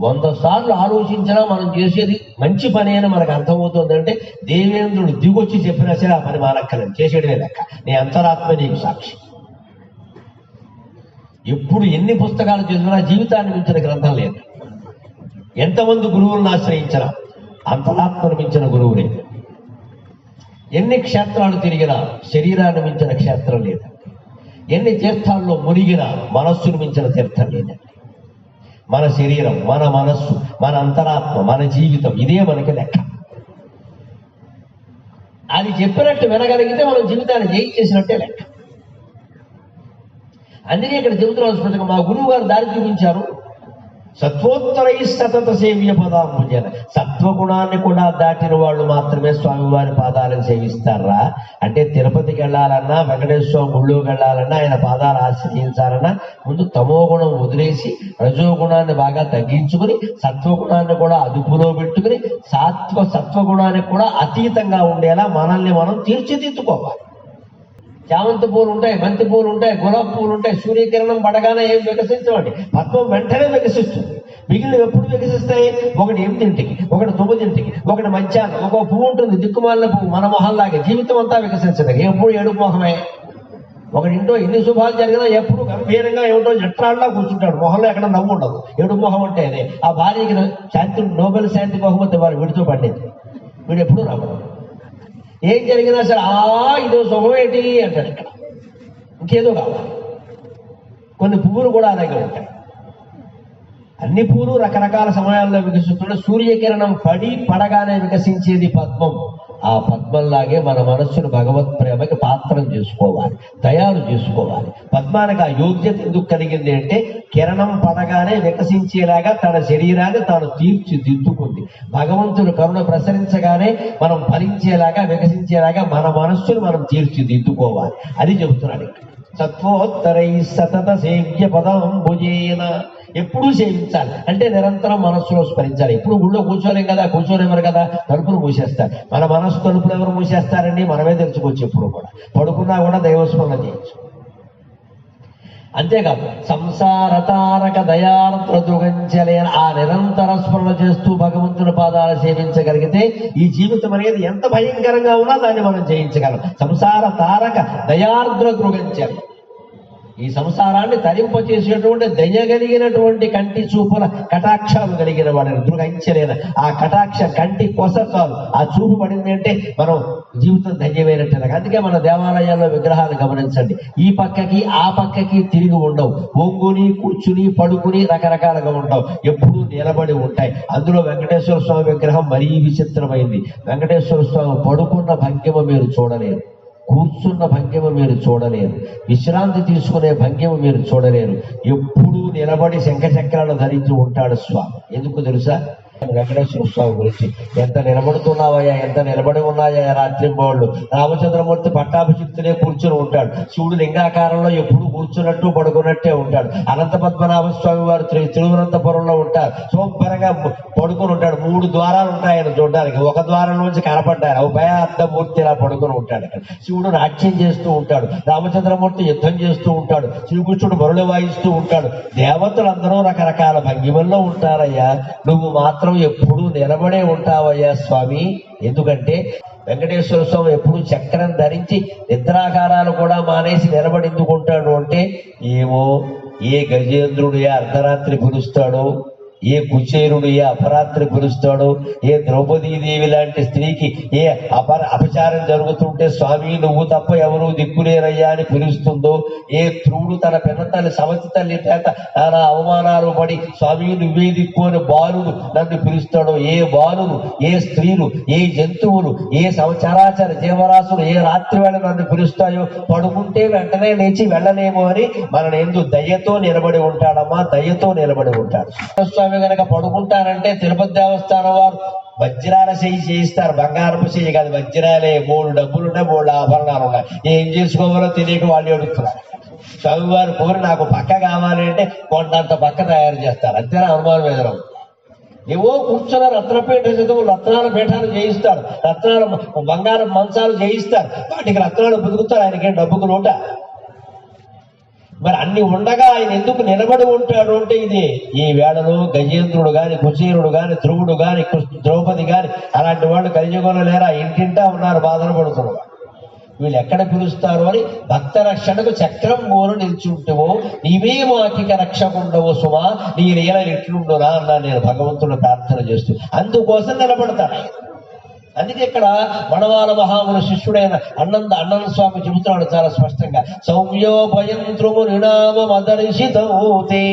100 సార్లు ఆలోచించినా మనం చేసేది మంచి పని అని మనకు అర్థమవుతుంది. అంటే దేవేంద్రుడు దిగొచ్చి చెప్పినా సరే ఆ పని మానక్కలేదు, చేసేయడమే లెక్క. నీ అంతరాత్మ నీకు సాక్షి. ఎప్పుడు ఎన్ని పుస్తకాలు చదివినా జీవితాన్ని మించిన గ్రంథం లేదు. ఎంతమంది గురువులను ఆశ్రయించినా అంతరాత్మను మించిన గురువు లేదు. ఎన్ని క్షేత్రాలు తిరిగినా శరీరాన్ని మించిన క్షేత్రం లేదు. ఎన్ని తీర్థాల్లో మునిగినా మనస్సును మించిన తీర్థం లేదండి. మన శరీరం, మన మనస్సు, మన అంతరాత్మ, మన జీవితం ఇదే మనకి లెక్క. అది చెప్పినట్టు వినగలిగితే మనం జీవితాన్ని జయించేసినట్టే లెక్క. అందుకే ఇక్కడ చెబుతున్న స్పష్టంగా మా గురువు గారు దారి చూపించారు. సత్వోత్తరై సతత సేవ్య పదాంబుజన. సత్వగుణాన్ని కూడా దాటిన వాళ్ళు మాత్రమే స్వామివారి పాదాలను సేవిస్తారా అంటే, తిరుపతికి వెళ్ళాలన్నా, వెంకటేశ్వర స్వామి గుళ్ళోకి వెళ్ళాలన్నా, ఆయన పాదాలు ఆశ్రయించాలన్నా ముందు తమో గుణం వదిలేసి రజోగుణాన్ని బాగా తగ్గించుకుని సత్వగుణాన్ని కూడా అదుపులో పెట్టుకుని సత్వగుణానికి కూడా అతీతంగా ఉండేలా మనల్ని మనం తీర్చిదిద్దుకోవాలి. చామంతి పూలు ఉంటాయి, బంతి పూలు ఉంటాయి, గులాబీ పూలు ఉంటాయి. సూర్యకిరణం పడగానే ఏం వికసించవండి, పద్మం వెంటనే వికసిస్తుంది. మిగిలిన ఎప్పుడు వికసిస్తాయి? ఒకటి 8ంటికి, ఒకటి 9ంటికి, ఒకటి మధ్యాహ్నం. ఒక పువ్వు ఉంటుంది దిక్కుమాలిన పువ్వు, మన మొహంలాగే జీవితం అంతా వికసించదు. ఎప్పుడు ఏడుపు మొహమే. ఒకటింటో ఎన్ని శుభాలు జరిగినా ఎప్పుడు గంభీరంగా ఏమిటో జట్రాళ్ళ కూర్చుంటాడు, మొహంలో ఎక్కడ నవ్వు ఉండదు. ఏడుపు మొహం అంటే అదే. ఆ భార్యకి శాంతి, నోబెల్ శాంతి బహుమతి వారు వీడితో పండింది. వీడు ఎప్పుడు నవ్వడు. ఏం జరిగినా సరే ఇదో శుభం ఏంటి అంటాడు. ఇక్కడ ఇంకేదో కావాలి. కొన్ని పువ్వులు కూడా అలాగే ఉంటాయి. అన్ని పూలు రకరకాల సమయాల్లో వికసిస్తుంటే సూర్యకిరణం పడగానే వికసించేది పద్మం. ఆ పద్మంలాగే మన మనస్సును భగవత్ ప్రేమకి పాత్రం చేసుకోవాలి, తయారు చేసుకోవాలి. పద్మానికి ఆ యోగ్యత ఎందుకు కలిగింది అంటే, కిరణం పడగానే వికసించేలాగా తన శరీరాన్ని తాను తీర్చిదిద్దుకుంది. భగవంతుడు కరుణ ప్రసరించగానే మనం ఫలించేలాగా, వికసించేలాగా మన మనస్సును మనం తీర్చిదిద్దుకోవాలి. అది చెబుతున్నాడు. సత్వోత్తరై సతత సేవ్య పదాంబుజేన. ఎప్పుడూ సేవించాలి అంటే నిరంతరం మనస్సులో స్మరించాలి. ఎప్పుడు గుళ్ళో కూర్చోలేం కదా, కూర్చోలేమరు కదా, తలుపులు మూసేస్తారు. మన మనస్సు తలుపులు ఎవరు మూసేస్తారండి? మనమే తెలుసుకోవచ్చు. ఎప్పుడు కూడా పడుకున్నా కూడా దైవస్మరణ చేయొచ్చు. అంతేకాదు సంసార తారక దయార్ద్ర దృగంచలేన ఆ నిరంతర స్మరణ చేస్తూ భగవంతుని పాదాలు సేవించగలిగితే ఈ జీవితం అనేది ఎంత భయంకరంగా ఉన్నా దాన్ని మనం జయించగలం. సంసార తారక దయార్ద్ర దృగంచలే. ఈ సంసారాన్ని తరింపచేసేటువంటి దయ కలిగినటువంటి కంటి చూపుల కటాక్షాలు కలిగిన వాడిని దృగంచలేన. ఆ కటాక్ష కంటి కొస చాలు, ఆ చూపు పడింది అంటే మనం జీవితం ధన్యమైనట్టు. అందుకే మన దేవాలయాల్లో విగ్రహాలు గమనించండి, ఈ పక్కకి ఆ పక్కకి తిరిగి ఉండవు. ఒంగుని, కూర్చుని, పడుకుని రకరకాలుగా ఉండవు, ఎప్పుడూ నిలబడి ఉంటాయి. అందులో వెంకటేశ్వర స్వామి విగ్రహం మరీ విచిత్రమైంది. వెంకటేశ్వర స్వామి పడుకున్న భంగిమ మీరు చూడలేరు, కూర్చున్న భంగిమ మీరు చూడలేరు, విశ్రాంతి తీసుకునే భంగిమ మీరు చూడలేరు. ఎప్పుడూ నిలబడి శంఖచక్రాలు ధరించి ఉంటాడు స్వామి. ఎందుకు తెలుసా? వెంకటేశ్వర స్వామి గురించి ఎంత నిలబడుతున్నావయ్యా, ఎంత నిలబడి ఉన్నాయా రాత్రి బోళ్ళు. రామచంద్రమూర్తి పట్టాభిషిక్తులే కూర్చుని ఉంటాడు. శివుడు లింగాకారంలో ఎప్పుడు కూర్చున్నట్టు పడుకున్నట్టే ఉంటాడు. అనంత పద్మనాభ స్వామి వారు తిరువనంతపురంలో ఉంటారు, శుభ్రంగా పడుకుని ఉంటాడు. 3 ద్వారాలు ఉంటాయి ఆయన చూడడానికి. ఒక ద్వారం నుంచి కనపడ్డారు ఉభయార్థమూర్తి ఇలా పడుకుని ఉంటాడు. శివుడు నాట్యం చేస్తూ ఉంటాడు, రామచంద్రమూర్తి యుద్ధం చేస్తూ ఉంటాడు, శ్రీకృష్ణుడు మరులు వాయిస్తూ ఉంటాడు. దేవతలందరూ రకరకాల భంగిమల్లో ఉంటారయ్యా, నువ్వు మాత్రం ఎప్పుడు నిలబడే ఉంటావయ్యా స్వామి. ఎందుకంటే వెంకటేశ్వర స్వామి ఎప్పుడు చక్రం ధరించి నిద్రాకారాలు కూడా మానేసి నిలబడి ఎందుకుంటాడు అంటే, ఏమో ఏ గజేంద్రుడు ఏ అర్ధరాత్రి పిలుస్తాడో, ఏ కుచేరుడు ఏ అపరాత్రి పిలుస్తాడో, ఏ ద్రౌపదీదేవి లాంటి స్త్రీకి ఏ అపచారం జరుగుతుంటే స్వామి నువ్వు తప్ప ఎవరు దిక్కులేరయ్యా అని పిలుస్తుందో, ఏ ధ్రువుడు తన పెద్దతల్లి సవతి తల్లి చేత నానా అవమానాలు పడి స్వామి నువ్వే దిక్కు అని బాలుడు నన్ను పిలుస్తాడో, ఏ బాలుడు, ఏ స్త్రీలు, ఏ జంతువులు, ఏ చరాచర జీవరాశులు ఏ రాత్రి వేళ నన్ను పిలుస్తాయో, పడుకుంటే వెంటనే లేచి వెళ్ళలేమో అని మన ఎందు దయతో నిలబడి ఉంటాడమ్మా, దయతో నిలబడి ఉంటాడు. స్వామి గనక పడుకుంటారంటే తిరుపతి దేవస్థానం వారు వజ్రాల చెయ్యి చేయిస్తారు, బంగారపు చెయ్యి కాదు, వజ్రాలే. 3 డబ్బులున్నాయి, 3 ఆభరణాలు ఉన్నాయి. ఏం చేసుకోవాలో తెలియక వాళ్ళు అడుగుతున్నారు. స్వామివారు కోరి నాకు పక్క కావాలి అంటే కొండంత పక్క తయారు చేస్తారు. అంతేనా? అనుమానం ఎదురు. ఏవో కూర్చొని రత్నపీఠ చదువు, రత్నాల పీఠాలు చేయిస్తారు, రత్నాల బంగారం మంచాలు చేయిస్తారు, వాటికి రత్నాలు బతుకుతారు. ఆయనకేం డబ్బుకు లోట? మరి అన్ని ఉండగా ఆయన ఎందుకు నిలబడి ఉంటాడు అంటే ఇది ఈ వేళలో గజేంద్రుడు గాని, కుచేరుడు గాని, ధ్రువుడు గాని, ద్రౌపది గాని అలాంటి వాళ్ళు కలియుగంలో లేరా? ఇంటింటా ఉన్నారు, బాధలు పడుతున్నారు. వీళ్ళు ఎక్కడ పిలుస్తారు అని భక్త రక్షణకు చక్రం మోరు నిల్చుంటువో నీవే మాకిక రక్షకుండవు సుమా, నీ లీలలు ఎట్లుండునా అన్నాను నేను భగవంతుడు ప్రార్థన చేస్తూ. అందుకోసం నిలబడతాడు. అందుకే ఇక్కడ మనవాల మహాముని శిష్యుడైన అన్నంద స్వామి చెబుతున్నాడు చాలా స్పష్టంగా, సౌమ్యోపయంత్రుము నినామదర్శితౌతే.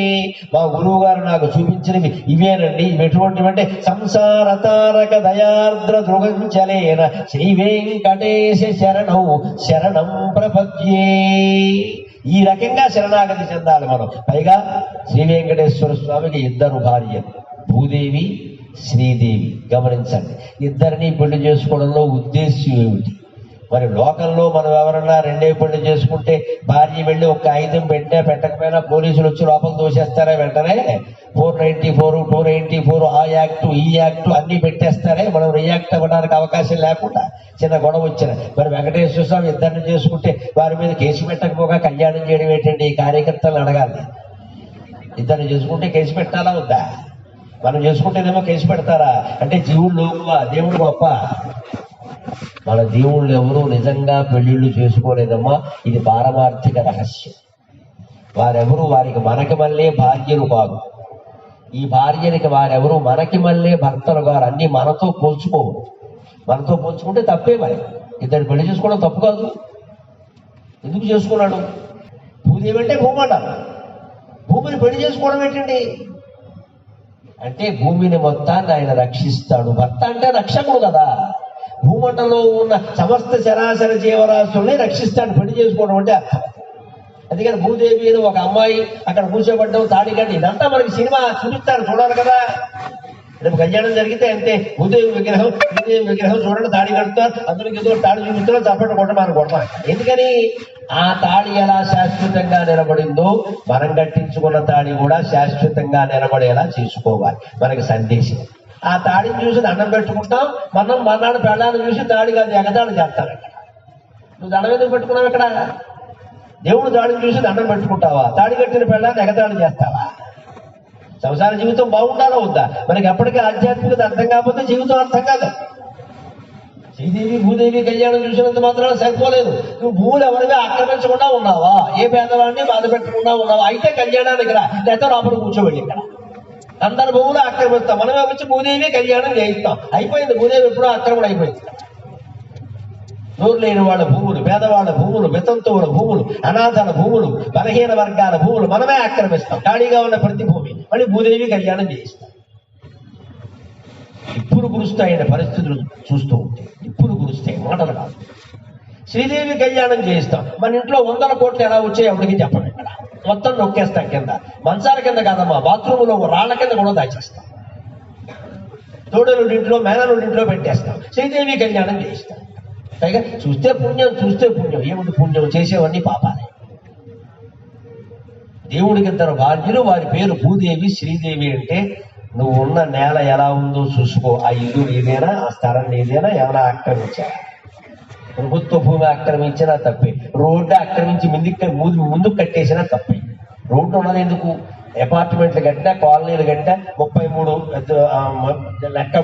మా గురువు గారు నాకు చూపించినవి ఇవేనండి. ఇవి ఎటువంటివంటే సంసార తారక దయార్ద్ర దృగంచలేన శ్రీ వెంకటేశ శరణం శరణం ప్రపద్యే. ఈ రకంగా శరణాగతి చెందాలి మనం. పైగా శ్రీ వెంకటేశ్వర స్వామికి 2 భార్యలు, భూదేవి, శ్రీదేవి. గమనించండి, ఇద్దరిని పెళ్లి చేసుకోవడంలో ఉద్దేశ్యం ఏమిటి? మరి లోకంలో మనం ఎవరన్నా 2 పెళ్లి చేసుకుంటే భార్య వెళ్ళి ఒక ఆయుధం పెట్టకపోయినా పోలీసులు వచ్చి లోపల దోసేస్తారా? వెంటనే 494, 294 ఆ యాక్టు ఈ యాక్టు అన్ని పెట్టేస్తారే. మనం రియాక్ట్ అవ్వడానికి అవకాశం లేకుండా చిన్న గొడవ వచ్చిన. మరి వెంకటేశ్వర స్వామి ఇద్దరిని చేసుకుంటే వారి మీద కేసు పెట్టకపోగా కళ్యాణం చేయడం ఏంటండి? ఈ కార్యకర్తలు అడగాలి. ఇద్దరిని చేసుకుంటే కేసు పెట్టాలా వద్దా? మనం చేసుకుంటేనేమో కేసు పెడతారా? అంటే జీవుడు లోకువా, దేవుడు గొప్ప? మన దేవుళ్ళు ఎవరు నిజంగా పెళ్లిళ్ళు చేసుకోలేదమ్మా. ఇది పారమార్థిక రహస్యం. వారెవరు వారికి మనకి మళ్ళీ భార్యలు కాదు. ఈ భార్యనికి వారెవరు మనకి మళ్ళీ భర్తలు గారు. అన్ని మనతో పోల్చుకోవు. మనతో పోల్చుకుంటే తప్పే. మరి ఇద్దరు పెళ్లి చేసుకోవడం తప్పు కాదు. ఎందుకు చేసుకున్నాడు? భూదేవి అంటే భూమండ, భూమిని పెళ్లి చేసుకోవడం ఏంటండి? అంటే భూమిని మొత్తాన్ని ఆయన రక్షిస్తాడు. భర్త అంటే రక్షకుడు కదా. భూమండలో ఉన్న సమస్త చరాచర జీవరాశుల్ని రక్షిస్తాడు పెళ్లి చేసుకోవడం అంటే అర్థం. అందుకని భూదేవి ఒక అమ్మాయి అక్కడ కూర్చోబడ్డం, తాడి కట్టి, ఇదంతా మనకి సినిమా చూపిస్తారు, చూడాలి కదా. రేపు కళ్యాణం జరిగితే అంతే, భూదేవి విగ్రహం చూడండి, తాడి కడుతారు, అందులోకి ఏదో తాడి చూపిస్తున్నారు, చప్పట్లు కొట్టమని కొడతాం. ఎందుకని? ఆ తాడి ఎలా శాశ్వతంగా నిలబడిందో మనం కట్టించుకున్న తాడి కూడా శాశ్వతంగా నిలబడేలా చేసుకోవాలి. మనకి సందేశం. ఆ తాడిని చూసి దండం పెట్టుకుంటాం. మనం మన్నాడు పెళ్ళాన్ని చూసి తాడి కాదు ఎగతాళి చేస్తాం. ఇక్కడ నువ్వు దండం ఎందుకు పెట్టుకున్నావు? ఇక్కడ దేవుడు తాడిని చూసి దండం పెట్టుకుంటావా? తాడి కట్టిన పెళ్ళాన్ని ఎగతాళి చేస్తావా? సంసార జీవితం బాగుండాలో వద్దా? మనకి ఎప్పటికీ ఆధ్యాత్మికత అర్థం కాకపోతే జీవితం అర్థం కాదు. శ్రీదేవి భూదేవి కళ్యాణం చూసినంత మాత్రాన సరిపోలేదు. నువ్వు భూములు ఎవరివి ఆక్రమించకుండా ఉన్నావా? ఏ పేదవాడిని బాధ పెట్టకుండా ఉన్నావా? అయితే కళ్యాణానికి రా, లేకపోతే లోపల కూర్చోబెట్టి. ఇక్కడ అందరి భూములు ఆక్రమిస్తాం, మనమే వచ్చి భూదేవి కళ్యాణం చేయిస్తాం. అయిపోయింది, భూదేవి ఎప్పుడో ఆక్రమణ అయిపోయింది. నోరు లేని వాళ్ళ భూములు, పేదవాళ్ళ భూములు, వితంతువుల భూములు, అనాథల భూములు, బలహీన వర్గాల భూములు మనమే ఆక్రమిస్తాం. ఖాళీగా ఉన్న ప్రతి భూమి మళ్ళీ భూదేవి కళ్యాణం చేయిస్తాం. ఇప్పుడు గురుస్తాయనే పరిస్థితులు చూస్తూ ఉంటే, ఇప్పుడు గురుస్తాయి, మాటలు కాదు. శ్రీదేవి కళ్యాణం చేయిస్తాం. మన ఇంట్లో 100 కోట్లు ఎలా వచ్చాయి ఎవరికి చెప్పం. ఇక్కడ మొత్తం నొక్కేస్తాం కింద, మంచాల కింద కాదమ్మా, బాత్రూంలో రాళ్ల కింద కూడా దాచేస్తాం. తోడలుడి ఇంట్లో, మేనలుడి ఇంట్లో పెట్టేస్తాం. శ్రీదేవి కళ్యాణం చేయిస్తాం. పైగా చూస్తే పుణ్యం, చూస్తే పుణ్యం. ఏమిటి పుణ్యం? చేసేవన్నీ పాపాలే. దేవుడికి 2 భార్యలు, వారి పేరు భూదేవి, శ్రీదేవి. అంటే నువ్వు ఉన్న నేల ఎలా ఉందో చూసుకో. ఆ ఇల్లు నీదేనా? ఆ స్థలం నీదేనా? ఏమైనా ఆక్రమించా? ప్రభుత్వ భూమి ఆక్రమించినా తప్పే. రోడ్డు ఆక్రమించి ముందుకు కట్టేసినా తప్పే. రోడ్డు ఉన్నది ఎందుకు? అపార్ట్మెంట్లు కట్టినా, కాలనీలు కట్టినా 33 లెక్క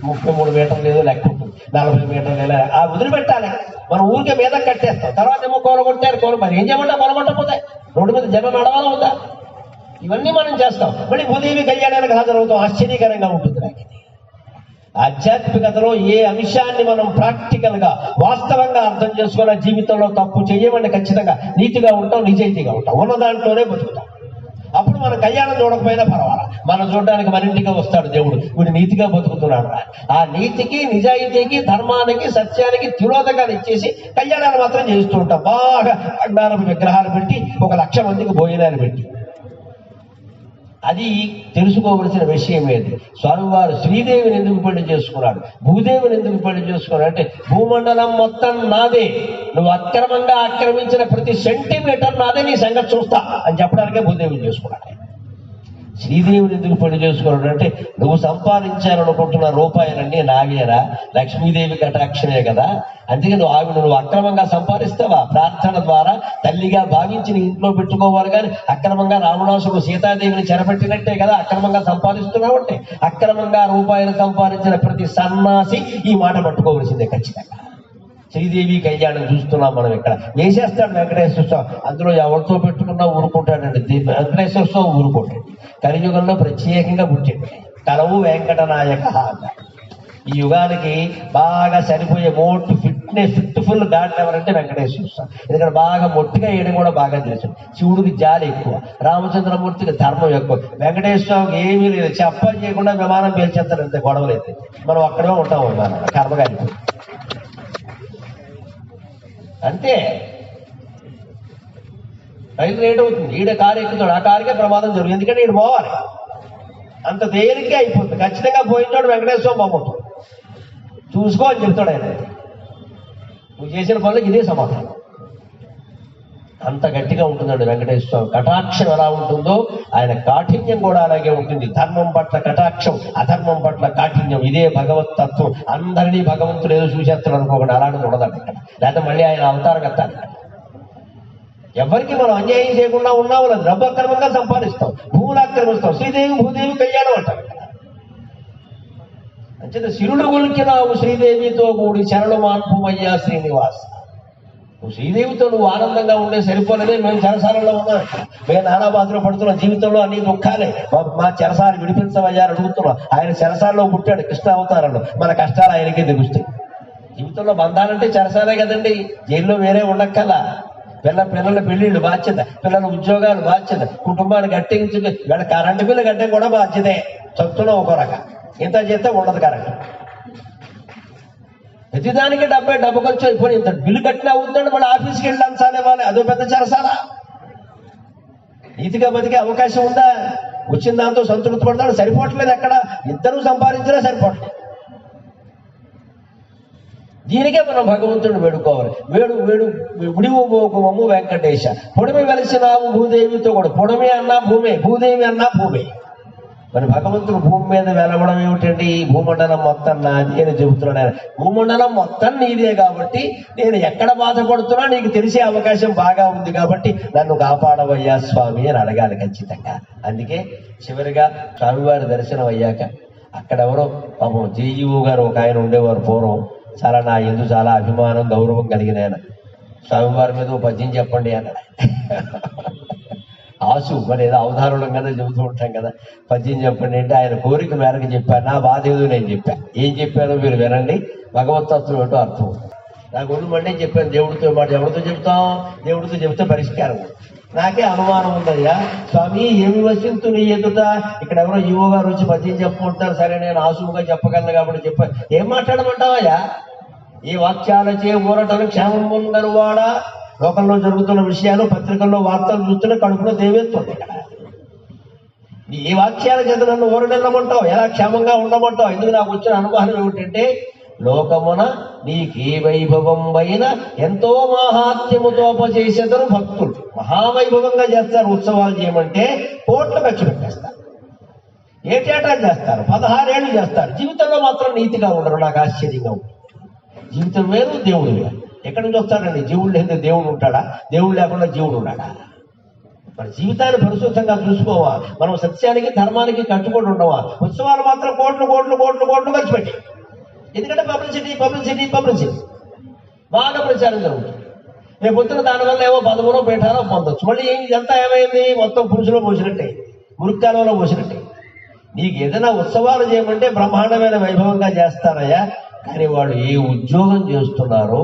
33 మీటర్లు ఏదో లెక్క ఉంటుంది, 40 మీటర్లు ఆ వదిలిపెట్టాలి. మనం ఊరికే మీద కట్టేస్తాం. తర్వాత ఏమో కూలగొట్టారు. మరి ఏం చేయమంటా? కూలగొట్టకపోతే రోడ్డు మీద జనం నడవాలా ఉందా? ఇవన్నీ మనం చేస్తాం. మళ్ళీ భూదేవి కళ్యాణానికి హాజరవుతాం. ఆశ్చర్యకరంగా ఉంటుంది నాకు ఇది. ఆధ్యాత్మికతలో ఏ అంశాన్ని మనం ప్రాక్టికల్ గా వాస్తవంగా అర్థం చేసుకున్న జీవితంలో తప్పు చేయమని ఖచ్చితంగా నీతిగా ఉంటాం, నిజాయితీగా ఉంటాం, ఉన్న దాంట్లోనే బతుకుతాం. అప్పుడు మనం కళ్యాణం చూడకపోయినా పర్వాలా, మనం చూడడానికి మన ఇంటికి వస్తాడు దేవుడు, వీడు నీతిగా బతుకుతున్నాడు. ఆ నీతికి, నిజాయితీకి, ధర్మానికి, సత్యానికి తిరోధకాలు ఇచ్చేసి కళ్యాణాలు మాత్రం చేస్తూ ఉంటాం. బాగా అజ్ఞానపు విగ్రహాలు పెట్టి 1,00,000 మందికి భోజనాలు పెట్టి అది తెలుసుకోవలసిన విషయం ఏది. స్వామివారు శ్రీదేవిని ఎందుకు పెళ్లి చేసుకున్నాడు, భూదేవిని ఎందుకు పెళ్లి చేసుకున్నాడు అంటే భూమండలం మొత్తం నాదే, నువ్వు అక్రమంగా ఆక్రమించిన ప్రతి సెంటీమీటర్ నాదే, నీ సంగతి చూస్తా అని చెప్పడానికే భూదేవిని చేసుకున్నాడు. శ్రీదేవిని ఎందుకు పెళ్లి చేసుకున్నాడు అంటే నువ్వు సంపాదించాలనుకుంటున్న రూపాయలన్నీ నావేరా, లక్ష్మీదేవి కటాక్షమే కదా, అందుకే నువ్వు అక్రమంగా సంపాదిస్తావా, ప్రార్థన ద్వారా తల్లిగా భావించి నీ ఇంట్లో పెట్టుకోవాలి, కానీ అక్రమంగా రావణాసుడు సీతాదేవిని చెరపెట్టినట్టే కదా అక్రమంగా సంపాదిస్తున్నావు. అంటే అక్రమంగా రూపాయలు సంపాదించిన ప్రతి సన్నాసి ఈ మాట పట్టుకోవలసిందే ఖచ్చితంగా. శ్రీదేవి కళ్యాణం చూస్తున్నాం మనం. ఇక్కడ వేసేస్తాడు వెంకటేశ్వర స్వామి, అందులో ఎవరితో పెట్టుకున్నా ఊరుకుంటాడండి. వెంకటేశ్వర స్వామి ఊరుకుంటాడు. కలియుగంలో ప్రత్యేకంగా పుట్టింది కలవు వెంకటనాయక అన్నారు. ఈ యుగానికి బాగా సరిపోయే ఫిట్ఫుల్ గాడ్ ఎవరంటే వెంకటేశ్వర స్వామి. ఎందుకంటే బాగా మొట్టిగా వేయడం కూడా బాగా తెలుసు. శివుడికి జాలి ఎక్కువ, రామచంద్రమూర్తికి ధర్మం ఎక్కువ. వెంకటేశ్వర స్వామికి ఏమీ లేదు, చెప్ప చేయకుండా విమానం పేల్చేస్తారు, అంతే, గొడవలు అయితే. మనం అక్కడే ఉంటాం విమానం కర్మగారి అంతే. రైలు రేట్ అవుతుంది, ఈడ కారు ఎక్కుతాడు, ఆ కారుకే ప్రమాదం జరుగుతుంది, ఎందుకంటే ఈడు పోవాలి. అంత తేలిగ్గా అయిపోతుంది. ఖచ్చితంగా పోయినోడు వెంకటేశ్వర బాగుంటుంది, చూసుకో అని చెప్తాడు ఆయన. నువ్వు చేసిన పనులకు ఇదే సమాధానం. అంత గట్టిగా ఉంటుందండి వెంకటేశ్వర స్వామి. కటాక్షం ఎలా ఉంటుందో ఆయన కాఠిన్యం కూడా అలాగే ఉంటుంది. ధర్మం పట్ల కటాక్షం, అధర్మం పట్ల కాఠిన్యం, ఇదే భగవత్ తత్వం. అందరినీ భగవంతుడు ఏదో చూసేస్తాడు అనుకోకుండా అలాంటిది ఉండదండి ఇక్కడ. లేకపోతే మళ్ళీ ఆయన అవతారం ఎత్తాలి. ఎవరికి మనం అన్యాయం చేయకుండా ఉన్నాము, లేదు డబ్బు అక్రమంగా సంపాదిస్తాం, భూములు ఆక్రమిస్తాం. శ్రీదేవి భూదేవి కళ్యాణం అంటాం. అంచేత శిరుడు గులికినావు శ్రీదేవితో కూడి శరణు మాన్పుమయ్యా శ్రీనివాస. నువ్వు శ్రీదేవితో నువ్వు ఆనందంగా ఉండే సరిపోలేదే, మేము చెరసాలలో ఉన్నాం, మేము నానా బాధలు పడుతున్నాం, జీవితంలో అన్ని దుఃఖాలే, మా చెరసాలు విడిపించవయ్యా అని అడుగుతున్నాం. ఆయన చెరసాలలో పుట్టాడు కృష్ణ అవతారంలో, మన కష్టాలు ఆయనకే దిగుస్తాయి. జీవితంలో బంధాలంటే చెరసాలే కదండి, జైల్లో వేరే ఉండక్కల. పిల్లల పెళ్లిళ్ళు బాధ్యత, పిల్లల ఉద్యోగాలు బాధ్యత, కుటుంబాన్ని గట్టెంచి వీళ్ళ కరెంటు బిల్లు గట్టం కూడా బాధ్యతే. చదువుతున్నా ఒక రకం, ఇంత చేస్తే ఉండదు కరెంట్. ప్రతిదానికి డబ్బు ఖర్చు అయిపోయి ఇంత బిల్లు కట్టినా అవుతాడు, మళ్ళీ ఆఫీస్కి వెళ్ళి అంచాలి ఇవ్వాలి, అదో పెద్ద చెరసాలా. నీతిగా బతికే అవకాశం ఉందా? వచ్చిన దాంతో సంతృప్తి పడతాడు, సరిపోవట్లేదు. ఎక్కడ ఇద్దరు సంపాదించినా సరిపోవట్లేదు. దీనికే మనం భగవంతుడిని వేడుకోవాలి. విడివోమము వెంకటేశ, పొడిమి వెలిసినావు భూదేవితో కూడా. పొడిమి అన్నా భూమే, భూదేవి అన్నా భూమే. మరి భగవంతుడు భూమి మీద వెలవడం ఏమిటండి? భూమండలం మొత్తం నాది అని చెబుతున్నాడు ఆయన. భూమండలం మొత్తం నీదే కాబట్టి నేను ఎక్కడ బాధపడుతున్నా నీకు తెలిసే అవకాశం బాగా ఉంది కాబట్టి నన్ను కాపాడవయ్యా స్వామి అని అడగాలి ఖచ్చితంగా. అందుకే చివరిగా స్వామివారి దర్శనం అయ్యాక అక్కడెవరో పాపం జేఈఓ గారు ఒక ఆయన ఉండేవారు పూర్వం. చాలా నా ఎందు చాలా అభిమానం గౌరవం కలిగిన ఆయన. స్వామివారి మీద పద్యం చెప్పండి అన్నాడు. ఆసు మరి ఏదో అవధారణం కదా చెబుతూ ఉంటాం కదా, పద్యం చెప్పండి అంటే ఆయన కోరిక మేరకు చెప్పాను. నా బాధ ఏదో నేను చెప్పాను. ఏం చెప్పానో మీరు వినండి, భగవతత్వం ఏంటో అర్థం. నాకు ఒళ్ళు మళ్ళీ చెప్పాను, దేవుడితో మాట ఎవరితో చెప్తాం? దేవుడితో చెప్తే పరిష్కారం. నాకే అనుమానం ఉందయ్యా స్వామి, ఏమి వసింతు నీ ఎదుట. ఇక్కడ ఎవరో ఈవో గారు వచ్చి పద్యం చెప్పుకుంటారు, సరే నేను ఆసువుగా చెప్పగలను కాబట్టి చెప్పాను. ఏం మాట్లాడమంటావయ్యా? ఈ వాక్యాలచే ఊరటను క్షేమం పొందనువాడా. లోకంలో జరుగుతున్న విషయాలు పత్రికల్లో వార్తలు చూస్తున్న కడుపులో దేవేస్తుంది. ఇక్కడ ఈ వాక్యాల చేత నన్ను ఊరడెళ్ళమంటావు, ఎలా క్షేమంగా ఉండమంటావు? ఎందుకు నాకు వచ్చిన అనుభవం ఏమిటంటే, లోకమున నీకే వైభవం పైన ఎంతో మహాత్మ్యముతోపచేసేదరు భక్తులు. మహావైభవంగా చేస్తారు ఉత్సవాలు. చేయమంటే కోట్లు ఖర్చు పెట్టేస్తారు, ఏటేటా చేస్తారు, 16 ఏళ్ళు చేస్తారు. జీవితంలో మాత్రం నీతిగా ఉండరు. నాకు ఆశ్చర్యంగా ఉంటుంది. జీవితం వేరు, దేవుడు వేరు. ఎక్కడి నుంచి వస్తాడండి? జీవుడు లేని దేవుడు ఉంటాడా? దేవుడు లేకుండా జీవుడు ఉన్నాడా? మన జీవితాన్ని పరిశుద్ధంగా చూసుకోవా? మనం సత్యానికి ధర్మానికి కట్టుబడి ఉండవా? ఉత్సవాలు మాత్రం కోట్లు కోట్లు కోట్లు కోట్లు ఖర్చు పెట్టి. ఎందుకంటే పబ్లిసిటీ బాగా ప్రచారం జరుగుతుంది. రేపు పొద్దున దానివల్ల ఏమో పదవులో పీఠాలో పొందొచ్చు. మళ్ళీ ఇదంతా ఏమైంది? మొత్తం పురుషులో పోసినట్టే, మురుక్కాలలో పోసినట్టే. నీకు ఏదైనా ఉత్సవాలు చేయమంటే బ్రహ్మాండమైన వైభవంగా చేస్తారయ్యా. కానీ వాళ్ళు ఏ ఉద్యోగం చేస్తున్నారో,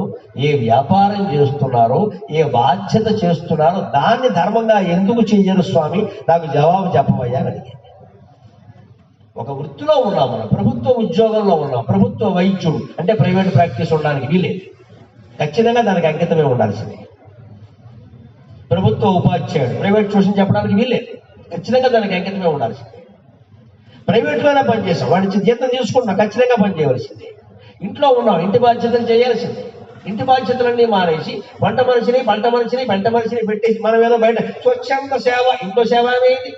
ఏ వ్యాపారం చేస్తున్నారో, ఏ బాధ్యత చేస్తున్నారో దాన్ని ధర్మంగా ఎందుకు చెయ్యరు స్వామి? నాకు జవాబు చెప్పవయ్యా అని అడిగాను. ఒక వృత్తిలో ఉన్నాం మనం, ప్రభుత్వ ఉద్యోగంలో ఉన్నాం. ప్రభుత్వ వైద్యుడు అంటే ప్రైవేట్ ప్రాక్టీస్ ఉండడానికి వీలేదు, ఖచ్చితంగా దానికి అంకితమే ఉండాల్సిందే. ప్రభుత్వ ఉపాధ్యాయుడు ప్రైవేట్ ట్యూషన్ చెప్పడానికి వీలేదు. ఖచ్చితంగా దానికి అంకితమే ఉండాల్సిందే. ప్రైవేట్లోనే పనిచేస్తాం, వాడి జీతం తీసుకుంటున్నాం, ఖచ్చితంగా పని చేయవలసిందే. ఇంట్లో ఉన్నాం, ఇంటి బాధ్యతలు చేయాల్సిందే. ఇంటి బాధ్యతలన్నీ మానేసి వంట మనిషిని పెట్టేసి మనం ఏదో బయట స్వచ్ఛంద సేవ, ఇంట్లో సేవ అనేది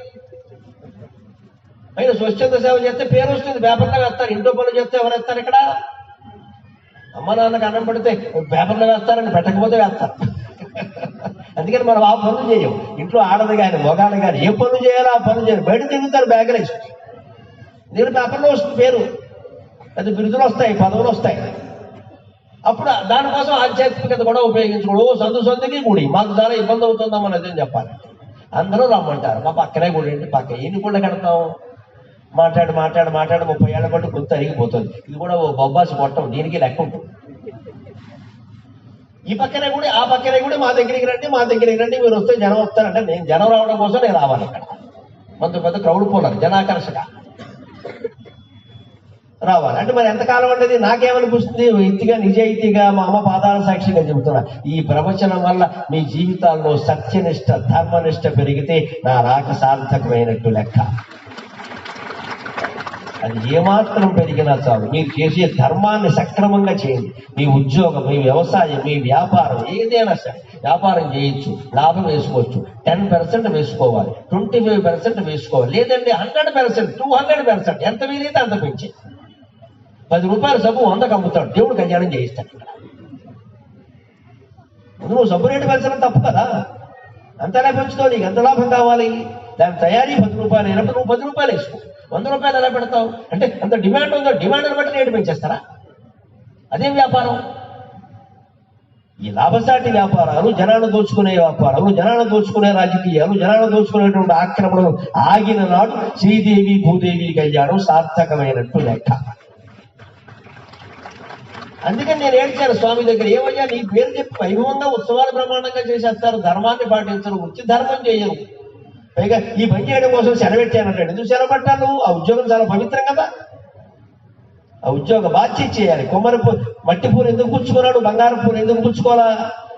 అయినా స్వచ్ఛంద సేవ చేస్తే పేరు వస్తుంది, పేపర్లో వేస్తారు. ఇంట్లో పనులు చేస్తే ఎవరు వేస్తారు? ఇక్కడ అమ్మ నాన్నకు అన్నం పెడితే పేపర్లో వేస్తారని, పెట్టకపోతే వేస్తారు. అందుకని మనం ఆ పనులు చేయం. ఇంట్లో ఆడదు కానీ మొగాడు కానీ ఏ పనులు చేయాలో ఆ పనులు చేయాలి. బయట తిరుగుతారు బ్యాగులు వేసుకుని. నేను పేపర్లో వస్తుంది పేరు, అది బిరుదులు వస్తాయి, పదవులు వస్తాయి. అప్పుడు దానికోసం ఆధ్యాత్మికత కూడా ఉపయోగించుకోవడం. సందుకి గుడి మాకు చాలా ఇబ్బంది అవుతుందమ్మని అదేం చెప్పాలి. అందరూ రమ్మంటారు, మా పక్కనే గుడి ఏంటి, పక్క ఎన్ని గుళ్ళు కడతాం? మాట్లాడి 30 ఏళ్ల పాటు గుర్తు అరిగిపోతుంది. ఇది కూడా ఓ బొబ్బాసి కొట్టం, దీనికి లెక్క ఉంటుంది. ఈ పక్కనే గుడి, ఆ పక్కనే గుడి, మా దగ్గరికి రండి, మీరు వస్తే జనం వస్తారంటే నేను జనం రావడం కోసం నేను రావాలి. ఇక్కడ మొత్తం పెద్ద క్రౌడ్ పోలారు, జనాకర్షక రావాలి అంటే మరి ఎంతకాలం అనేది నాకేమనిపిస్తుంది? వ్యక్తిగా నిజాయితీగా మా అమ్మ పాదాల సాక్షిగా చెబుతున్నా, ఈ ప్రవచనం వల్ల మీ జీవితాల్లో సత్యనిష్ట ధర్మనిష్ట పెరిగితే నా రాక సార్థకమైనట్టు లెక్క. అది ఏమాత్రం పెరిగినా చాలు. మీరు చేసే ధర్మాన్ని సక్రమంగా చేయండి. మీ ఉద్యోగం, మీ వ్యవసాయం, మీ వ్యాపారం ఏదైనా సరే, వ్యాపారం చేయొచ్చు, లాభం వేసుకోవచ్చు. 10% వేసుకోవాలి, 25% వేసుకోవాలి, లేదండి 100%, 200%, ఎంత వీలైతే అంత పెంచే. 10 రూపాయల సబ్బు 100కి అమ్ముతాడు, దేవుడు కళ్యాణం చేయిస్తాడు. ఇక్కడ నువ్వు సబ్బు రేటు పెంచడం తప్పు కదా, అంతలా పెంచుతావు. నీకు ఎంత లాభం కావాలి? దాని తయారీ 10 రూపాయలు అయినప్పుడు నువ్వు 10 రూపాయలు వేసుకో. 100 రూపాయలు ఎలా పెడతావు? అంటే అంత డిమాండ్ ఉందో, డిమాండ్ని బట్టి రేటు పెంచేస్తారా? అదేం వ్యాపారం? ఈ లాభసాటి వ్యాపారాలు, జనాలను దోచుకునే వ్యాపారాలు, జనాలను దోచుకునే రాజకీయాలు, జనాలను దోచుకునేటువంటి ఆక్రమణలు ఆగిన నాడు శ్రీదేవి భూదేవి కళ్యాణం సార్థకమైనట్టు లెక్క. అందుకని నేను ఏడ్చాను స్వామి దగ్గర, ఏమయ్యా నీ పేరు చెప్పి వైభవంగా ఉత్సవాలు బ్రహ్మాండంగా చేసేస్తారు, ధర్మాన్ని పాటించరు, వృత్తి ధర్మం చేయరు. పైగా ఈ పని చేయడం కోసం సెలవెట్టానంటే ఎందుకు సెలవెట్టాను? ఆ ఉద్యోగం చాలా పవిత్రం కదా, ఆ ఉద్యోగ బాధ్యత చేయాలి. మట్టి పూలు ఎందుకు పుచ్చుకున్నాడు, బంగారం పూలు ఎందుకు పుచ్చుకోవాలా?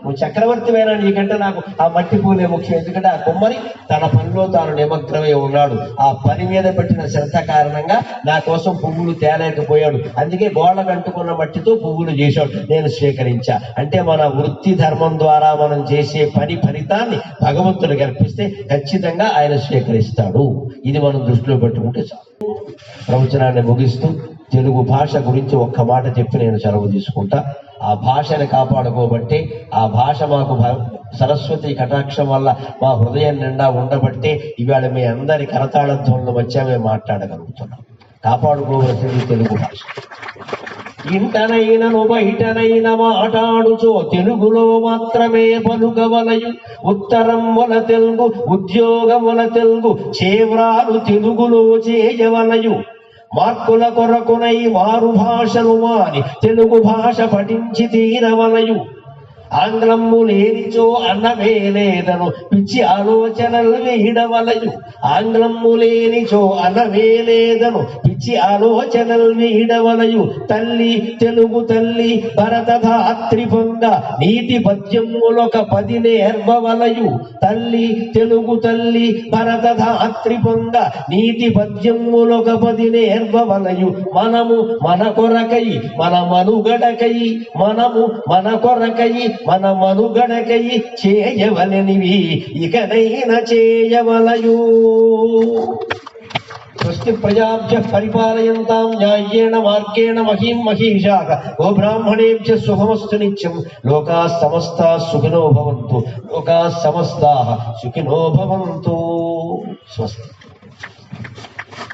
నువ్వు చక్రవర్తివైనా నీకంటే నాకు ఆ మట్టి పూలే ముఖ్యం. ఎందుకంటే ఆ కుమ్మరి తన పనిలో తాను నిమగ్నమై ఉన్నాడు. ఆ పని మీద పెట్టిన శ్రద్ధ కారణంగా నా కోసం పువ్వులు తేలేకపోయాడు. అందుకే గోడకు అంటుకున్న మట్టితో పువ్వులు చేశాడు, నేను స్వీకరించా. అంటే మన వృత్తి ధర్మం ద్వారా మనం చేసే పని ఫలితాన్ని భగవంతుడికి అర్పిస్తే ఖచ్చితంగా ఆయన స్వీకరిస్తాడు. ఇది మనం దృష్టిలో పెట్టుకుంటే చాలు. ప్రవచనాన్ని ముగిస్తూ తెలుగు భాష గురించి ఒక్క మాట చెప్పి నేను సెలవు తీసుకుంటా. ఆ భాషని కాపాడుకోబట్టే, ఆ భాష మాకు సరస్వతి కటాక్షం వల్ల మా హృదయం నిండా ఉండబట్టే ఇవాళ మీ అందరి కరతాళధ్వనుల మధ్య మేము మాట్లాడగలుగుతున్నాం. కాపాడుకోవలసింది తెలుగు భాష. ఇంటనైనను బయటనైన మాటాడుచో తెలుగులో మాత్రమే పలుకవలయు. ఉత్తరం వల తెలుగు, ఉద్యోగముల తెలుగు, చేవ్రాలు తెలుగులో చేయవలయు. మార్కుల కొరకునై మారు భాషలు మాని తెలుగు భాష పఠించి తీరవలయు. ఆంగ్లము లేనిచో అన్నమే లేదను పిచ్చి ఆలోచనలు వీడవలయు. ఆంగ్లము లేనిచో అన్నమే లేదను పిచ్చి ఆలోచనలు వీడవలయు. తల్లి తెలుగు తల్లి భరతధాత్రి పొంగ నీటి పద్యములొక 10 నేర్వవలయు. తల్లి తెలుగు తల్లి భరతధాత్రి పొంగ నీటి పద్యములొక 10 నేర్వవలయు. మనము మన కొరకై మన మనుగడకై, మనము మన కొరకై మన మనుగడకై చేయవలనివి ఇకనైనా చేయవలయు. స్వస్తి ప్రజాభ్యః పరిపాలయంతాం న్యాయేన మార్గేణ మహీం మహీషాః. గోబ్రాహ్మణేభ్యః శుభమస్తు నిత్యం. లోకాః సమస్తాః సుఖినో భవంతు. లోకాః సమస్తాః సుఖినో భవంతు. స్వస్తి.